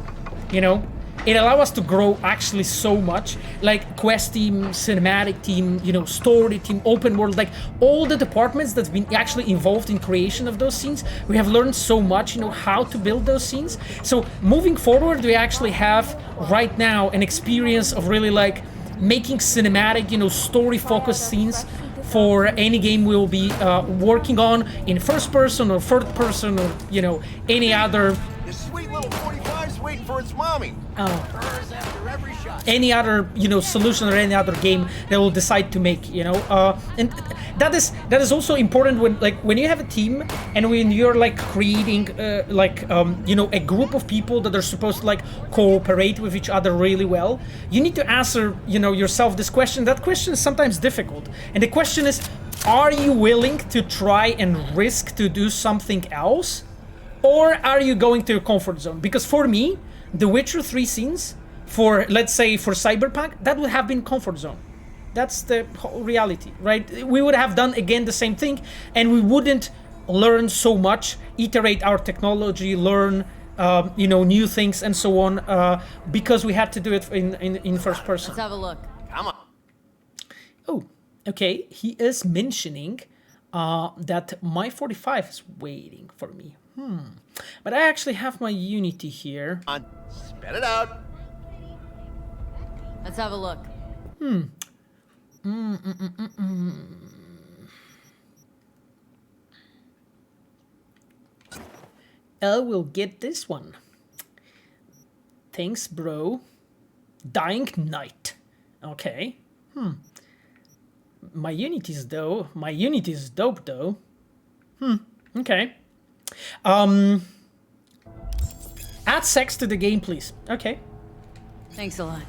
It allows us to grow actually so much, like quest team, cinematic team, story team, open world, like all the departments that's been actually involved in creation of those scenes. We have learned so much, how to build those scenes. So moving forward, we actually have right now an experience of really like making cinematic, story focused scenes for any game we'll be working on in first person or third person or, any other. This sweet little 45's waiting for its mommy. Any other, solution or any other game they will decide to make, and that is also important when you have a team and when you're like creating a group of people that are supposed to like cooperate with each other really well. You need to answer, yourself this question. That question is sometimes difficult, and the question is, are you willing to try and risk to do something else? Or are you going to your comfort zone? Because for me, The Witcher 3 scenes, for, let's say, for Cyberpunk, that would have been comfort zone. That's the whole reality, right? We would have done, again, the same thing, and we wouldn't learn so much, iterate our technology, learn, new things and so on, because we had to do it in first person. Let's have a look. Come on. Oh, okay. He is mentioning that my 45 is waiting for me. But I actually have my Unity here. Come on, spit it out. Let's have a look. I will get this one. Thanks, bro. Dying Knight. Okay. My Unity is dope, though. Okay. Add sex to the game, please. Okay. Thanks a lot.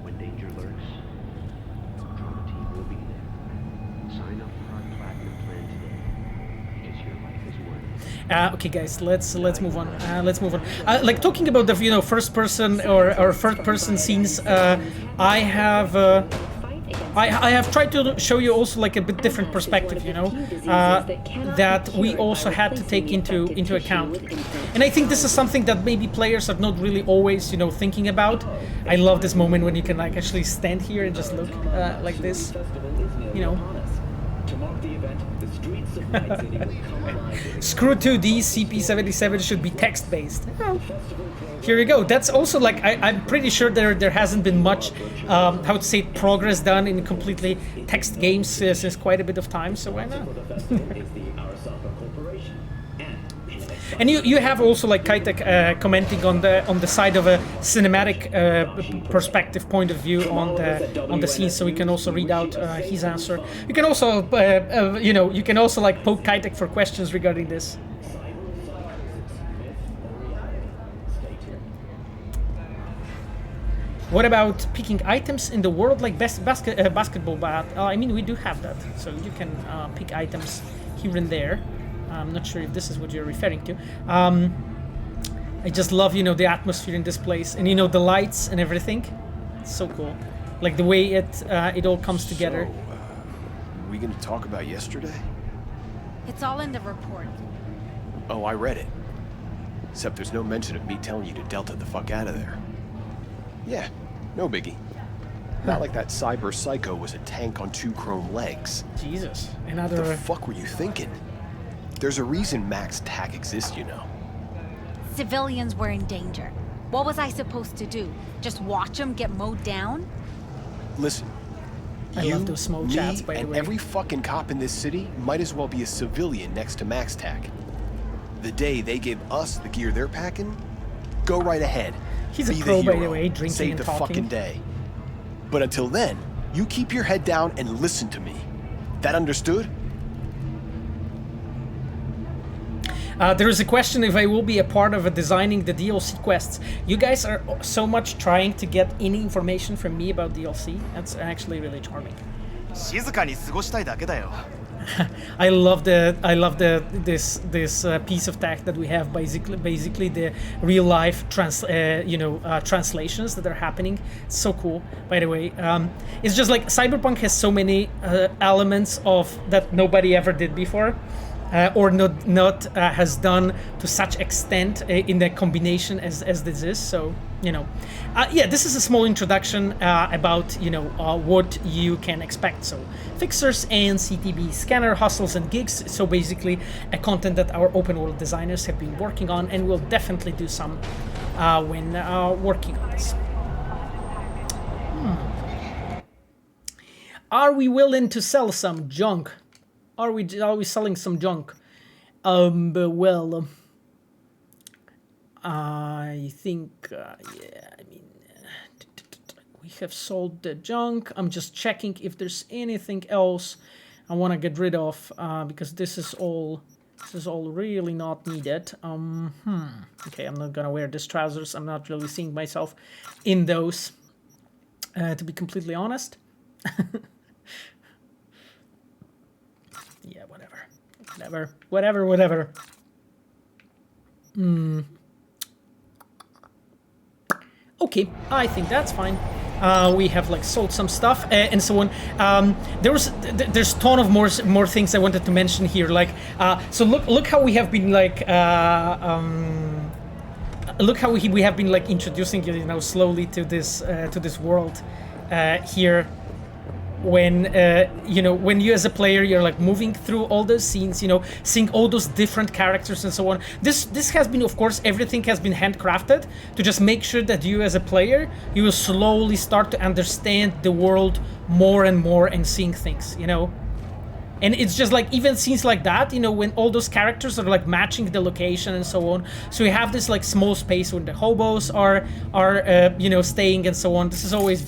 When danger lurks, drama team will be there. Sign up for our platinum plan today, because your life is worth it. Okay, guys, let's move on. Let's move on. Like talking about the first person or third person scenes, I have tried to show you also like a bit different perspective, that we also had to take into account. And I think this is something that maybe players are not really always, thinking about. I love this moment when you can like actually stand here and just look like this, Screw 2D CP77 should be text-based. Oh. Here we go. That's also like I'm pretty sure there hasn't been much progress done in completely text games since quite a bit of time. So why not? And you have also like Kaitek commenting on the side of a cinematic perspective point of view on the scene, so we can also read out his answer. You can also you can also like poke Kaitek for questions regarding this. What about picking items in the world like basketball bat? I mean, we do have that, so you can pick items here and there. I'm not sure if this is what you're referring to. I just love, the atmosphere in this place, and the lights and everything. It's so cool, like the way it all comes together. So, are we gonna talk about yesterday? It's all in the report. Oh, I read it. Except there's no mention of me telling you to Delta the fuck out of there. Yeah, no biggie. Not like that cyber psycho was a tank on 2 chrome legs. Jesus, What the fuck were you thinking? There's a reason Max TAC exists, Civilians were in danger. What was I supposed to do? Just watch them get mowed down? Listen, I love those small chats, by the way. Every fucking cop in this city might as well be a civilian next to MaxTac. The day they give us the gear they're packing, go right ahead. He's a be pro, the hero. by the way, drinking Save and the talking. fucking day. But until then, you keep your head down and listen to me. That understood? There is a question if I will be a part of designing the DLC quests. You guys are so much trying to get any information from me about DLC. That's actually really charming. I love this piece of tech that we have, basically the real life translations that are happening. It's so cool. By the way, it's just like Cyberpunk has so many elements of that nobody ever did before. Or not has done to such extent in the combination as this is. So, yeah, this is a small introduction about, what you can expect. So, fixers and CTB, scanner, hustles, and gigs. So basically, a content that our open world designers have been working on, and will definitely do some when working on this. Are we willing to sell some junk? Are we selling some junk? Well, I think, yeah, I mean, we have sold the junk. I'm just checking if there's anything else I want to get rid of, because this is all really not needed. Okay, I'm not gonna wear these trousers. I'm not really seeing myself in those, to be completely honest. Yeah, whatever. Okay, I think that's fine. We have like sold some stuff and so on. There's ton of more things I wanted to mention here. Like, so look how we have been like look how we have been like introducing slowly to this world here. When when you as a player, you're like moving through all those scenes, seeing all those different characters and so on. This has been, of course, everything has been handcrafted to just make sure that you as a player, you will slowly start to understand the world more and more and seeing things, And it's just like even scenes like that, when all those characters are like matching the location and so on. So you have this like small space when the hobos are staying and so on. This is always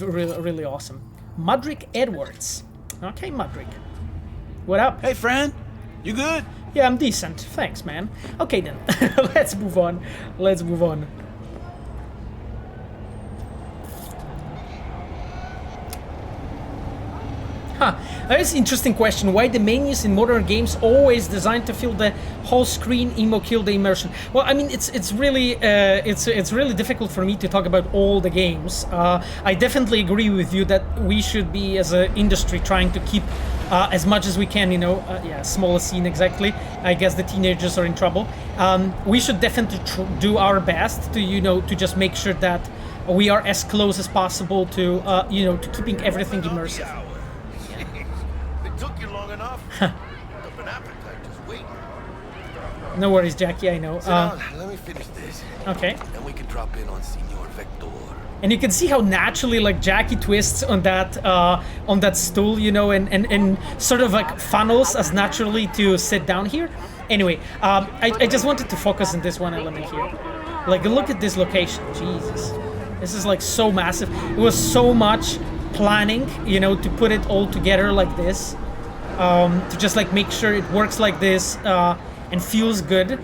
really, really awesome. Mudrick Edwards. Okay, Mudrick. What up? Hey, friend. You good? Yeah, I'm decent. Thanks, man. Okay, then. Let's move on. That's an interesting question. Why the menus in modern games always designed to fill the whole screen, kill the immersion? Well, I mean, it's really difficult for me to talk about all the games. I definitely agree with you that we should be, as an industry, trying to keep as much as we can. Yeah, smaller scene exactly. I guess the teenagers are in trouble. We should definitely do our best to just make sure that we are as close as possible to to keeping everything immersive. Took you long enough. Up an appetite, just wait. No worries, Jackie. I know. Sit down. Let me finish this. Okay. Then we can drop in on Senor Vector. And you can see how naturally like Jackie twists on that stool, and sort of like funnels as naturally to sit down here. Anyway, I just wanted to focus on this one element here. Like, look at this location. Jesus, this is like so massive. It was so much planning, to put it all together like this. To just like make sure it works like this and feels good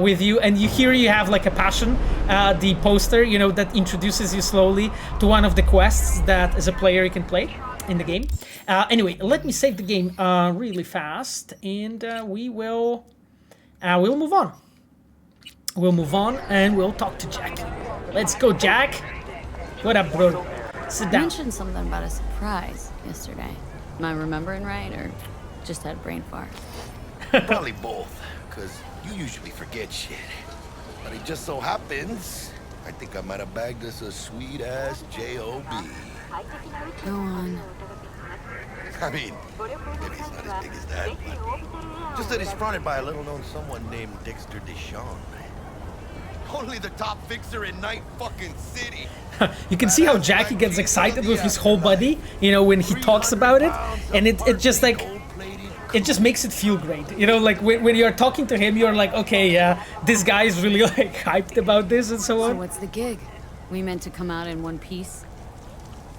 with you. And you have like a passion, the poster, that introduces you slowly to one of the quests that as a player you can play in the game. Anyway, let me save the game really fast, and we'll move on. We'll move on and we'll talk to Jackie. Let's go, Jack. What up, bro? Sit down. You mentioned something about a surprise yesterday. Am I remembering right, or just had a brain fart? Probably both, because you usually forget shit. But it just so happens, I think I might have bagged us a sweet-ass J.O.B. Go on. I mean, maybe it's not as big as that, but just that he's fronted by a little-known someone named Dexter Deshawn. Only the top fixer in Night fucking City. You can see how Jackie gets excited with his whole body, you know, when he talks about it, and it just like, it just makes it feel great, you know, like when you're talking to him, you're like, okay, yeah, this guy is really like hyped about this and so on. So what's the gig? We meant to come out in one piece?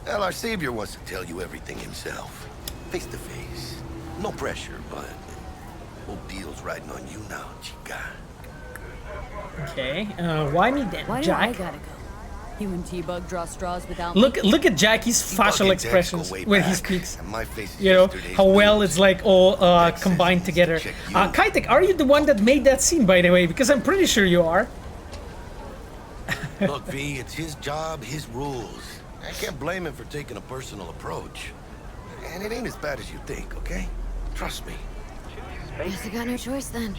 Well, our savior wants to tell you everything himself, face to face. No pressure, but whole deal's riding on you now, chica. Okay, why me then, Why Jack? do I gotta go? You and T-Bug draw straws without Look at Jackie's facial expressions when he speaks. You know how well it's like all combined together. Kaitek, are you the one that made that scene, by the way? Because I'm pretty sure you are. Look, V, it's his job, his rules. I can't blame him for taking a personal approach. And it ain't as bad as you think, okay? Trust me. Guess I got no choice then.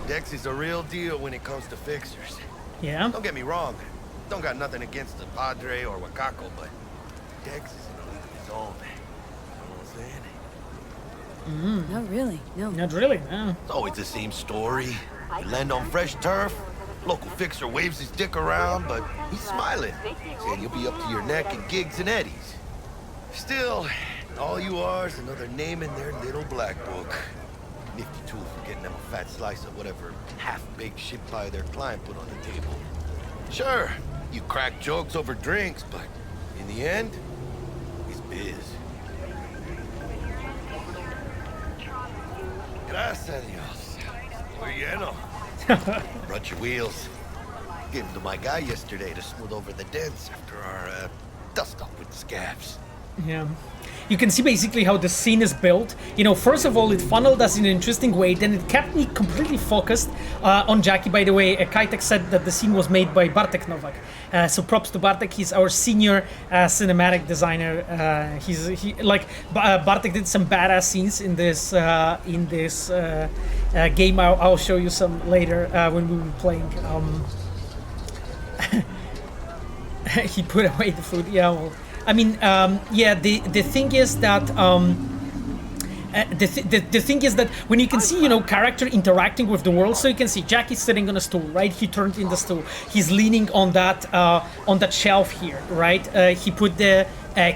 Dex is a real deal when it comes to fixers. Yeah? Don't get me wrong. Don't got nothing against the Padre or Wakako, but Dex is in a league of his own. You know what I'm saying? Not really, no. Not really, no. It's always the same story. You land on fresh turf, local fixer waves his dick around, but he's smiling, saying you'll be up to your neck in gigs and eddies. Still, all you are is another name in their little black book. Nifty tool for getting them a fat slice of whatever half-baked shit pie their client put on the table. Sure, you crack jokes over drinks, but in the end, it's biz. Gracias a Dios. We're lleno. Brought your wheels. Gave them to my guy yesterday to smooth over the dents after our dust-up with the scabs. Yeah. You can see basically how the scene is built. You know, first of all, it funneled us in an interesting way, then it kept me completely focused on Jackie. By the way, Kaitek said that the scene was made by Bartek Novak. So props to Bartek, he's our senior cinematic designer. Bartek did some badass scenes in this game. I'll show you some later when we were playing. He put away the food, yeah, well. I mean, the thing is that the thing is that when you can see, you know, character interacting with the world, so you can see Jackie's sitting on a stool, right? He turned in the stool. He's leaning on that shelf here, right? He put the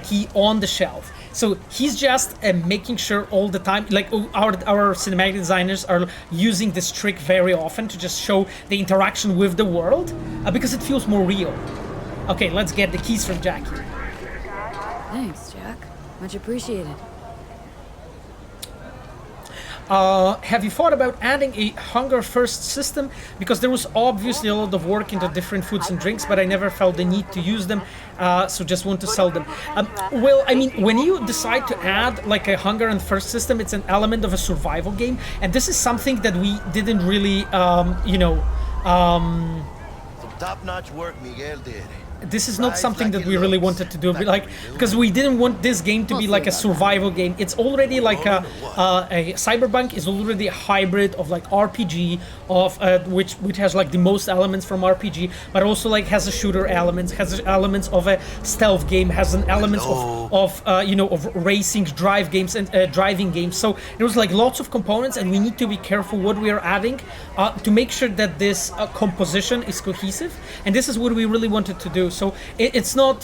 key on the shelf. So he's just making sure all the time, like our cinematic designers are using this trick very often to just show the interaction with the world because it feels more real. Okay, let's get the keys from Jackie. Thanks, Jack. Much appreciated. Have you thought about adding a hunger first system? Because there was obviously a lot of work into different foods and drinks, but I never felt the need to use them, so just want to sell them. Well, I mean, when you decide to add like a hunger and thirst system, it's an element of a survival game, and this is something that we didn't really, Some top-notch work Miguel did. This is not something that we really wanted to do, because we didn't want this game to be like a survival game. It's already like a Cyberpunk is already a hybrid of like RPG, of which has like the most elements from RPG, but also like has a shooter elements, has elements of a stealth game, has an elements of racing, drive games and driving games. So there was like lots of components, and we need to be careful what we are adding to make sure that this composition is cohesive. And this is what we really wanted to do. So it's not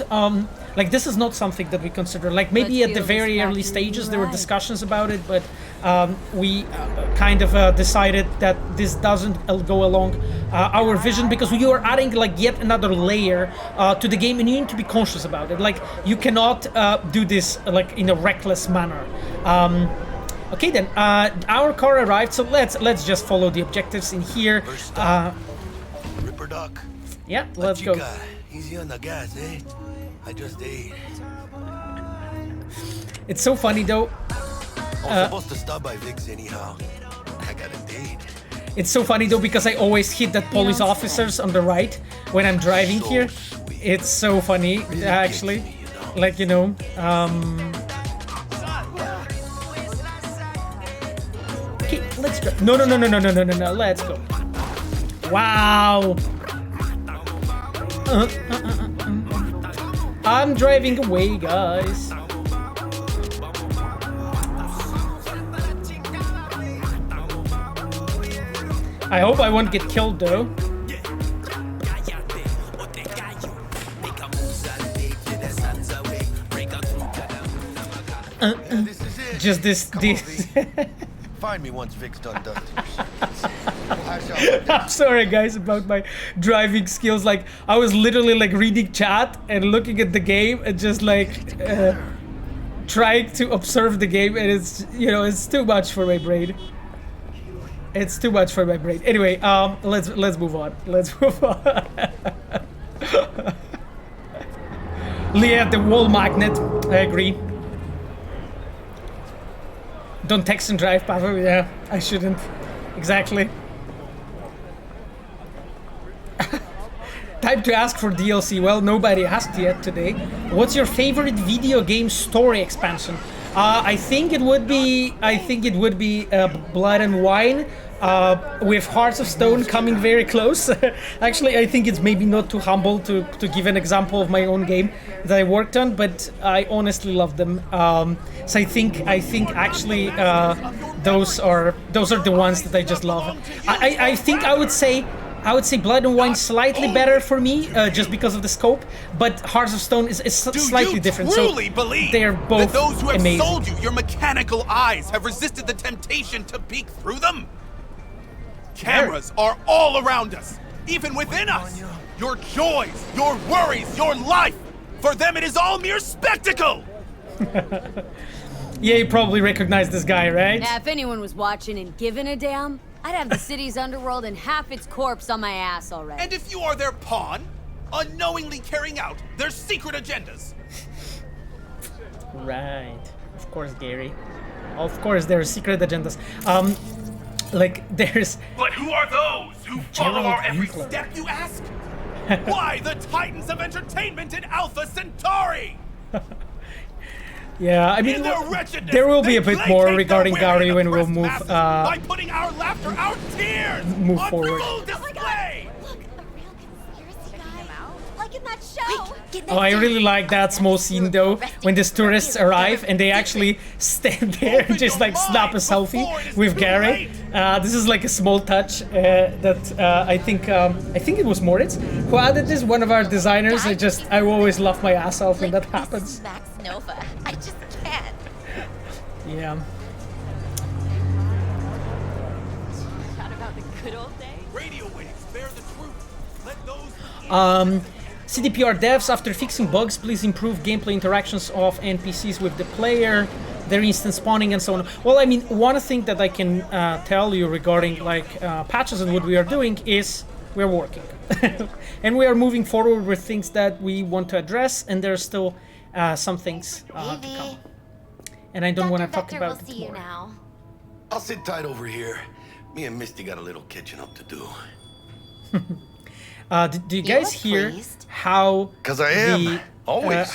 like this is not something that we consider. Like maybe at the very early stages there were discussions about it, but we kind of decided that this doesn't go along our vision, because you are adding like yet another layer to the game, and you need to be conscious about it. Like you cannot do this like in a reckless manner. Okay, then our car arrived, so let's just follow the objectives in here. Ripper Duck. Yeah, let's go. Easy on the gas, eh? I just ate. It's so funny though. I'm supposed to stop by Vic's anyhow. I got a date. It's so funny though, because I always hit that police officers on the right when I'm driving here. Sweet. It's so funny, really actually. Me, you know? Like, you know, okay, let's go. No, let's go. Wow. I'm driving away, guys. I hope I won't get killed though. Just this. Find me once Vic's done dusting. I'm sorry guys about my driving skills. Like I was literally like reading chat and looking at the game and just like trying to observe the game, and it's, you know, it's too much for my brain. It's too much for my brain. Anyway, let's move on. Let's move on. Leah, the wall magnet. I agree. Don't text and drive, Pavel. Yeah, I shouldn't. Exactly. Time to ask for DLC. Well, nobody asked yet today. What's your favorite video game story expansion? I think it would be. Blood and Wine. With Hearts of Stone coming very close. Actually, I think it's maybe not too humble to give an example of my own game that I worked on, but I honestly love them. So I think actually those are the ones that I just love. I think I would say Blood and Wine slightly better for me, just because of the scope, but Hearts of Stone is slightly different. Do you truly believe they're both that those who have amazing. sold you your mechanical eyes have resisted the temptation to peek through them? Cameras are all around us, even within us. Your joys, your worries, your life. For them, it is all mere spectacle. Yeah, you probably recognize this guy, right? Now, if anyone was watching and giving a damn, I'd have the city's underworld and half its corpse on my ass already. And if you are their pawn, unknowingly carrying out their secret agendas. Right. Of course, Gary. Of course, there are secret agendas. Like, there's... But who are those who follow our every step, you ask? Why the titans of entertainment in Alpha Centauri? Yeah, I mean, there will be a bit more regarding Gary when we'll move, by putting our laughter, our tears move forward. full display. Like in that show. Oh, I really like that small scene though, when these tourists arrive and they actually stand there and just like snap a selfie with Gary. This is like a small touch that I think it was Moritz who added this, one of our designers. I always laugh my ass off when that happens. Max Nova. I just can't. Yeah. Shout about the good old days. Radio waves bear the truth. Let those CDPR devs, after fixing bugs, please improve gameplay interactions of NPCs with the player, their instant spawning and so on. Well, I mean, one thing that I can tell you regarding like patches and what we are doing is we're working. And we are moving forward with things that we want to address, and there are still some things to come. And I don't want to talk about it more. I'll sit tight over here. Me and Misty got a little catching up to do. Do you guys hear how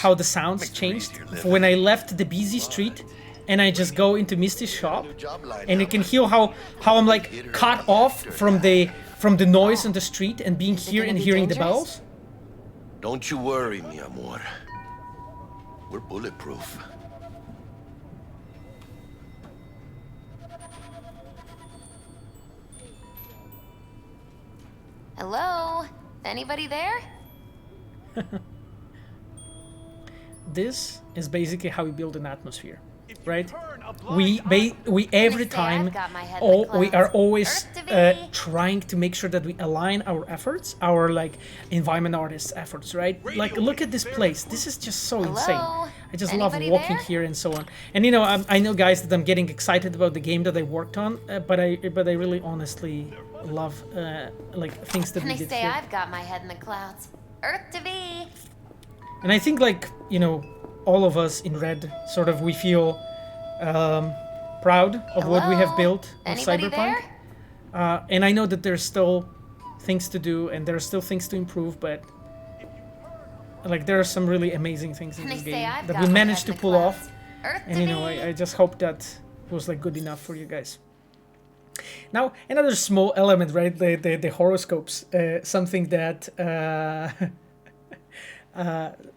how the sounds changed when I left the busy street and I just go into Misty's shop, and you can hear how I'm like cut off from the noise on the street and being here and hearing the bells? Don't you worry, mi amor. We're bulletproof. Hello? Anybody there? This is basically how we build an atmosphere, right? We every time, we are always trying to make sure that we align our efforts, our like environment artists' efforts, right? Like, look at this place. This is just so insane. I just love walking here and so on. And you know, I know, guys, that I'm getting excited about the game that I worked on, but I really honestly love like things that we did here. I've got my head in the clouds. Earth to be. And I think, like, you know, all of us in Red, sort of, we feel proud of what we have built with Cyberpunk. And I know that there's still things to do and there are still things to improve, but like, there are some really amazing things in this game that we managed to pull off. And you know, I just hope that it was like good enough for you guys. Now, another small element, right? The horoscopes, something that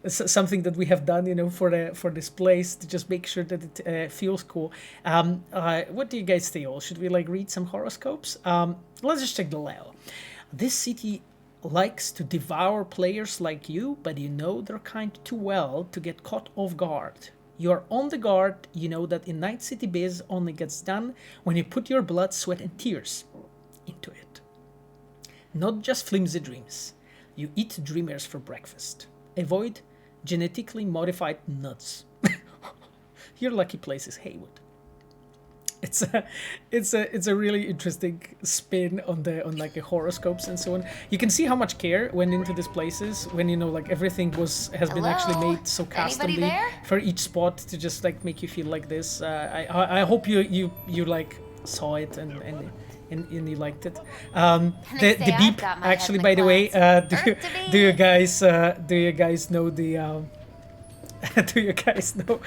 something that we have done, you know, for this place to just make sure that it feels cool. What do you guys think? Should we like read some horoscopes? Let's just check the layout. This city likes to devour players like you, but you know their kind too well to get caught off guard. You are on the guard. You know that in Night City biz only gets done when you put your blood, sweat, and tears into it. Not just flimsy dreams. You eat dreamers for breakfast. Avoid genetically modified nuts. Your lucky place is Haywood. It's a really interesting spin on like the horoscopes and so on. You can see how much care went into these places when, you know, like everything has been actually made so customly for each spot to just like make you feel like this. I hope you like saw it and you liked it. The beep actually, by the way, do you guys know the do you guys know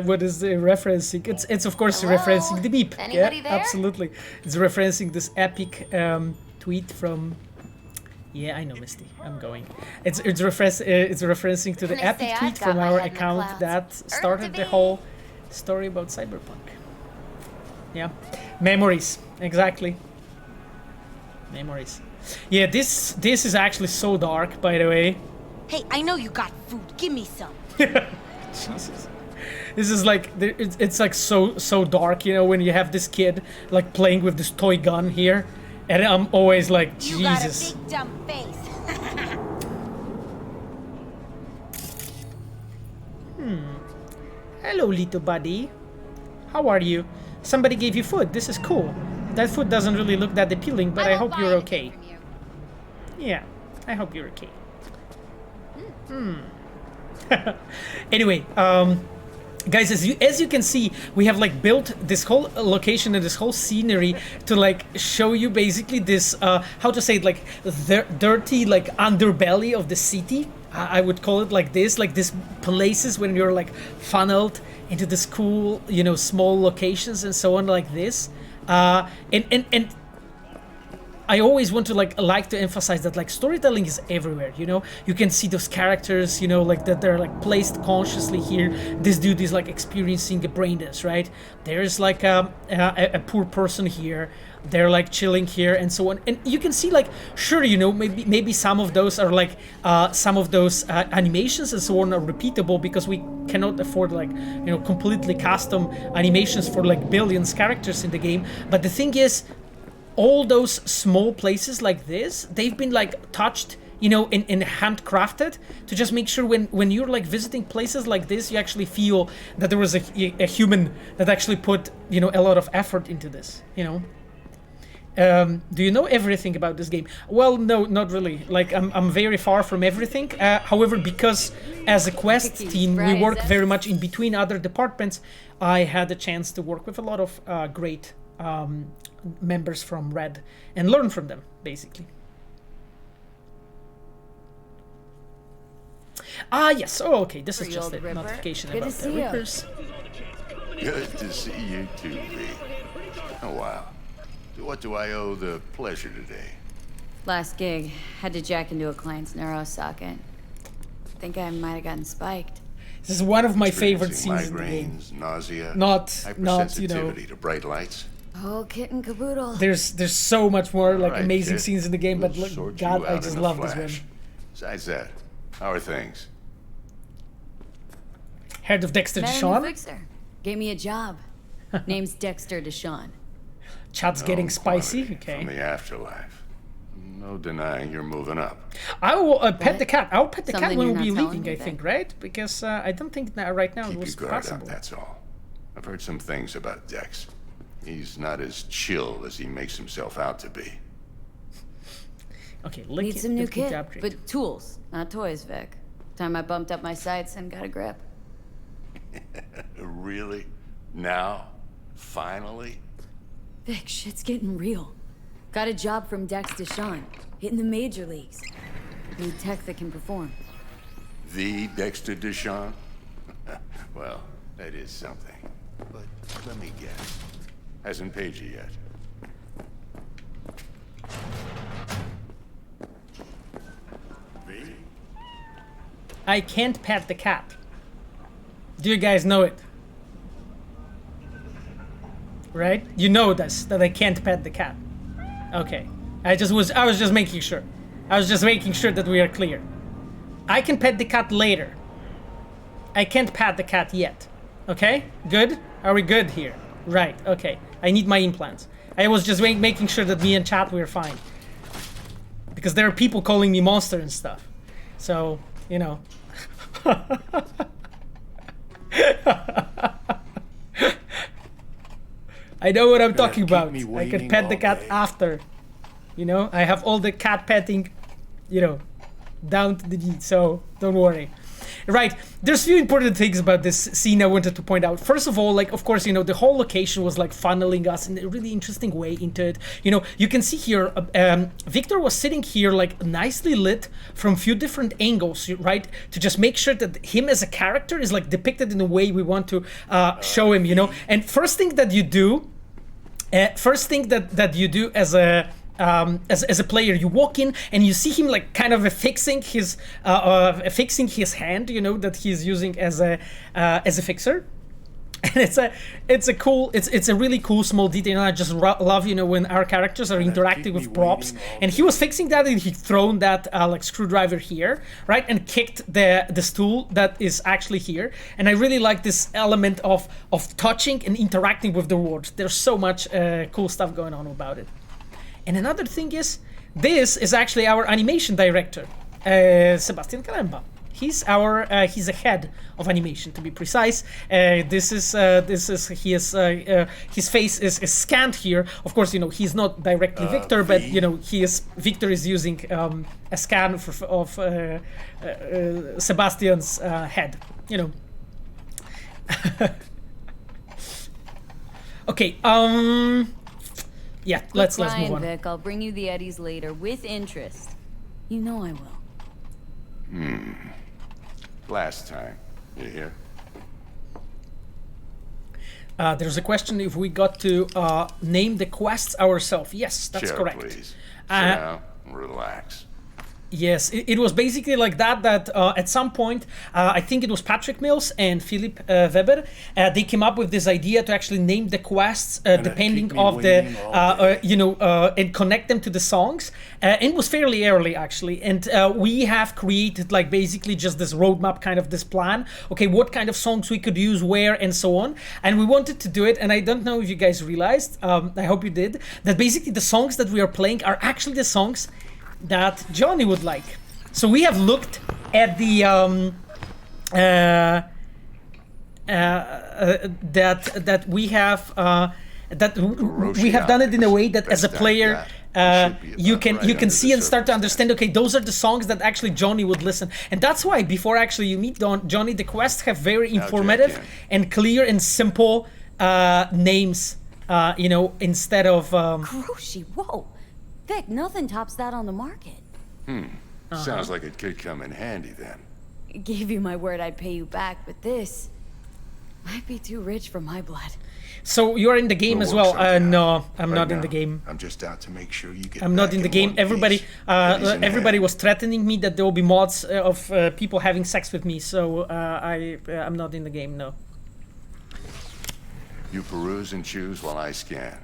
what is the referencing? It's of course referencing the beep. Anybody yeah, there? Absolutely. It's referencing this epic tweet from. Yeah, I know, Misty. I'm going. It's referencing to the Can I epic say tweet I've got from my our head in the account clouds? that started the whole story about Cyberpunk. Yeah, memories. Exactly. Memories. Yeah, this is actually so dark, by the way. Hey, I know you got food. Give me some. Jesus. This is like it's like so dark, you know, when you have this kid like playing with this toy gun here, and I'm always like, Jesus. You got a big dumb face. Hello, little buddy. How are you? Somebody gave you food. This is cool. That food doesn't really look that appealing, but I hope you're okay. Yeah, I hope you're okay. Anyway, guys, as you can see, we have like built this whole location and this whole scenery to like show you basically this how to say it, like the dirty like underbelly of the city. I would call it like this places when you're like funneled into this cool, you know, small locations and so on like this. And I always want to like to emphasize that like storytelling is everywhere, you know. You can see those characters, you know, like that they're like placed consciously here. This dude is like experiencing a brain dance, right? There's like a poor person here. They're like chilling here and so on. And you can see like, sure, you know, maybe some of those are like some of those animations and so on are repeatable because we cannot afford like, you know, completely custom animations for like billions characters in the game. But the thing is, all those small places like this, they've been like touched, you know, and handcrafted to just make sure when you're like visiting places like this, you actually feel that there was a human that actually put, you know, a lot of effort into this, you know. Do you know everything about this game? Well, no, not really. Like, I'm very far from everything. However, because as a quest team, we work very much in between other departments, I had a chance to work with a lot of great members from Red and learn from them, basically. Yes. Oh, okay. This is just a notification about the Rippers. Good to see you too, V. Oh, wow. To what do I owe the pleasure today? Last gig. Had to jack into a client's neuro socket. Think I might have gotten spiked. This is one of my favorite scenes in the game. Nausea, not hypersensitivity you know, to bright lights. Oh, kit and caboodle. There's so much more like Right, amazing kid. scenes in the game, but We'll look, sort God, you I out just in a love this flash. one. Besides that, how are things? Heard of Dexter Met a new Deshawn? fixer. Gave me a job. Name's Dexter Deshawn. Chat's getting spicy. Okay. From the afterlife. No denying you're moving up. I will pet the cat. I'll pet the cat Something when you're we'll be not telling leaving, me I then. think, right? Because I don't think that right now it Keep was your guard possible. up, that's all. I've heard some things about Dex. He's not as chill as he makes himself out to be. Okay, need some new kit, but tools, not toys, Vic. Time I bumped up my sights and got a grip. Really? Now? Finally? Vic, shit's getting real. Got a job from Dex Deshawn, hitting the major leagues. Need tech that can perform. The Dexter Deshawn? Well, that is something. But let me guess. Hasn't paid you yet. V? I can't pet the cat. Do you guys know it? Right? You know this, that I can't pet the cat. Okay. I was just making sure. I was just making sure that we are clear. I can pet the cat later. I can't pet the cat yet. Okay? Good? Are we good here? Right, okay. I need my implants. I was just making sure that me and chat were fine. Because there are people calling me monster and stuff. So, you know. I know what I'm talking about. I can pet the cat after. You know, I have all the cat petting, you know, down to the D, so don't worry. Right, there's a few important things about this scene I wanted to point out. First of all, like, of course, you know, the whole location was like funneling us in a really interesting way into it. You know, you can see here, Victor was sitting here like nicely lit from a few different angles, right? To just make sure that him as a character is like depicted in the way we want to show him, you know? And first thing that you do, as a player, you walk in and you see him like kind of affixing his hand, you know, that he's using as a fixer. And it's a really cool small detail. And I just love, you know, when our characters are interacting with props. And he was fixing that, and he'd thrown that like screwdriver here, right, and kicked the stool that is actually here. And I really like this element of touching and interacting with the world. There's so much cool stuff going on about it. And another thing is, this is actually our animation director, Sebastian Kalemba. He's a head of animation, to be precise. His face is scanned here. Of course, you know, he's not directly Victor, but you know, Victor is using a scan of Sebastian's head. You know. Okay. Yeah, let's move on. Vic, I'll bring you the eddies later with interest. You know I will. Last time. You hear? There's a question if we got to name the quests ourselves. Yes, that's Chair, correct. Please. Sit down, relax. Yes, it was basically like that at some point, I think it was Patrick Mills and Philip Weber, they came up with this idea to actually name the quests depending of the, and connect them to the songs. It was fairly early, actually. And we have created like basically just this roadmap, kind of this plan. Okay, what kind of songs we could use where and so on. And we wanted to do it. And I don't know if you guys realized, I hope you did, that basically the songs that we are playing are actually the songs that Johnny would like. So we have looked at the that we have done it in a way that as a player you can see and start to understand, okay, those are the songs that actually Johnny would listen. And that's why before actually you meet Johnny, the quests have very informative and clear and simple names, you know, instead of Kiroshi, whoa. Vic, nothing tops that on the market. Sounds like it could come in handy then. Gave you my word I'd pay you back, but this might be too rich for my blood. So you're in the game as well? No, I'm not in the game. I'm just out to make sure you get. I'm not in the game. Everybody was threatening me that there will be mods of people having sex with me. So I'm not in the game. No. You peruse and choose while I scan.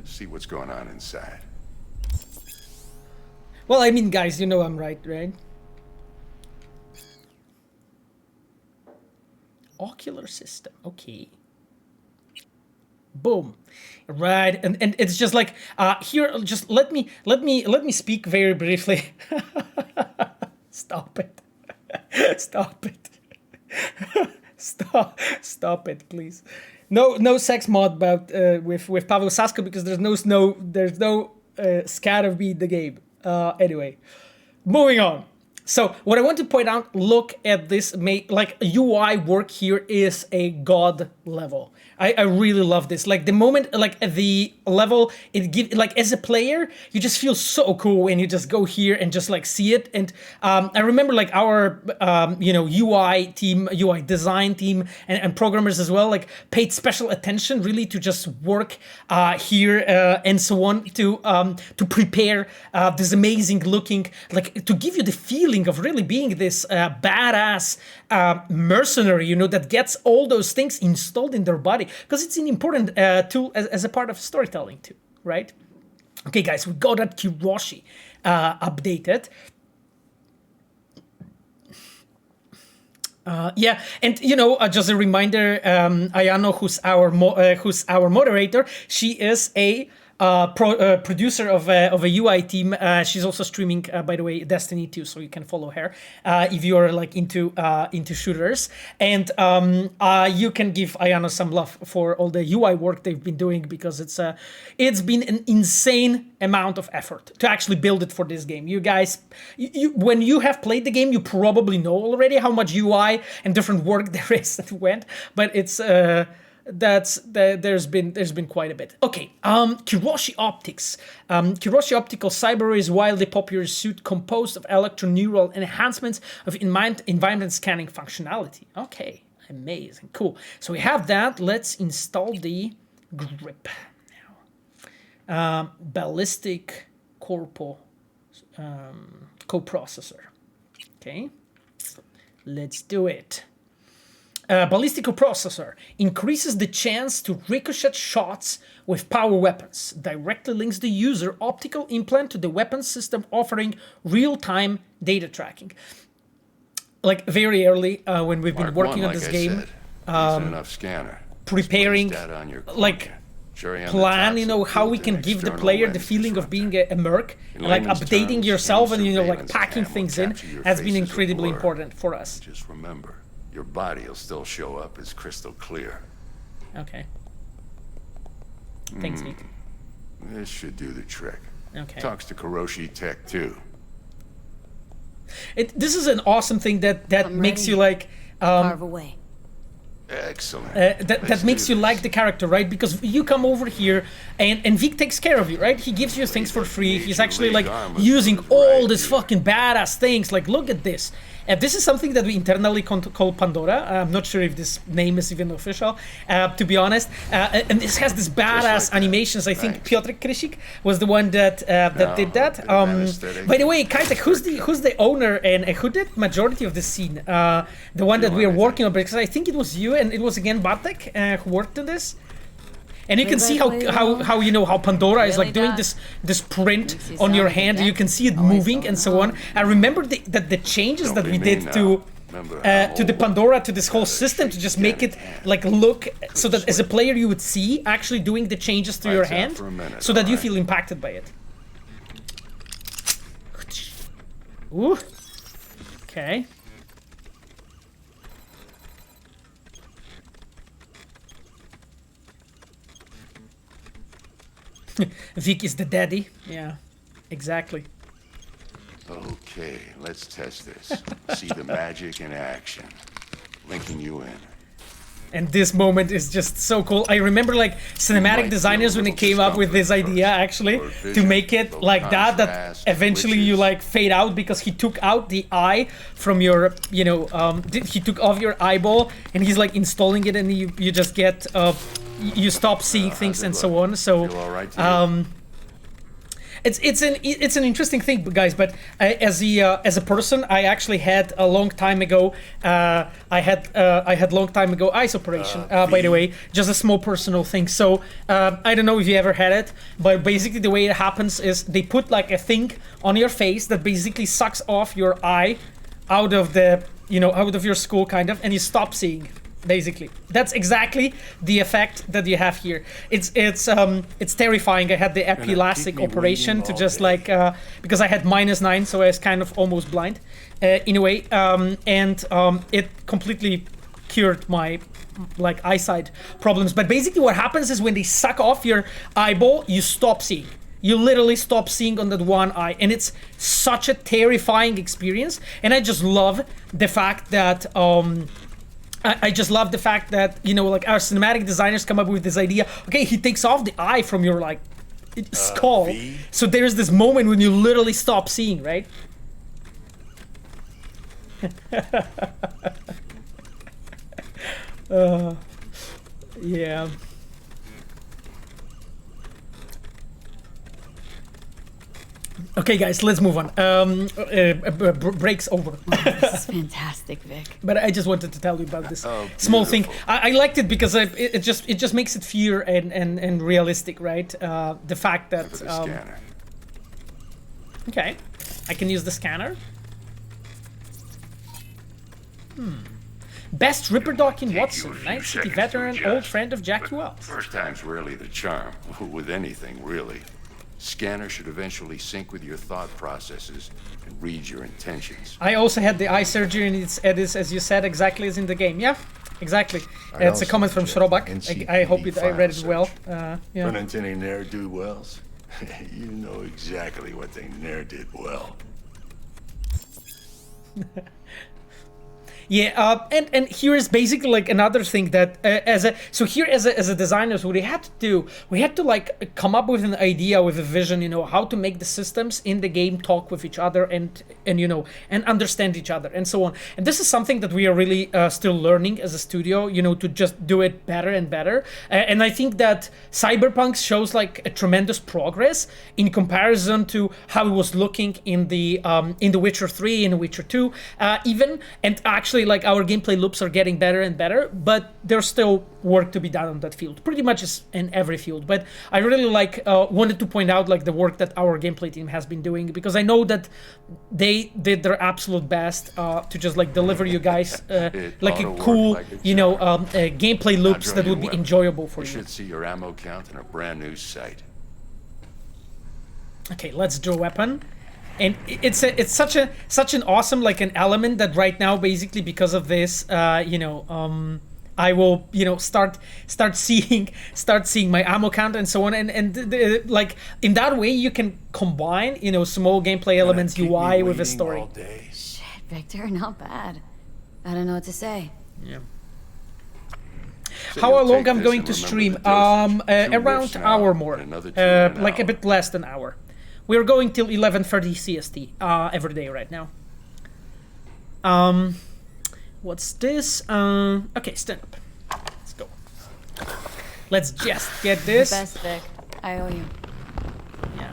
See what's going on inside. Well, I mean, guys, you know I'm right? Ocular system, okay. Boom, right, and it's just like here. Just let me speak very briefly. Stop it, stop it, stop it, please. No sex mod about with Pavel Sasko, because there's no scat of me in the game. Anyway, moving on. So what I want to point out, look at this, like UI work here is a god level. I really love this. Like the moment, like at the level it gives, like as a player, you just feel so cool when you just go here and just like see it. And I remember like our UI team, UI design team, and programmers as well, like paid special attention really to just work here and so on to prepare this amazing looking, like to give you the feeling of really being this badass mercenary, that gets all those things installed in their body, because it's an important tool as a part of storytelling too, right? Okay, guys, we got that Kiroshi updated. Yeah, and just a reminder, Ayano, who's our moderator, she is a producer of a UI team. She's also streaming, by the way, Destiny 2, so you can follow her if you are like into shooters. And you can give Ayano some love for all the UI work they've been doing, because it's been an insane amount of effort to actually build it for this game. You guys, when you have played the game, you probably know already how much UI and different work there is that went, but it's there's been quite a bit. Okay, Kiroshi optics. Kiroshi optical cyberware is wildly popular suit composed of electroneural enhancements of environment scanning functionality. Okay, amazing, cool. So we have that. Let's install the grip now. Ballistic corpo coprocessor. Okay, let's do it. Ballistic processor increases the chance to ricochet shots with power weapons, directly links the user optical implant to the weapon system, offering real-time data tracking. Like very early when we've been working on this game, enough scanner. Preparing, like plan, how we can give the player the feeling of being a merc, and like updating yourself and like packing things in has been incredibly important for us. Just remember, your body will still show up as crystal clear. Okay. Thanks, Nick. This should do the trick. Okay. Talks to Kiroshi Tech too. This is an awesome thing that makes you like carve away. Excellent. That makes you like the character, right? Because you come over here and Vic takes care of you, right? He gives you things for free. He's actually like using all these fucking badass things. Like, look at this. This is something that we internally call Pandora. I'm not sure if this name is even official, to be honest. And this has this badass animations. I think Piotr Krysik was the one that did that. By the way, Kaitek, who's the owner and who did majority of the scene? The one that we are working on, because I think it was you and it was again Bartek who worked on this. And you can see how Pandora is like doing this print on your hand. You can see it moving and so on. I remember that the changes that we did to the Pandora, to this whole system, to just make it like look so that as a player you would see actually doing the changes to your hand, so that you feel impacted by it. Ooh. Okay. Vic is the daddy. Yeah, exactly. Okay, let's test this. See the magic in action. Linking you in. And this moment is just so cool. I remember like cinematic designers when they came up with this idea actually to make it like that eventually you like fade out, because he took out the eye from your, he took off your eyeball and he's like installing it, and you just get you stop seeing things and so on. So it's an interesting thing, guys. But as a person, I actually had a long time ago. I had long time ago eyes operation. By the way, just a small personal thing. So I don't know if you ever had it, but basically the way it happens is they put like a thing on your face that basically sucks off your eye out of the out of your skull kind of, and you stop seeing. Basically, that's exactly the effect that you have here. It's terrifying. I had the epilastic operation to just like because I had -9, so I was kind of almost blind in a way, and it completely cured my like eyesight problems. But basically, what happens is when they suck off your eyeball, you stop seeing. You literally stop seeing on that one eye, and it's such a terrifying experience. And I just love the fact that I just love the fact that, you know, like our cinematic designers come up with this idea. Okay, he takes off the eye from your like skull. So there's this moment when you literally stop seeing, right? Yeah. Okay, guys, let's move on. Break's over. This is fantastic, Vic. But I just wanted to tell you about this small thing. I liked it because it just makes it fair and realistic, right? The fact that okay, I can use the scanner. Best Ripper Doc in Watson, Night City veteran, old friend of Jackie Wells. First time's rarely the charm, with anything, really. Scanner should eventually sync with your thought processes and read your intentions. I also had the eye surgery, and it is, as you said, exactly as in the game. Yeah, exactly. It's a comment from Shrobak. I hope I read it well. Yeah. Run into any ne'er-do-wells? You know exactly what they ne'er did well. Yeah, and here is basically like another thing that as a designers, what we had to do, we had to like come up with an idea, with a vision, you know, how to make the systems in the game talk with each other and you know, and understand each other and so on. And this is something that we are really still learning as a studio, you know, to just do it better and better. And I think that Cyberpunk shows like a tremendous progress in comparison to how it was looking in the Witcher 3, in the Witcher 2, even, and actually like our gameplay loops are getting better and better, but there's still work to be done on that field, pretty much as in every field. But I really like wanted to point out like the work that our gameplay team has been doing, because I know that they did their absolute best to just like deliver you guys like a cool, you know, gameplay loops that would be enjoyable for you. You should see your ammo count in a brand new sight. Okay, let's draw a weapon. And it's such an awesome like an element that right now, basically because of this, you know, I will, you know, start seeing my ammo count and so on, and like in that way you can combine, you know, small gameplay elements, UI with a story. Shit, Victor, not bad. I don't know what to say. Yeah. How long I'm going to stream? Around an hour more, like a bit less than an hour. We're going till 11:30 CST every day right now. What's this? Okay, stand up. Let's go. Let's just get this. Best, Vic. I owe you. Yeah.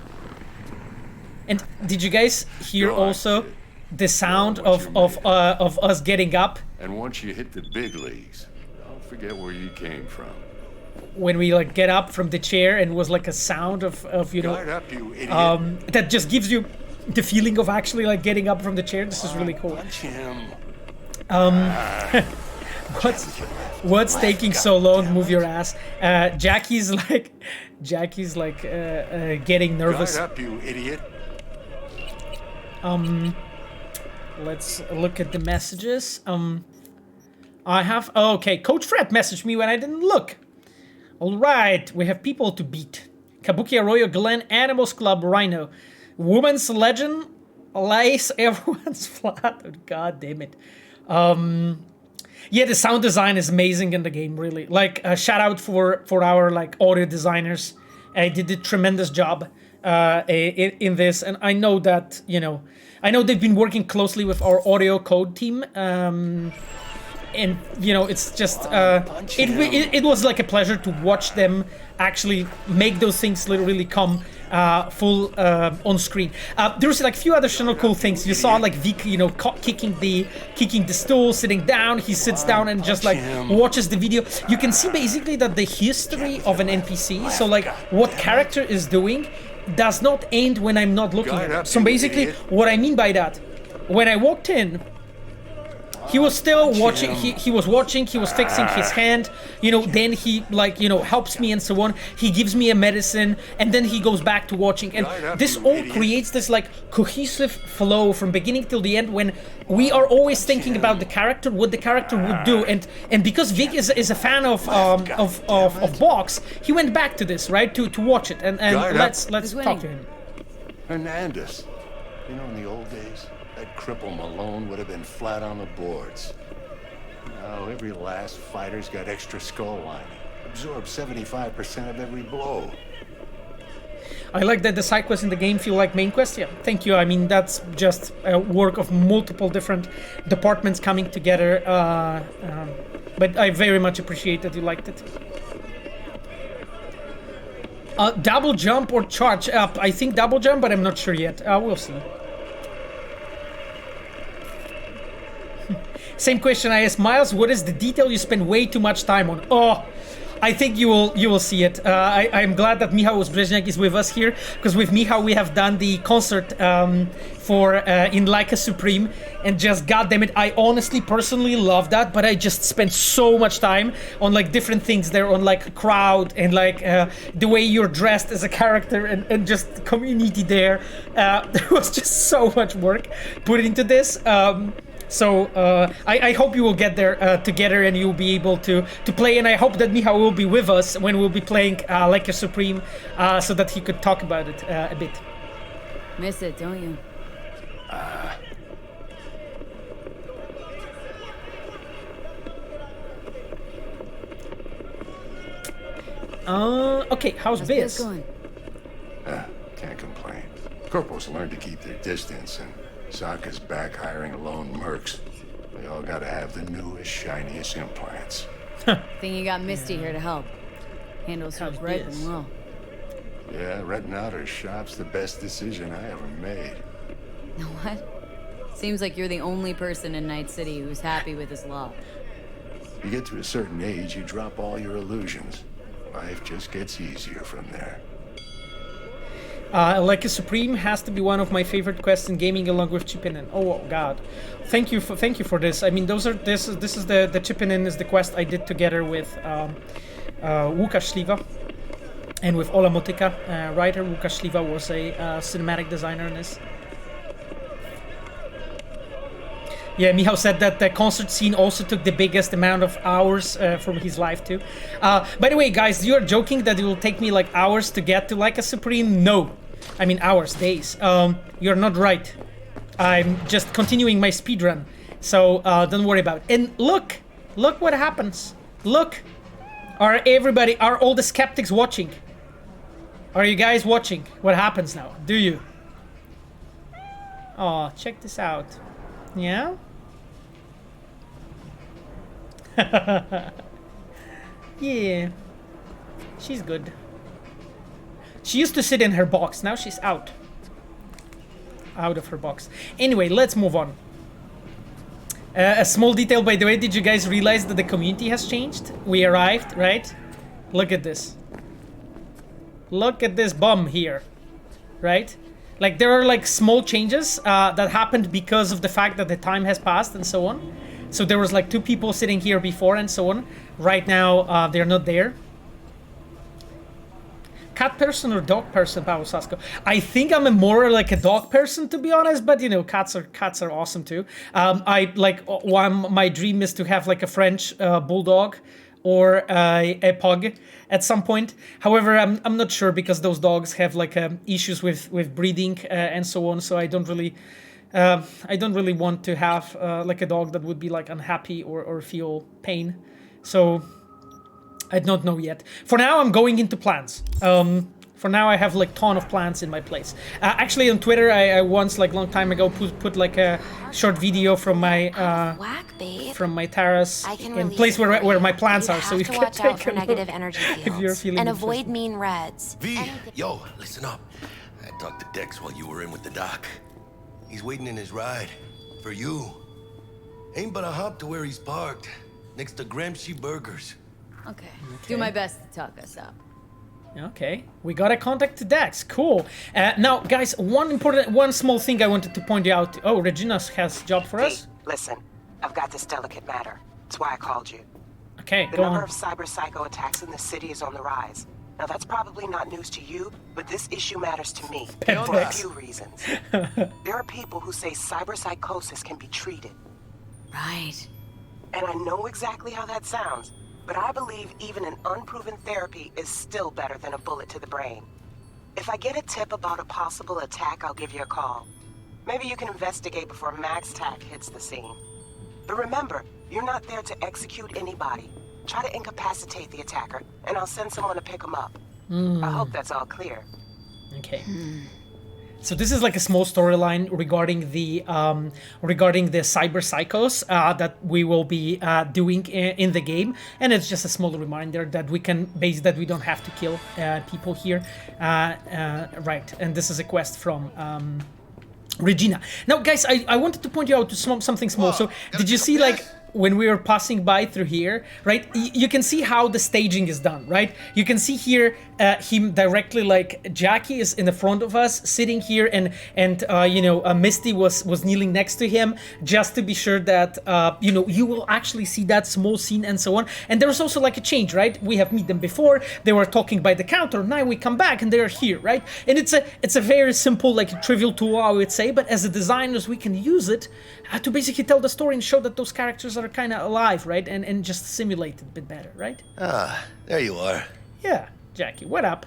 And did you guys hear also the sound of us getting up? And once you hit the big leagues, don't forget where you came from. When we like get up from the chair, and was like a sound of you know, that just gives you the feeling of actually like getting up from the chair. This is really cool. What's taking so long? Move your ass. Jackie's like getting nervous. Guard up, you idiot. Let's look at the messages. I have okay. Coach Fred messaged me when I didn't look. All right, we have people to beat. Kabuki Arroyo, Glen, Animals Club, Rhino. Woman's Legend, Lace, everyone's flat. God damn it. Yeah, the sound design is amazing in the game, really. Like, shout out for our, like, audio designers. They did a tremendous job in this. And I know that, you know, I know they've been working closely with our audio code team. And you know, it's just it was like a pleasure to watch them actually make those things really come full on screen. There's like a few additional cool things. You saw like Vic, you know, kicking the stool, sitting down. He sits down and just like watches the video. You can see basically that the history of an NPC, so like what character is doing, does not end when I'm not looking at it. So basically, what I mean by that, when I walked in, he was still watching, he was watching, he was fixing his hand, you know, then he, like, you know, helps me and so on. He gives me a medicine, and then he goes back to watching. And this all creates this, like, cohesive flow from beginning till the end, when we are always thinking about the character, what the character would do. And because Vic is a fan of Box, he went back to this, right, to watch it. And let's talk to him. Hernandez. You know, in the old days, that cripple Malone would have been flat on the boards. No, every last fighter's got extra skull lining. Absorbs 75% of every blow. I like that the side quests in the game feel like main quests. Yeah, thank you. I mean, that's just a work of multiple different departments coming together. But I very much appreciate that you liked it. Double jump or charge up? I think double jump, but I'm not sure yet. We'll see. Same question I asked Miles. What is the detail you spend way too much time on? Oh, I think you will see it. I'm glad that Michał Brzeźniak is with us here, because with Michał we have done the concert for in Like a Supreme, and just goddamn it, I honestly personally love that, but I just spent so much time on like different things there, on like crowd and like the way you're dressed as a character and just community there. There was just so much work put into this. So I hope you will get there together and you'll be able to play, and I hope that Michał will be with us when we'll be playing Like a Supreme, so that he could talk about it a bit. Miss it, don't you? Okay, how's Biz? going? Can't complain. Corporals learn to keep their distance, and Sokka's back hiring lone mercs. They all gotta have the newest, shiniest implants. Think you got Misty here to help. Handles her bright and well. Yeah, renting out her shop's the best decision I ever made. Know what? Seems like you're the only person in Night City who's happy with his law. You get to a certain age, you drop all your illusions. Life just gets easier from there. Like a Supreme has to be one of my favorite quests in gaming, along with Chippinen. Oh God, thank you for this. I mean, this is the Chippinen is the quest I did together with Łukasz Śliwa and with Ola Motyka, writer. Łukasz Śliwa was a cinematic designer in this. Yeah, Michał said that the concert scene also took the biggest amount of hours from his life too. By the way, guys, you're joking that it will take me like hours to get to Like a Supreme? No. I mean hours, days. You're not right. I'm just continuing my speedrun. So don't worry about it. And look what happens. Look. Are all the skeptics watching? Are you guys watching what happens now? Do you? Oh, check this out. Yeah? Yeah, she's good. She used to sit in her box, now she's out of her box. Anyway, let's move on. A small detail, by the way, did you guys realize that the community has changed? We arrived, right? Look at this. Look at this bum here, right? Like, there are like small changes that happened because of the fact that the time has passed and so on. So there was like 2 people sitting here before and so on. Right now, they're not there. Cat person or dog person, Paolo Sasko? I think I'm more like a dog person, to be honest. But you know, cats are awesome too. I like my dream is to have like a French bulldog or a pug at some point. However, I'm not sure because those dogs have like issues with breeding and so on. So I don't really want to have like a dog that would be like unhappy or feel pain. So I don't know yet. For now, I'm going into plans. For now, I have like ton of plans in my place. Actually, on Twitter, I once like long time ago put like a short video from my terrace in place where my plants are, so you can watch take out for a look negative energy if you're fields feeling and interested. avoid mean reds. V, yo, listen up. I talked to Dex while you were in with the doc. He's waiting in his ride for you. Ain't but a hop to where he's parked, next to Gramsci Burgers. Okay. Do my best to talk us up. Okay, we got a contact to Dex. Cool. Now, guys, one small thing I wanted to point out. Oh, Regina has a job for us. Listen, I've got this delicate matter. That's why I called you. Okay, The go number on. of cyber psycho attacks in the city is on the rise. Now, that's probably not news to you, but this issue matters to me for a few reasons. There are people who say cyber psychosis can be treated. Right. And I know exactly how that sounds, but I believe even an unproven therapy is still better than a bullet to the brain. If I get a tip about a possible attack, I'll give you a call. Maybe you can investigate before Max Tack hits the scene. But remember, You're not there to execute anybody. Try to incapacitate the attacker, and I'll send someone to pick him up. I hope that's all clear. Okay. So this is like a small storyline regarding the cyber psychos that we will be doing in the game, and it's just a small reminder that we don't have to kill people here, right? And this is a quest from Regina. Now, guys, I wanted to point you out to something small. So did you see like when we were passing by through here, right? You can see how the staging is done, right? You can see here him directly, like Jackie is in the front of us, sitting here, and Misty was kneeling next to him, just to be sure that you will actually see that small scene and so on. And there's also like a change, right? We have met them before; they were talking by the counter. Now we come back and they are here, right? And it's a very simple, like trivial tool, I would say, but as a designers, we can use it to basically tell the story and show that those characters are kind of alive, right? And just simulate it a bit better, right? Ah, there you are. Yeah, Jackie, what up?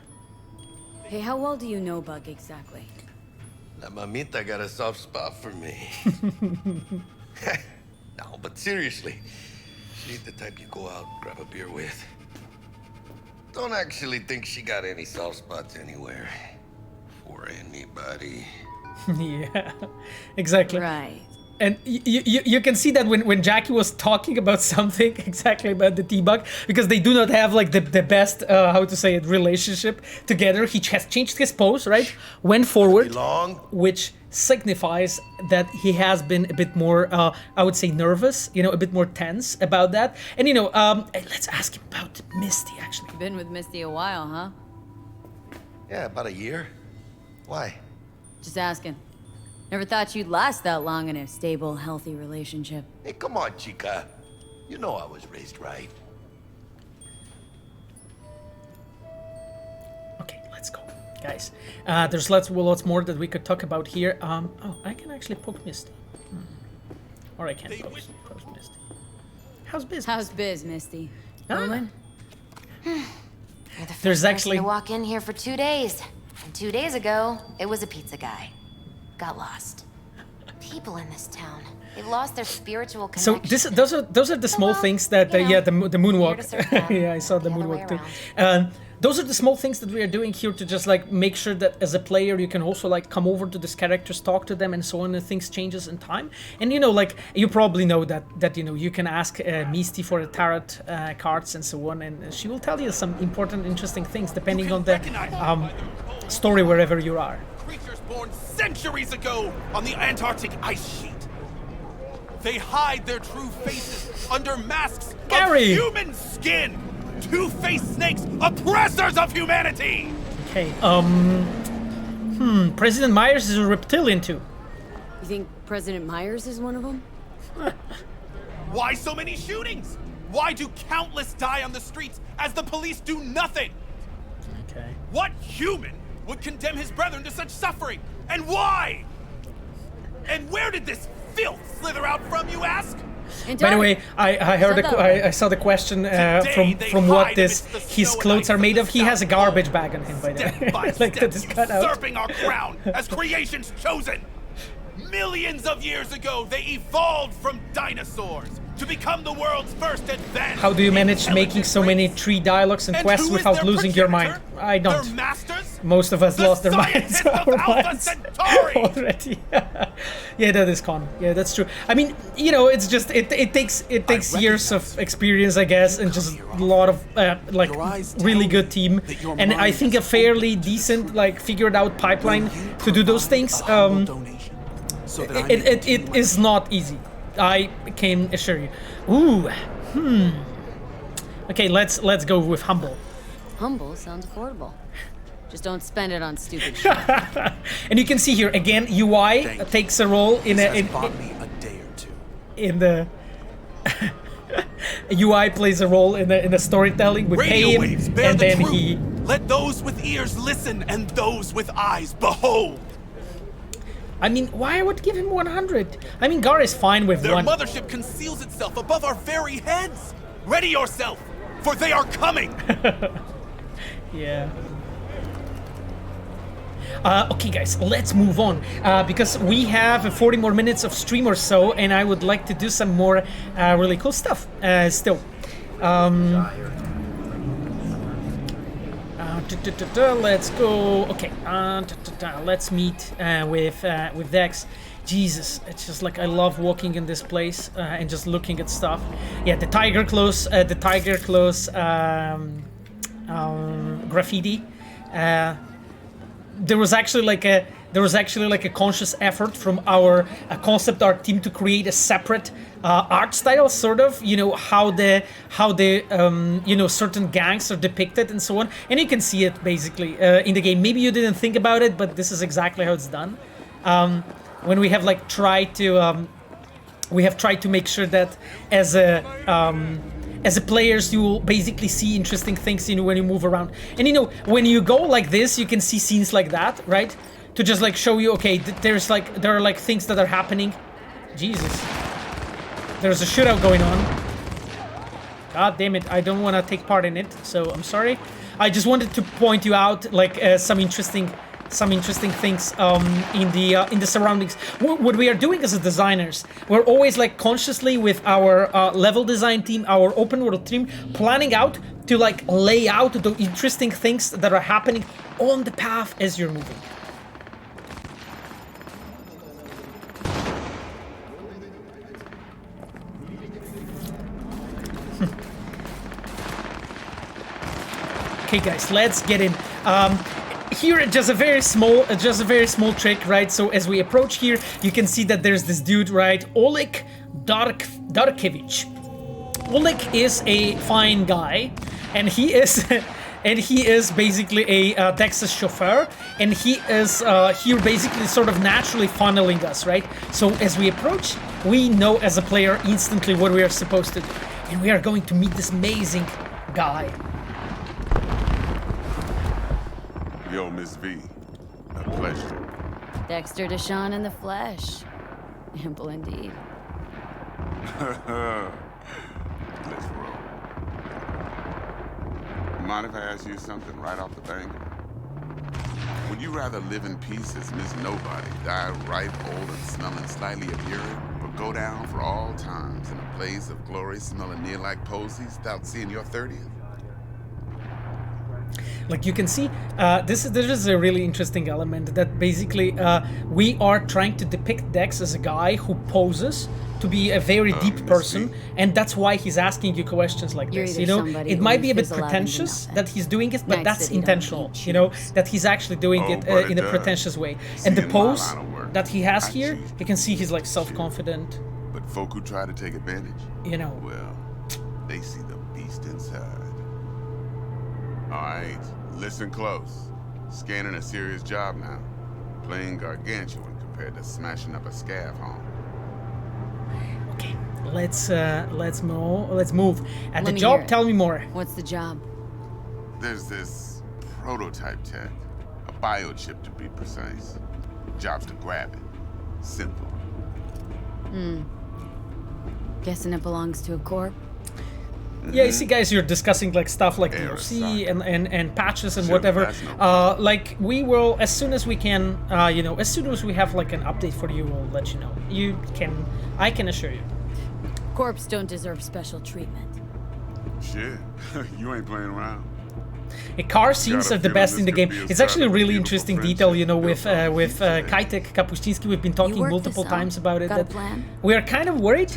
Hey, how well do you know Bug exactly? La mamita got a soft spot for me. No, but seriously, she ain't the type you go out and grab a beer with. Don't actually think she got any soft spots anywhere. For anybody. Yeah, exactly. Right. And you can see that when Jackie was talking about something, exactly about the T-Bug, because they do not have like the best, relationship together. He just changed his pose, right? Went forward, which signifies that he has been a bit more, I would say, nervous, a bit more tense about that. And, let's ask him about Misty, actually. Been with Misty a while, huh? Yeah, about a year. Why? Just asking. Never thought you'd last that long in a stable, healthy relationship. Hey, come on, chica. You know I was raised right. Okay, let's go, guys. There's lots more that we could talk about here. Oh, I can actually poke Misty. Or I can't poke Misty. How's biz? How's biz, Misty? Roman? You're the There's first actually person to walk in here for 2 days. And 2 days ago, it was a pizza guy. Got lost. People in this town, they've lost their spiritual connection. So those are the small things that the moonwalk. Yeah, I saw the moonwalk too. Those are the small things that we are doing here to just like make sure that as a player you can also like come over to these characters, talk to them, and so on. And things changes in time. And like you probably know that you can ask Misty for the tarot cards and so on, and she will tell you some important, interesting things depending on the story wherever you are. Creatures born centuries ago on the Antarctic ice sheet. They hide their true faces under masks of human skin. Two-faced snakes, oppressors of humanity! Okay, President Myers is a reptilian too. You think President Myers is one of them? Why so many shootings? Why do countless die on the streets as the police do nothing? Okay. What human would condemn his brethren to such suffering? And why? And where did this filth slither out from, you ask? By the way, I heard I saw the question from what his clothes are made of. He has a garbage bag on him, by the way. Like that is cut out. Usurping our crown as creation's chosen. Millions of years ago, they evolved from dinosaurs to become the world's first advanced. How do you manage making so many tree dialogues and quests without losing your mind? I don't. Their masters? Most of us lost their minds already. Yeah, that is con. Yeah, that's true. I mean, it's just it takes years of experience, I guess, and just a lot of really good team, and I think a fairly decent figured out pipeline to do those things. It is not easy. I can assure you. Ooh, Okay, let's go with humble. Humble sounds affordable. Just don't spend it on stupid shit. And you can see here again, UI takes a role in me a day or two. In the UI plays a role in the storytelling with Radio him, waves bear and the then truth. he. Let those with ears listen, and those with eyes behold. I mean, why I would give him 100? I mean, Gar is fine with Their one. mothership conceals itself above our very heads. Ready yourself, for they are coming. Yeah. Okay, guys, let's move on because we have 40 more minutes of stream or so, and I would like to do some more really cool stuff still. Let's go. Okay, let's meet with Dex. Jesus, it's just like I love walking in this place and just looking at stuff. Yeah, the tiger claws graffiti. There was actually like a conscious effort from our concept art team to create a separate art style, sort of, you know, how the you know, certain gangs are depicted and so on, and you can see it basically in the game. Maybe you didn't think about it, but this is exactly how it's done. When we have like tried to make sure that as a players, you will basically see interesting things, you know, when you move around. And you know, when you go like this, you can see scenes like that, right? To just like show you, okay, there are like things that are happening. Jesus. There's a shootout going on. God damn it, I don't want to take part in it, so I'm sorry. I just wanted to point you out like some interesting things in the surroundings. What we are doing as designers, we're always like consciously with our level design team, our open world team, planning out to like lay out the interesting things that are happening on the path as you're moving. Okay, guys, let's get in. Here, just a very small trick, right? So as we approach here, you can see that there's this dude, right? Oleg Darkevich. Oleg is a fine guy, and he is basically a Dex's chauffeur, and he is here basically sort of naturally funneling us, right? So as we approach, we know as a player instantly what we are supposed to do, and we are going to meet this amazing guy. Yo, Miss V, a pleasure. Dexter Deshawn in the flesh. Ample indeed. Let's roll. Mind if I ask you something right off the bank? Would you rather live in peace as Miss Nobody, die ripe, old, and smelling slightly of urine, or go down for all times in a blaze of glory smelling near like posies without seeing your 30th? Like you can see, there is a really interesting element that basically we are trying to depict Dex as a guy who poses to be a very deep person, and that's why he's asking you questions like this. You know, it might be a bit pretentious that he's doing it, but that's intentional. You know, that he's actually doing it in a pretentious way. And the pose that he has here, you can see he's like self-confident. But folk who try to take advantage, you know, well, they see the beast inside. All right. Listen close. Scanning a serious job now. Playing gargantuan compared to smashing up a scav home. Okay, let's move. At the job, tell me more. What's the job? There's this prototype tech, a biochip to be precise. Job's to grab it. Simple. Guessing it belongs to a corp. Yeah, you see, guys, you're discussing like stuff like DLC and patches and whatever. Like we will, as soon as we can, you know, as soon as we have like an update for you, we'll let you know. I can assure you. Corps don't deserve special treatment. Shit, you ain't playing around. Car scenes are the best in the game. It's actually a really interesting detail, you know, with Kajtek Kapuściński. We've been talking multiple times about it. That we are kind of worried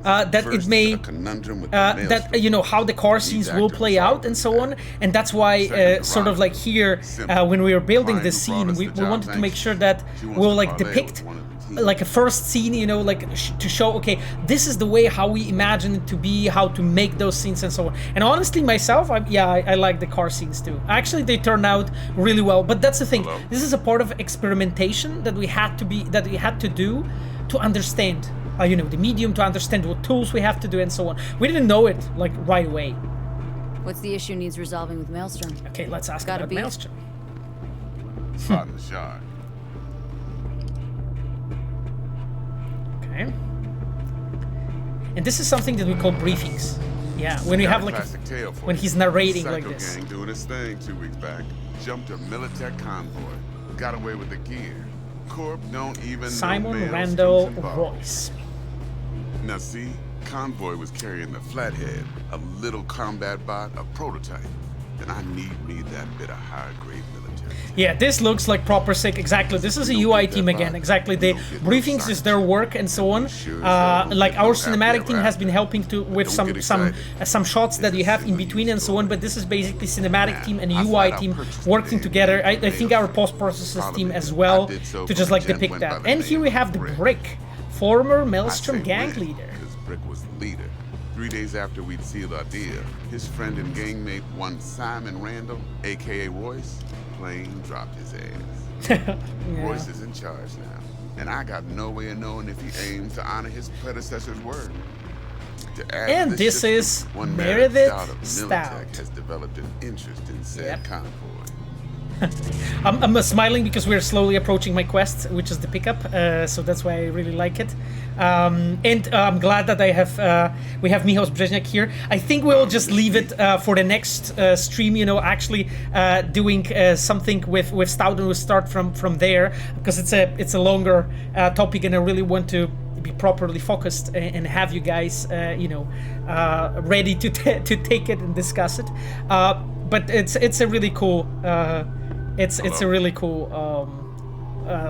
that it may, that you know, how the car scenes will play out and so on. And that's why, sort of like here, when we were building this scene, we wanted to make sure that we'll like depict like a first scene, you know, like to show, okay, this is the way how we imagine it to be, how to make those scenes and so on. And honestly, myself, I like the car scenes too. Actually, they turned out really well. But that's the thing. This is a part of experimentation that we had to do to understand, you know, the medium, to understand what tools we have to do and so on. We didn't know it like right away. What's the issue needs resolving with Maelstrom? Okay, let's ask about Maelstrom. Spot in the shard. Okay. And this is something that we call briefings. Yeah, when we have like when he's narrating like this. Gang doing his thing 2 weeks back. Jumped a Militech convoy. got away with the gear. Corp don't even Simon know Randall Royce. Now see, Convoy was carrying the Flathead, a little combat bot, a prototype. And I need me that bit of high-grade military. Yeah, this looks like proper sick. Exactly. This is a UI team again. Exactly. The briefings is their work and so on. Like our cinematic team has been helping to with some shots that you have in between and so on. But this is basically cinematic team and UI team working together. I think our post-processes team as well to just like depict that. And here we have the Brick, former Maelstrom gang leader. Because Brick was the leader. 3 days after we'd sealed our deal, his friend and gangmate, one Simon Randall, aka Royce, plain dropped his ass. Yeah. Royce is in charge now, and I got no way of knowing if he aims to honor his predecessor's word. To add And to this system, is one Meredith Stout of Militech has developed an interest in said convoy. I'm smiling because we're slowly approaching my quest, which is the pickup, so that's why I really like it. And I'm glad that I have we have Michał Brzeźniak here. I think we'll just leave it for the next stream, you know, actually doing something with Stout, and we'll start from there because it's a longer topic, and I really want to be properly focused and have you guys, you know, ready to take it and discuss it. But it's a really cool. It's a really cool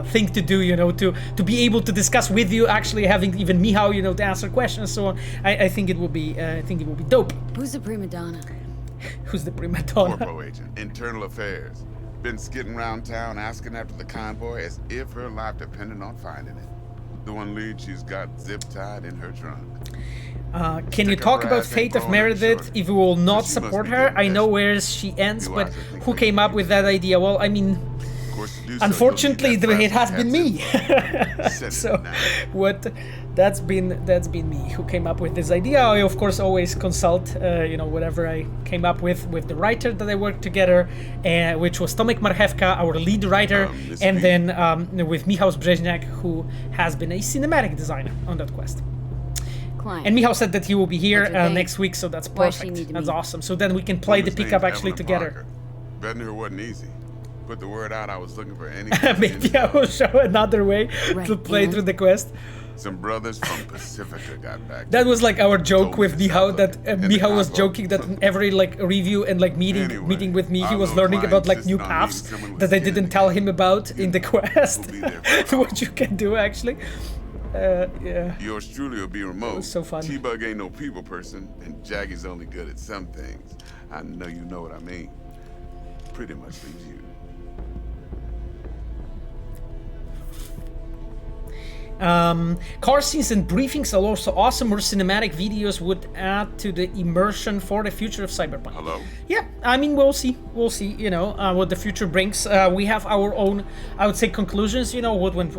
thing to do, you know, to be able to discuss with you, actually having even Michał, you know, to answer questions. So I think it will be dope. Who's the prima donna? Who's the prima donna? Corpo agent, internal affairs. Been skidding around town asking after the convoy as if her life depended on finding it. The one lead she's got zip-tied in her trunk. Can you talk about fate of Meredith if we will not support her? I know where she ends, but who came up with that idea? Well, I mean, unfortunately, it has been me. So, that's been me who came up with this idea. I of course always consult, you know, whatever I came up with the writer that I worked together, which was Tomek Marchewka, our lead writer, and then with Michał Brzeźniak, who has been a cinematic designer on that quest. Client. And Michał said that he will be here next week, so that's perfect. That's awesome. So then we can play the pickup actually together. Betting her wasn't easy. Put the word out I was looking for any. Maybe I will show another way to play through the quest. Some brothers from Pacifica got back. That was like our joke with Michał, that Michał was joking that in every like review and like meeting with me, he was learning about like new paths that I didn't tell him about in the quest. What you can do actually. Yeah. Yours truly will be remote. It was so fun. T-Bug ain't no people person, and Jaggy's only good at some things. I know you know what I mean. Pretty much leaves you. Car scenes and briefings are also awesome. More cinematic videos would add to the immersion for the future of Cyberpunk. Hello? Yeah, I mean, we'll see, you know, what the future brings. We have our own, I would say, conclusions, you know, what went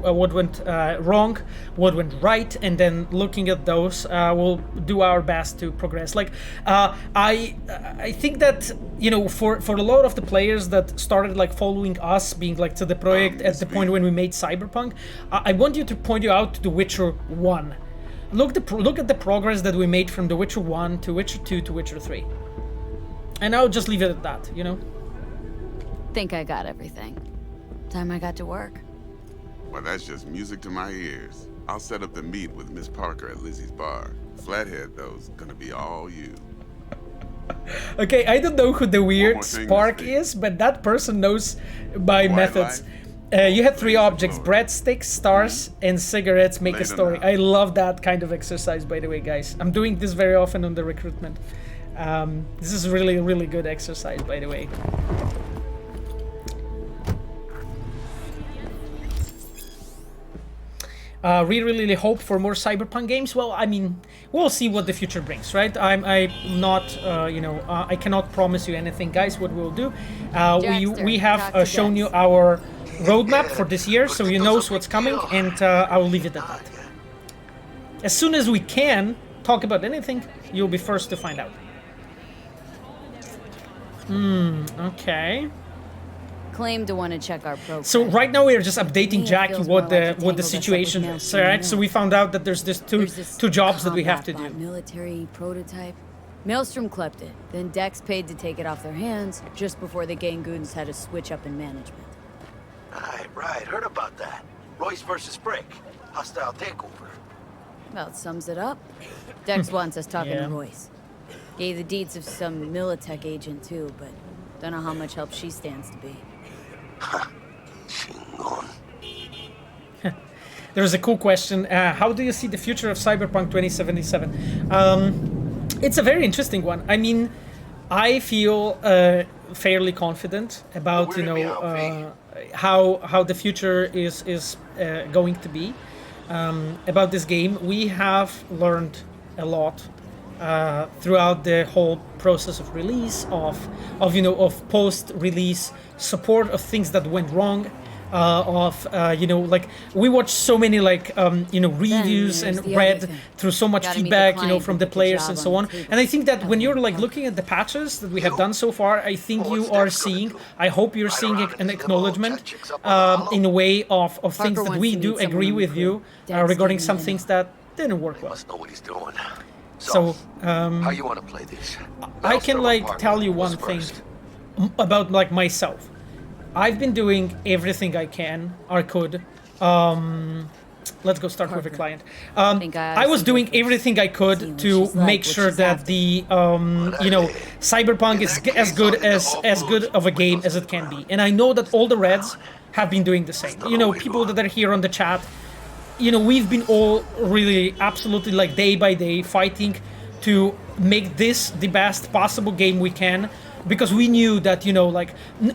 wrong, what went right, and then looking at those, we'll do our best to progress. Like, I think that, you know, for a lot of the players that started like following us, being like to the project at the point when we made Cyberpunk, I want you to point you out to The Witcher 1. Look at the progress that we made from The Witcher 1 to Witcher 2 to Witcher 3. And I'll just leave it at that, you know? Think I got everything. Time I got to work. Well, that's just music to my ears. I'll set up the meet with Miss Parker at Lizzie's bar. Flathead, though's gonna be all you. Okay, I don't know who the weird Spark is, but that person knows my methods. You had 3 objects: breadsticks, stars, and cigarettes make a story. I love that kind of exercise, by the way, guys. I'm doing this very often on the recruitment. This is really, really good exercise, by the way. Really hope for more Cyberpunk games. Well, I mean, we'll see what the future brings, right? I'm not, you know, I cannot promise you anything, guys. What we'll do, we have shown you our roadmap for this year, so you know what's coming, and I will leave it at that. As soon as we can talk about anything, you'll be first to find out. Okay. Claim to want to check our program. So right now we are just updating Jackie what the situation is. Alright, so we found out that there's two jobs that we have to do. Military prototype. Maelstrom clept it. Then Dex paid to take it off their hands just before the gang goons had a switch up in management. Right. Heard about that. Royce versus Brick. Hostile takeover. Well, it sums it up. Dex wants us talking to Royce. Gave the deeds of some Militech agent too, but don't know how much help she stands to be. There's a cool question. How do you see the future of Cyberpunk 2077? It's a very interesting one. I mean, I feel fairly confident about how the future is going to be about this game. We have learned a lot throughout the whole process of release, of post-release support, of things that went wrong. Like we watched so many reviews and read through so much feedback, from the players and so on. And I think that when you're like looking at the patches that we have done so far, I think you are seeing, I hope you're seeing an acknowledgement in a way of things that we do agree with you regarding some things that didn't work well. Must know what he's doing. So how you want to play this? I can tell you one thing about myself. I've been doing everything I could. Let's go start with a client. I was doing everything I could to make sure that the Cyberpunk is as good of a game as it can be. And I know that all the Reds have been doing the same. People that are here on the chat, we've been all really absolutely day by day fighting to make this the best possible game we can. Because we knew that,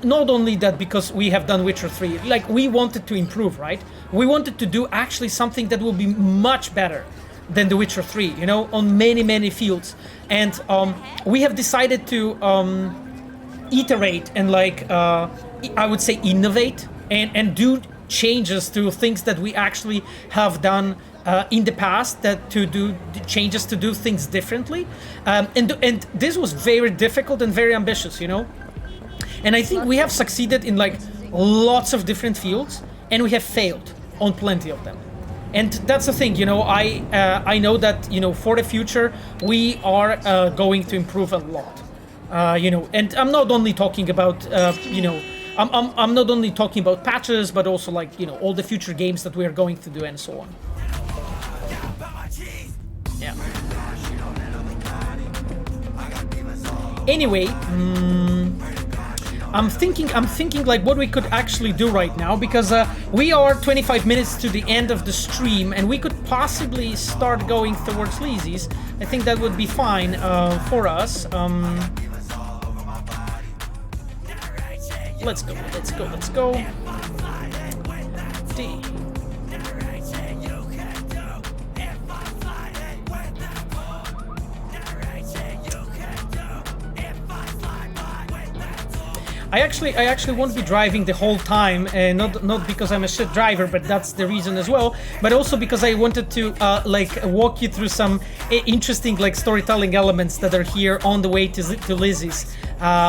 not only that because we have done Witcher 3, we wanted to improve, right? We wanted to do actually something that will be much better than The Witcher 3, on many, many fields. And we have decided to iterate and, I would say innovate and do changes to things that we actually have done in the past, that to do changes to do things differently, and this was very difficult and very ambitious, and I think we have succeeded in lots of different fields, and we have failed on plenty of them. And that's the thing, I know that for the future we are going to improve a lot, and I'm not only talking about I'm not only talking about patches, but also all the future games that we are going to do and so on. Yeah. Anyway, I'm thinking what we could actually do right now, because we are 25 minutes to the end of the stream and we could possibly start going towards Lizzie's. I think that would be fine for us. Let's go. D. I actually won't be driving the whole time, not because I'm a shit driver, but that's the reason as well. But also because I wanted to walk you through some interesting storytelling elements that are here on the way to Lizzie's,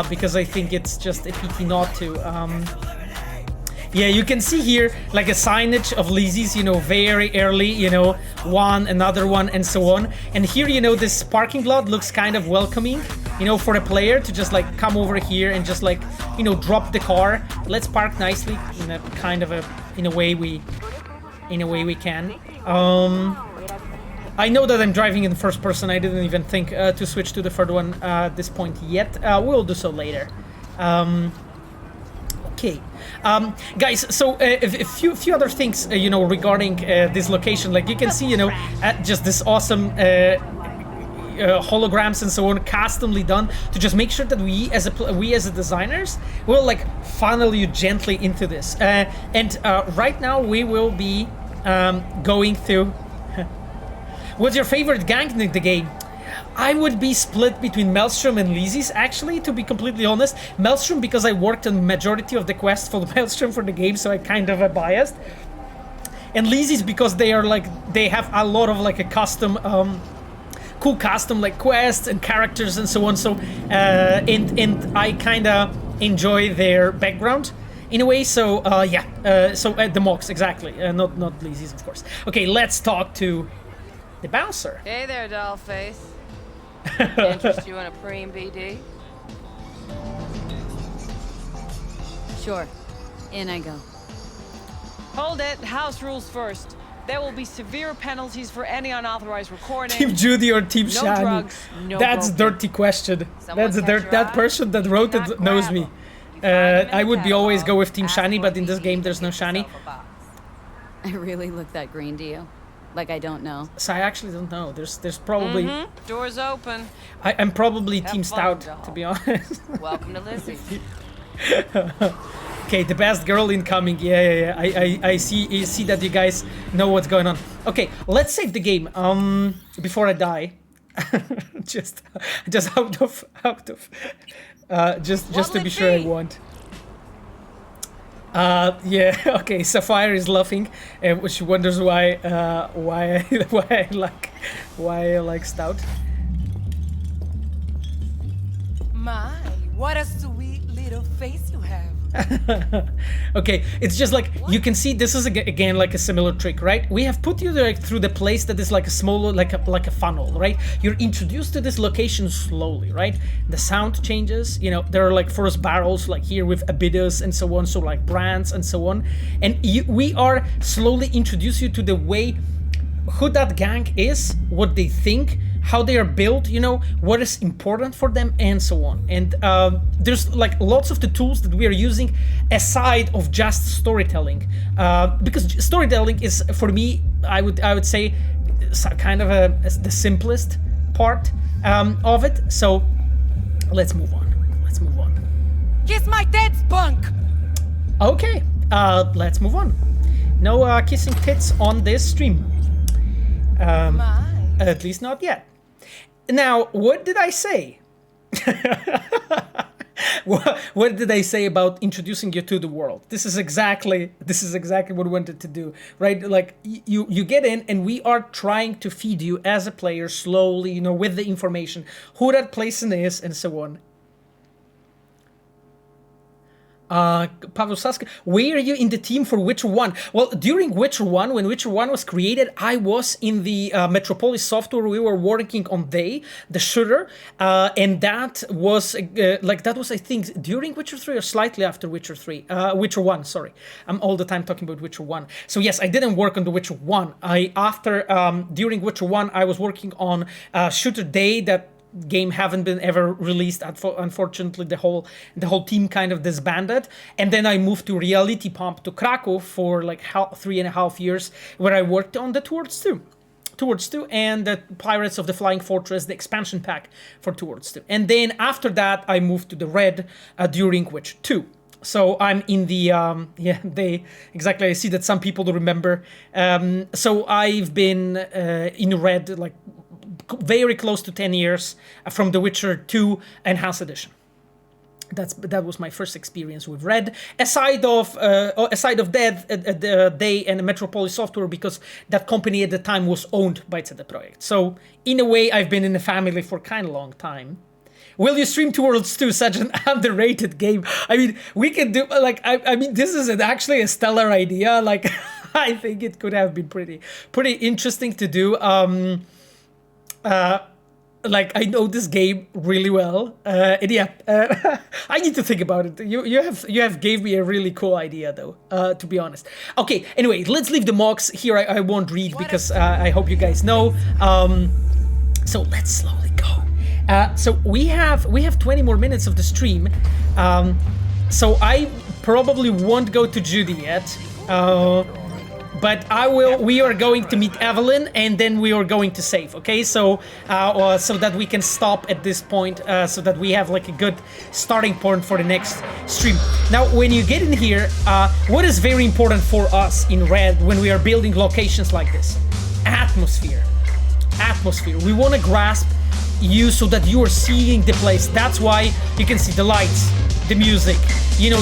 because I think it's just a pity not to. Yeah, you can see here a signage of Lizzie's, very early, one, another one, and so on. And here, this parking lot looks kind of welcoming, for a player to just come over here and just drop the car. Let's park nicely in a kind of in a way we can. I know that I'm driving in first person. I didn't even think to switch to the third one at this point yet. We'll do so later. Okay, guys, so a few other things, regarding this location. You can see, just this awesome holograms and so on, customly done to just make sure that we as the designers will funnel you gently into this. And right now we will be going through. What's your favorite gang in the game? I would be split between Maelstrom and Lizzie's, actually, to be completely honest. Maelstrom because I worked on majority of the quests for the Maelstrom for the game, so I kind of biased. And Lizzie's because they are they have a lot of a custom, cool custom quests and characters and so on. So and I kind of enjoy their background in a way. So yeah, so the mocks exactly, not Lizzie's of course. Okay, let's talk to the bouncer. Hey there, dollface. Interest you in a preem BD? Sure. In I go. Hold it. House rules first. There will be severe penalties for any unauthorized recording. Team Judy or Team No Shani? drugs, no That's a broken. dirty question. Someone That's a catch your that eye? person that wrote it knows me. I would be always go with Team Shani, but in this game there's no Shani. I really look that green to you? Like I don't know. So I actually don't know. There's probably Doors open. I'm probably Have Team fun, Stout, to be honest. Welcome to Lizzie. Okay, the best girl incoming. Yeah. I see that you guys know what's going on. Okay, let's save the game. Before I die, just out of just to be sure I want. Yeah. Okay. Sapphire is laughing, she wonders why I like Stout. My, what a sweet little face you have. Okay, it's just like you can see this is again like a similar trick, right? We have put you like through the place that is like a small like a funnel, right? You're introduced to this location slowly, right? The sound changes, you know, there are like first barrels like here with Abydos and so on, so like brands and so on, and we are slowly introduce you to the way who that gang is, what they think, how they are built, you know, what is important for them, and so on. And there's like lots of the tools that we are using aside of just storytelling, because storytelling is, for me, I would say, kind of the simplest part of it. So let's move on. Kiss my tits, punk! Okay, let's move on. No kissing tits on this stream. At least not yet. Now, what did I say? What did I say about introducing you to the world? This is exactly what we wanted to do, right? Like you get in, and we are trying to feed you as a player slowly, you know, with the information, who that person is, and so on. Pavel Saska, were you in the team for Witcher 1? Well, during Witcher 1, when Witcher 1 was created, I was in the Metropolis software. We were working on the shooter, and that was I think during Witcher 3 or slightly after Witcher 3. Witcher 1, sorry. I'm all the time talking about Witcher 1. So yes, I didn't work on the Witcher 1. During Witcher 1, I was working on Shooter Day. That game haven't been ever released. Unfortunately, the whole team kind of disbanded, and then I moved to Reality Pump to Krakow for like 3.5 years, where I worked on the Towards 2, and the Pirates of the Flying Fortress, the expansion pack for Towards 2, and then after that I moved to the Red during Witcher 2. So I'm in the I see that some people remember. So I've been in Red like very close to 10 years from The Witcher 2 Enhanced Edition. That was my first experience with Red, aside of Day and Metropolis Software, because that company at the time was owned by CD Projekt. So in a way, I've been in the family for kind of long time. Will you stream Towards 2? Such an underrated game. I mean, we can do like I mean, this is actually a stellar idea. Like I think it could have been pretty interesting to do. Like I know this game really well, and yeah, I need to think about it. You have gave me a really cool idea though, to be honest. Okay, anyway, let's leave the mocks here. I won't read because I hope you guys know. So let's slowly go. So we have 20 more minutes of the stream. So I probably won't go to Judy yet. But I will. We are going to meet Evelyn, and then we are going to save. Okay, so so that we can stop at this point, so that we have like a good starting point for the next stream. Now, when you get in here, what is very important for us in Red when we are building locations like this? Atmosphere. We want to grasp you so that you are seeing the place. That's why you can see the lights, the music, you know,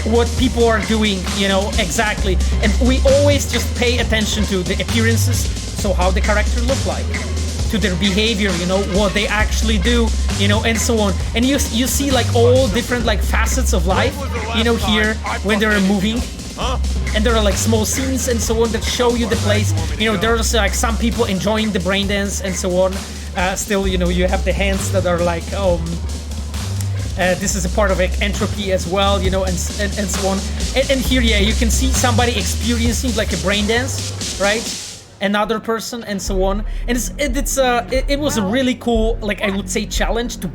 what people are doing, you know, exactly. And we always just pay attention to the appearances, so how the character look like, to their behavior, you know, what they actually do, you know, and so on. And you see like all different like facets of life, you know, here when they're moving. And there are like small scenes and so on that show you the place. You know, there's like some people enjoying the brain dance and so on. Still, you know, you have the hands that are like This is a part of entropy as well, you know, and so on. And here, yeah, you can see somebody experiencing like a brain dance, right? Another person, and so on. And it was a really cool, like I would say, challenge to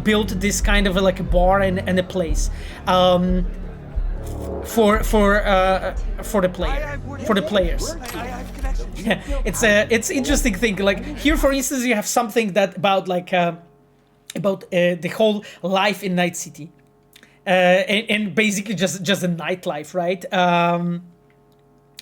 build this kind of like a bar and a place for the players. Yeah, it's interesting thing. Like here, for instance, you have something that about the whole life in Night City, and basically just a nightlife, right?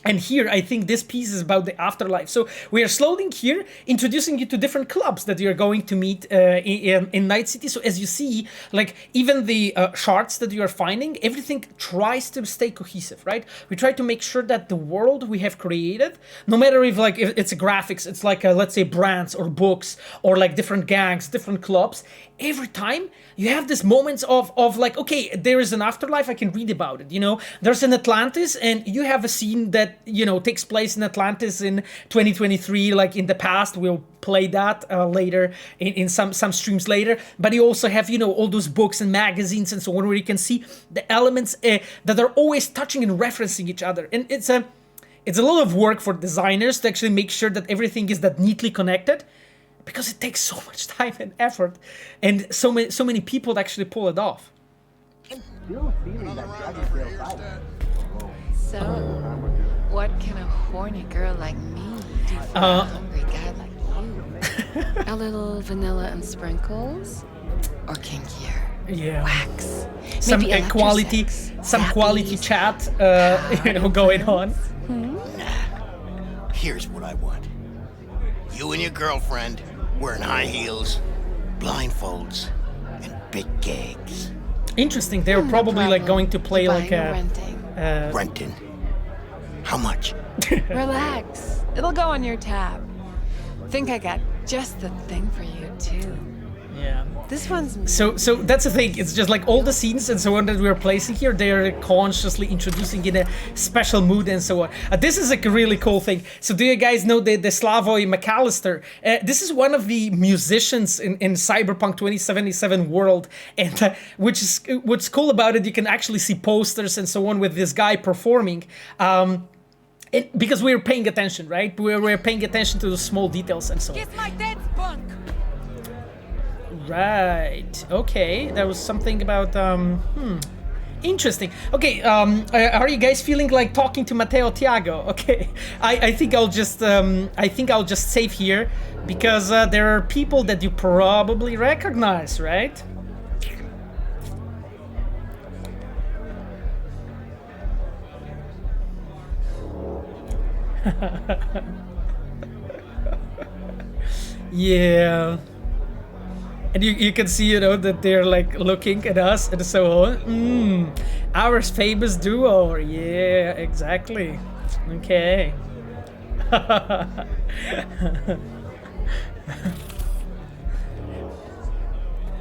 And here, I think this piece is about the afterlife. So we are slowly here introducing you to different clubs that you're going to meet in Night City. So as you see, like even the shards that you are finding, everything tries to stay cohesive, right? We try to make sure that the world we have created, no matter if it's a graphics, it's like let's say brands or books or like different gangs, different clubs. Every time you have this moments of like, okay, there is an afterlife, I can read about it, you know, there's an Atlantis and you have a scene that, you know, takes place in Atlantis in 2023, like in the past. We'll play that later in some streams later, but you also have, you know, all those books and magazines and so on where you can see the elements that are always touching and referencing each other. And it's a lot of work for designers to actually make sure that everything is that neatly connected, because it takes so much time and effort, and so many people to actually pull it off. So, what can a horny girl like me do for a hungry guy like you? A little vanilla and sprinkles, or kinkier? Yeah. Wax. Some Maybe quality zappies, chat, you know, going on. Here's what I want. You and your girlfriend wearing high heels, blindfolds, and big gags. Interesting. They're probably like going to play like a renting. How much? Relax. It'll go on your tab. Think I got just the thing for you too. Yeah. This one's so that's the thing. It's just like all the scenes and so on that we're placing here, they're consciously introducing in a special mood and so on. This is a really cool thing. So do you guys know the Slavoj McAllister? This is one of the musicians in Cyberpunk 2077 world, and what's cool about it, you can actually see posters and so on with this guy performing. Because we're paying attention, right? We're paying attention to the small details and so on. Kiss my dead spunk. Right. Okay. That was something about interesting. Okay. Are you guys feeling like talking to Matteo Tiago? Okay. I think I'll just save here, because there are people that you probably recognize, right? Yeah. And you can see, you know, that they're like looking at us and so on. Our famous duo. Yeah, exactly. Okay.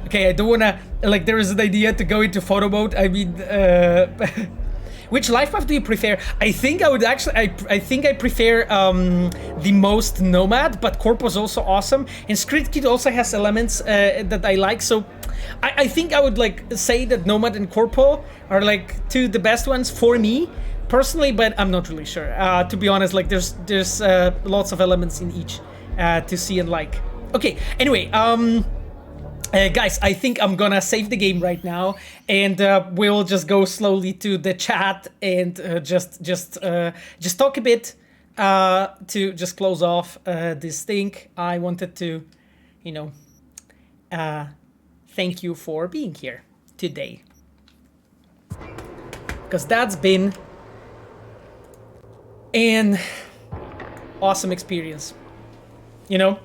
Okay, I don't wanna, like, there is an idea to go into photo mode. I mean, which life path do you prefer? I think I would actually, I think I prefer the most Nomad, but Corpo's also awesome. And Street Kid also has elements that I like. So I think I would like say that Nomad and Corpo are like two of the best ones for me personally, but I'm not really sure. To be honest, like there's lots of elements in each to see and like. Okay, anyway, guys, I think I'm gonna save the game right now, and we'll just go slowly to the chat and just talk a bit to just close off this thing. I wanted to, you know, thank you for being here today, because that's been an awesome experience. You know,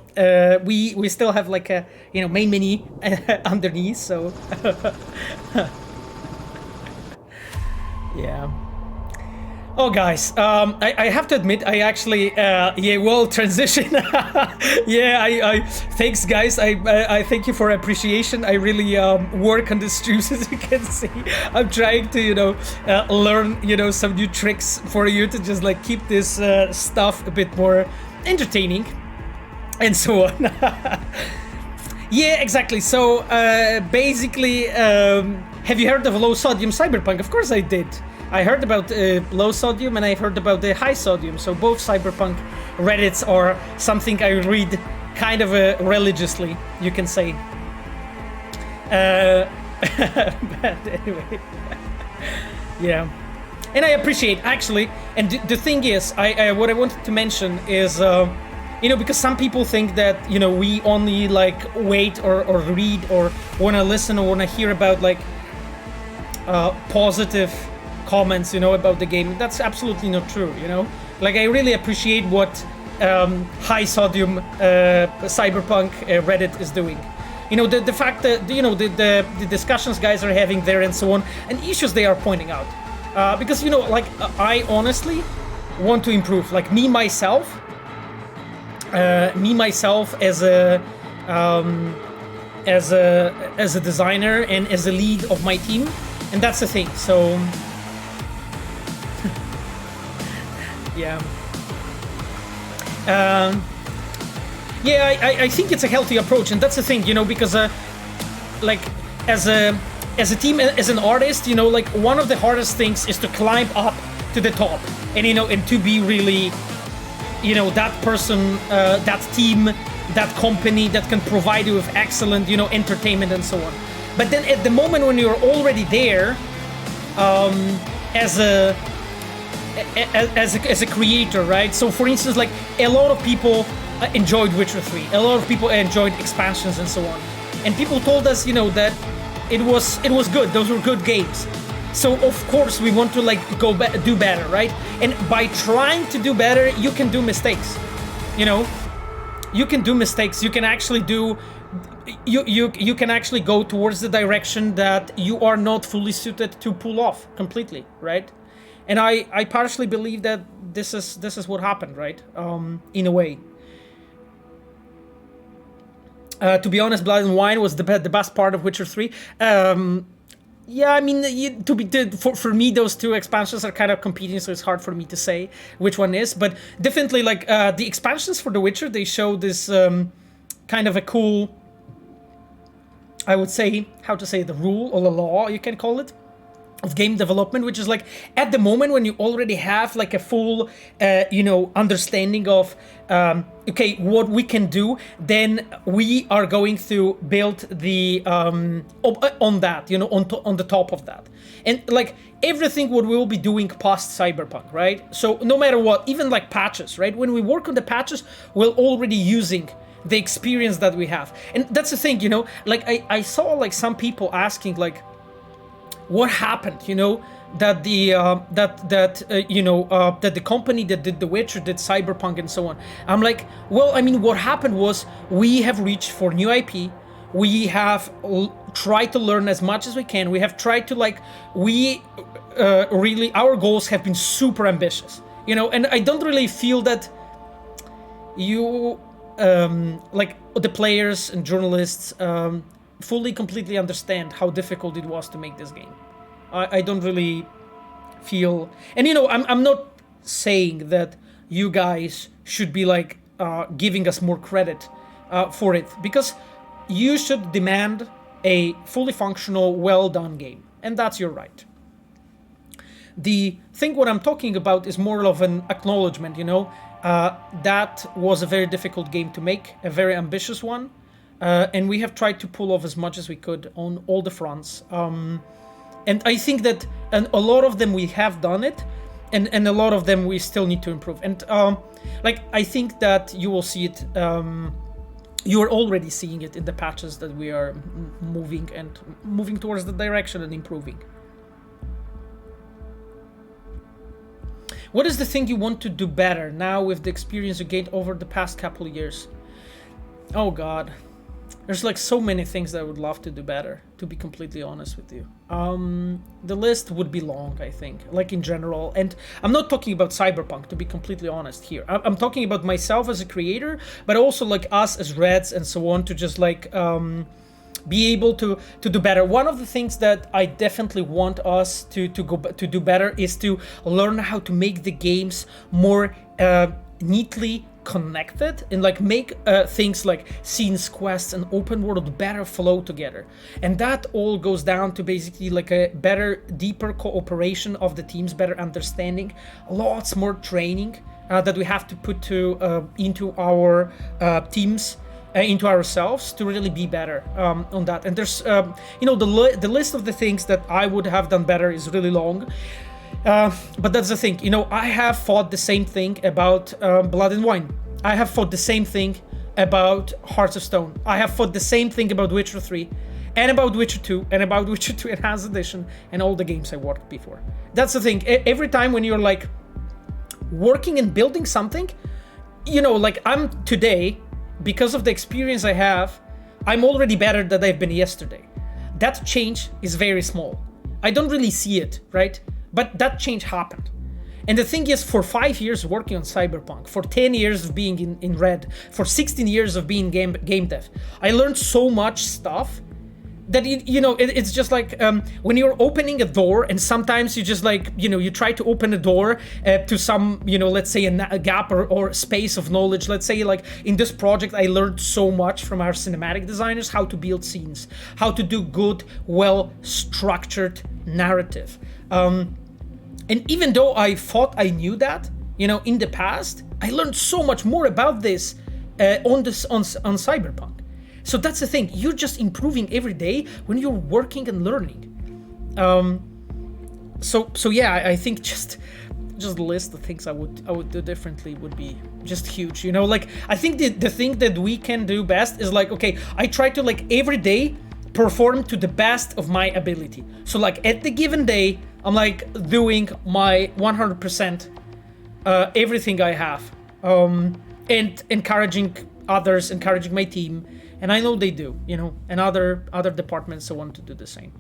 we still have like a, you know, main menu underneath, so yeah. Oh guys, I have to admit, I actually yeah, well, transition. Yeah, I thanks guys. I thank you for appreciation. I really work on the streams, as you can see. I'm trying to, you know, learn, you know, some new tricks for you to just like keep this stuff a bit more entertaining and so on. Yeah, exactly. So basically, have you heard of low sodium Cyberpunk? Of course I did. I heard about low sodium and I've heard about the high sodium. So both Cyberpunk Reddits are something I read kind of religiously, you can say. But anyway, yeah. And I appreciate, actually, and the thing is, what I wanted to mention is, you know, because some people think that, you know, we only like wait or read or want to listen or want to hear about like positive comments, you know, about the game. That's absolutely not true, you know. Like, I really appreciate what high sodium Cyberpunk Reddit is doing. You know, the fact that, you know, the discussions guys are having there and so on, and issues they are pointing out. Because, you know, like, I honestly want to improve. Like, me myself as a designer and as a lead of my team, and that's the thing. So yeah. Yeah, I think it's a healthy approach, and that's the thing, you know, because like as a team, as an artist, you know, like, one of the hardest things is to climb up to the top, and, you know, and to be really, you know, that person, that team, that company that can provide you with excellent, you know, entertainment and so on. But then at the moment when you're already there, as a creator, right? So for instance, like, a lot of people enjoyed Witcher 3. A lot of people enjoyed expansions and so on. And people told us, you know, that it was good. Those were good games. So of course we want to like do better, right? And by trying to do better, you can do mistakes. You know, you can do mistakes. You can actually do. You can actually go towards the direction that you are not fully suited to pull off completely, right? And I partially believe that this is what happened, right? In a way. To be honest, Blood and Wine was the best part of Witcher 3. Yeah, I mean, for me, those two expansions are kind of competing, so it's hard for me to say which one is. But definitely, like, the expansions for The Witcher, they show this kind of a cool, I would say, how to say, the rule or the law, you can call it, of game development, which is like, at the moment when you already have like a full, you know, understanding of, okay, what we can do, then we are going to build the, on that, you know, on the top of that. And like, everything what we will be doing past Cyberpunk, right? So no matter what, even like patches, right? When we work on the patches, we're already using the experience that we have. And that's the thing, you know, like, I saw like some people asking like, what happened, you know, that the that the company that did The Witcher did Cyberpunk and so on. I'm like, well, I mean, what happened was we have reached for new IP. We have tried to learn as much as we can. We have tried to like, really, our goals have been super ambitious, you know, and I don't really feel that you, like, the players and journalists, fully completely understand how difficult it was to make this game. I don't really feel, and you know, I'm not saying that you guys should be like giving us more credit for it, because you should demand a fully functional, well done game, and that's your right. The thing what I'm talking about is more of an acknowledgement, you know, that was a very difficult game to make, a very ambitious one. And we have tried to pull off as much as we could on all the fronts. And I think that a lot of them we have done it, and a lot of them we still need to improve. And like, I think that you will see it, you are already seeing it in the patches that we are moving towards the direction and improving. What is the thing you want to do better now with the experience you gained over the past couple of years? Oh God. There's like so many things that I would love to do better, to be completely honest with you. The list would be long, I think, like in general. And I'm not talking about Cyberpunk, to be completely honest here. I'm talking about myself as a creator, but also like us as Reds and so on, to just like be able to do better. One of the things that I definitely want us to do better is to learn how to make the games more neatly connected and like make things like scenes, quests, and open world better flow together. And that all goes down to basically like a better, deeper cooperation of the teams, better understanding, lots more training that we have to put into our teams, into ourselves to really be better on that. And there's, the list of the things that I would have done better is really long. But that's the thing, I have thought the same thing about Blood and Wine. I have thought the same thing about Hearts of Stone. I have thought the same thing about Witcher 3, and about Witcher 2, and about Witcher 2 Enhanced Edition, and all the games I worked before. That's the thing. Every time when you're like working and building something, like I'm today, because of the experience I have, I'm already better than I've been yesterday. That change is very small. I don't really see it, right? But that change happened. And the thing is, for 5 years working on Cyberpunk, for 10 years of being in Red, for 16 years of being game dev, I learned so much stuff that, it's just like when you're opening a door and sometimes you just like, you try to open a door to some, let's say a gap or space of knowledge. Let's say like in this project, I learned so much from our cinematic designers, how to build scenes, how to do good, well-structured narrative. And even though I thought I knew that, in the past, I learned so much more about this on Cyberpunk. So that's the thing. You're just improving every day when you're working and learning. So yeah, I think just the list of things I would do differently would be just huge. Like I think the thing that we can do best is like, okay, I try to like every day perform to the best of my ability. So like at the given day, I'm like doing my 100%, everything I have, and encouraging others, encouraging my team, and I know they do, and other departments want to do the same.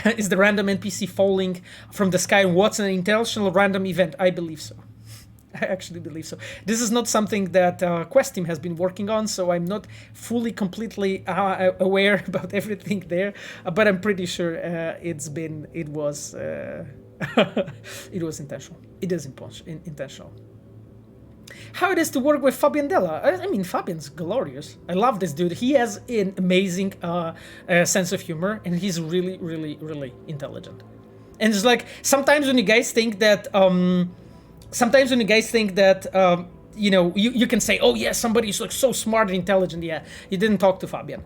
Is the random NPC falling from the sky what's an intentional random event? I believe so. I actually believe so. This is not something that Quest team has been working on, so I'm not fully, completely aware about everything there. But I'm pretty sure it was intentional. It is intentional. How it is to work with Fabian Della? I mean, Fabian's glorious. I love this dude. He has an amazing sense of humor, and he's really, really, really intelligent. And it's like sometimes when you guys think that. You can say, oh yeah, somebody's like so smart and intelligent. Yeah, you didn't talk to Fabian.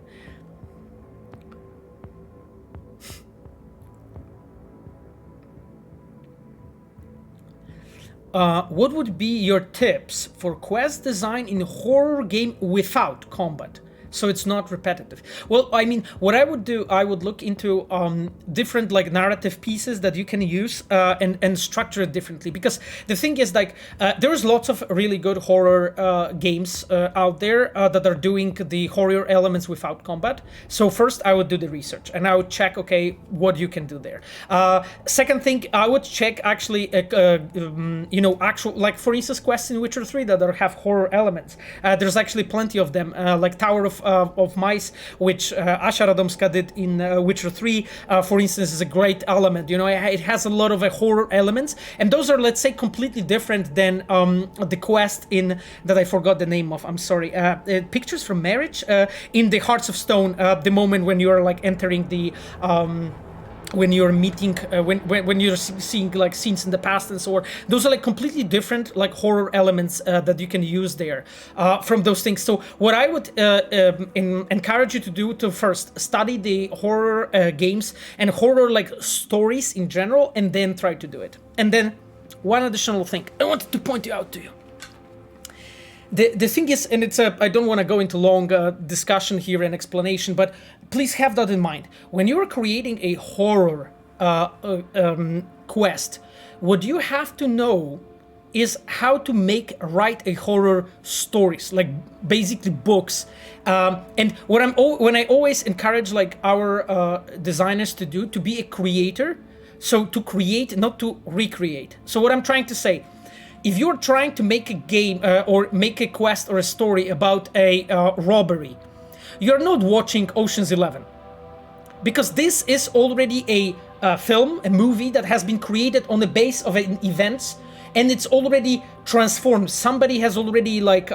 What would be your tips for quest design in a horror game without combat? So it's not repetitive. Well, I mean, what I would do, I would look into different like narrative pieces that you can use and structure it differently. Because the thing is, like, there's lots of really good horror games out there that are doing the horror elements without combat. So first, I would do the research and I would check, okay, what you can do there. Second thing, I would check actually, actual, like for instance, quests in Witcher 3 that have horror elements. There's actually plenty of them, like Tower of Mice, which Asha Radomska did in Witcher 3, for instance, is a great element. It has a lot of horror elements, and those are, let's say, completely different than the quest in that I forgot the name of. I'm sorry. Pictures from Marriage in the Hearts of Stone. The moment when you are like entering the. When you're meeting, when you're seeing like scenes in the past and so on, those are like completely different like horror elements that you can use there from those things. So what I would encourage you to do to first study the horror games and horror like stories in general, and then try to do it. And then one additional thing I wanted to point out to you. The thing is, and it's I don't want to go into long discussion here and explanation, but please have that in mind. When you're creating a horror quest, what you have to know is how to write a horror stories, like basically books. And when I always encourage like our designers to do, to be a creator, so to create, not to recreate. So what I'm trying to say, if you're trying to make a game or make a quest or a story about a robbery, you're not watching Ocean's 11, because this is already a film, a movie that has been created on the base of an events, and it's already transformed. Somebody has already like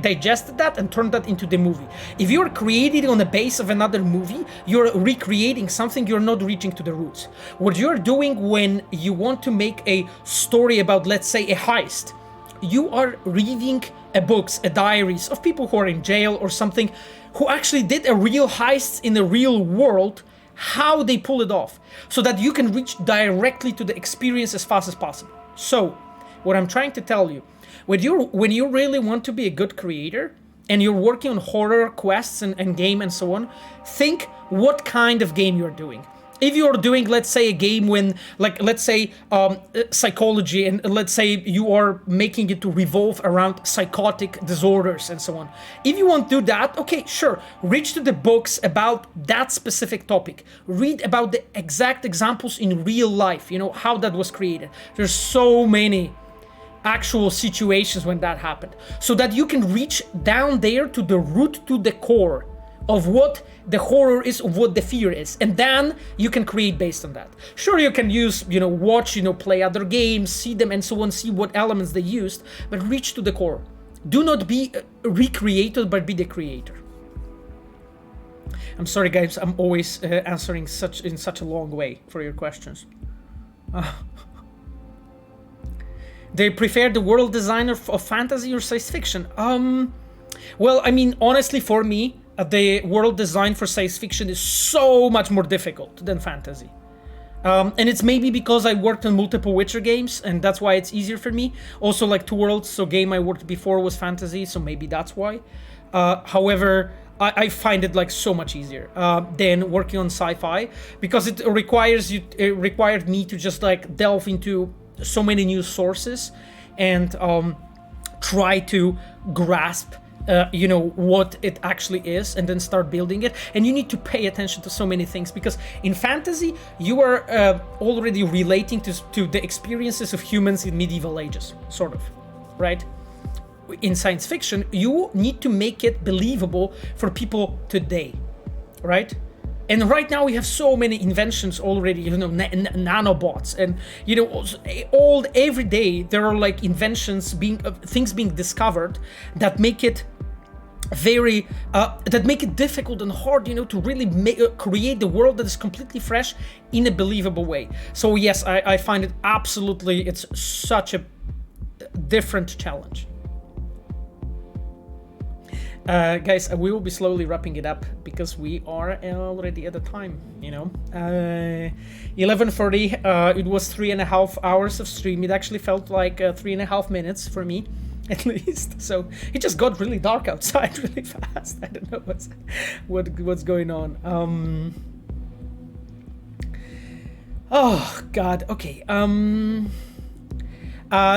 digested that and turned that into the movie. If you're creating on the base of another movie, you're recreating something, you're not reaching to the roots. What you're doing when you want to make a story about, let's say, a heist, you are reading books, diaries of people who are in jail or something, who actually did a real heist in the real world, how they pull it off, so that you can reach directly to the experience as fast as possible. So, what I'm trying to tell you, when you really want to be a good creator, and you're working on horror quests and game and so on, think what kind of game you're doing. If you're doing, let's say, a game when, like, let's say, psychology, and let's say you are making it to revolve around psychotic disorders and so on. If you want to do that, okay, sure, reach to the books about that specific topic. Read about the exact examples in real life, you know, how that was created. There's so many actual situations when that happened, so that you can reach down there to the root, to the core of what the horror is, of what the fear is, and then you can create based on that. Sure, you can use, you know, watch, you know, play other games, see them and so on, see what elements they used, but reach to the core. Do not be recreated, but be the creator. I'm sorry, guys, I'm always answering in such a long way for your questions. They prefer the world designer of fantasy or science fiction? Well, I mean, honestly, for me, the world design for science fiction is so much more difficult than fantasy. And it's maybe because I worked on multiple Witcher games, and that's why it's easier for me. Also, like Two Worlds, so game I worked before was fantasy, so maybe that's why. However, I find it like so much easier than working on sci-fi, because it required me to just like delve into so many new sources and try to grasp you know, what it actually is, and then start building it. And you need to pay attention to so many things, because in fantasy you are already relating to the experiences of humans in medieval ages, sort of, right? In science fiction, you need to make it believable for people today, right? And right now we have so many inventions already, you know, nanobots, and you know, every day there are like inventions things being discovered that make it very that make it difficult and hard, you know, to really create the world that is completely fresh in a believable way. So yes, I find it absolutely, it's such a different challenge. Guys, we will be slowly wrapping it up because we are already at the time, you know. 11:40, it was 3.5 hours of stream. It actually felt like 3.5 minutes for me, at least. So it just got really dark outside really fast. I don't know what's going on. Oh God. Okay.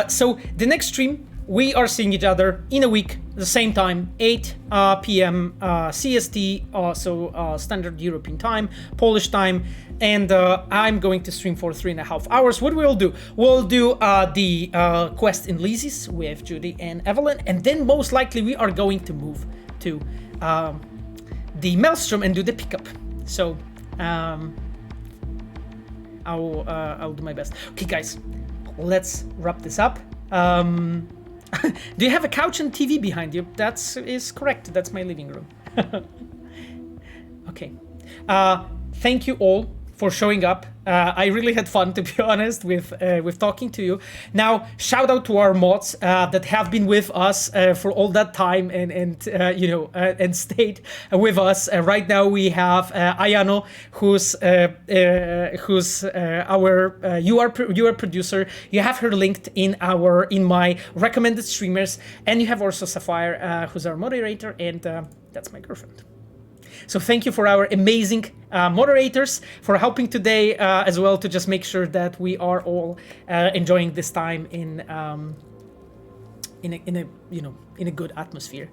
So the next stream, we are seeing each other in a week, the same time, 8 p.m. CST, so Standard European Time, Polish time, and I'm going to stream for 3.5 hours. What we'll do? We'll do the quest in Lizzie's with Judy and Evelyn, and then most likely we are going to move to the Maelstrom and do the pickup. So I'll do my best. Okay, guys, let's wrap this up. Do you have a couch and TV behind you? That is correct. That's my living room. Okay. Thank you all for showing up. I really had fun, to be honest, with talking to you. Now, shout out to our mods that have been with us for all that time and stayed with us. Right now we have Ayano, who's our UR producer. You have her linked in my recommended streamers, and you have also Sapphire, who's our moderator, and that's my girlfriend. So thank you for our amazing moderators for helping today as well, to just make sure that we are all enjoying this time in a good atmosphere.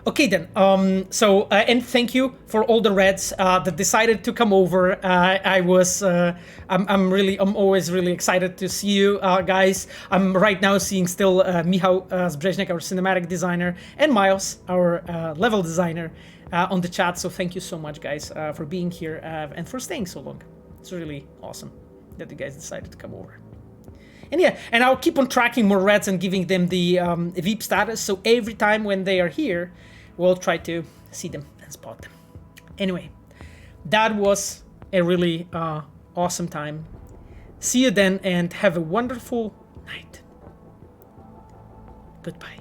Okay then. And thank you for all the Reds that decided to come over. I'm always really excited to see you guys. I'm right now seeing still Michał Zbreźniak, our cinematic designer, and Miles, our level designer, on the chat. So thank you so much, guys, for being here and for staying so long. It's really awesome that you guys decided to come over. And yeah, and I'll keep on tracking more reds and giving them the VIP status, so every time when they are here, we'll try to see them and spot them. Anyway, that was a really awesome time. See you then, and have a wonderful night. Goodbye.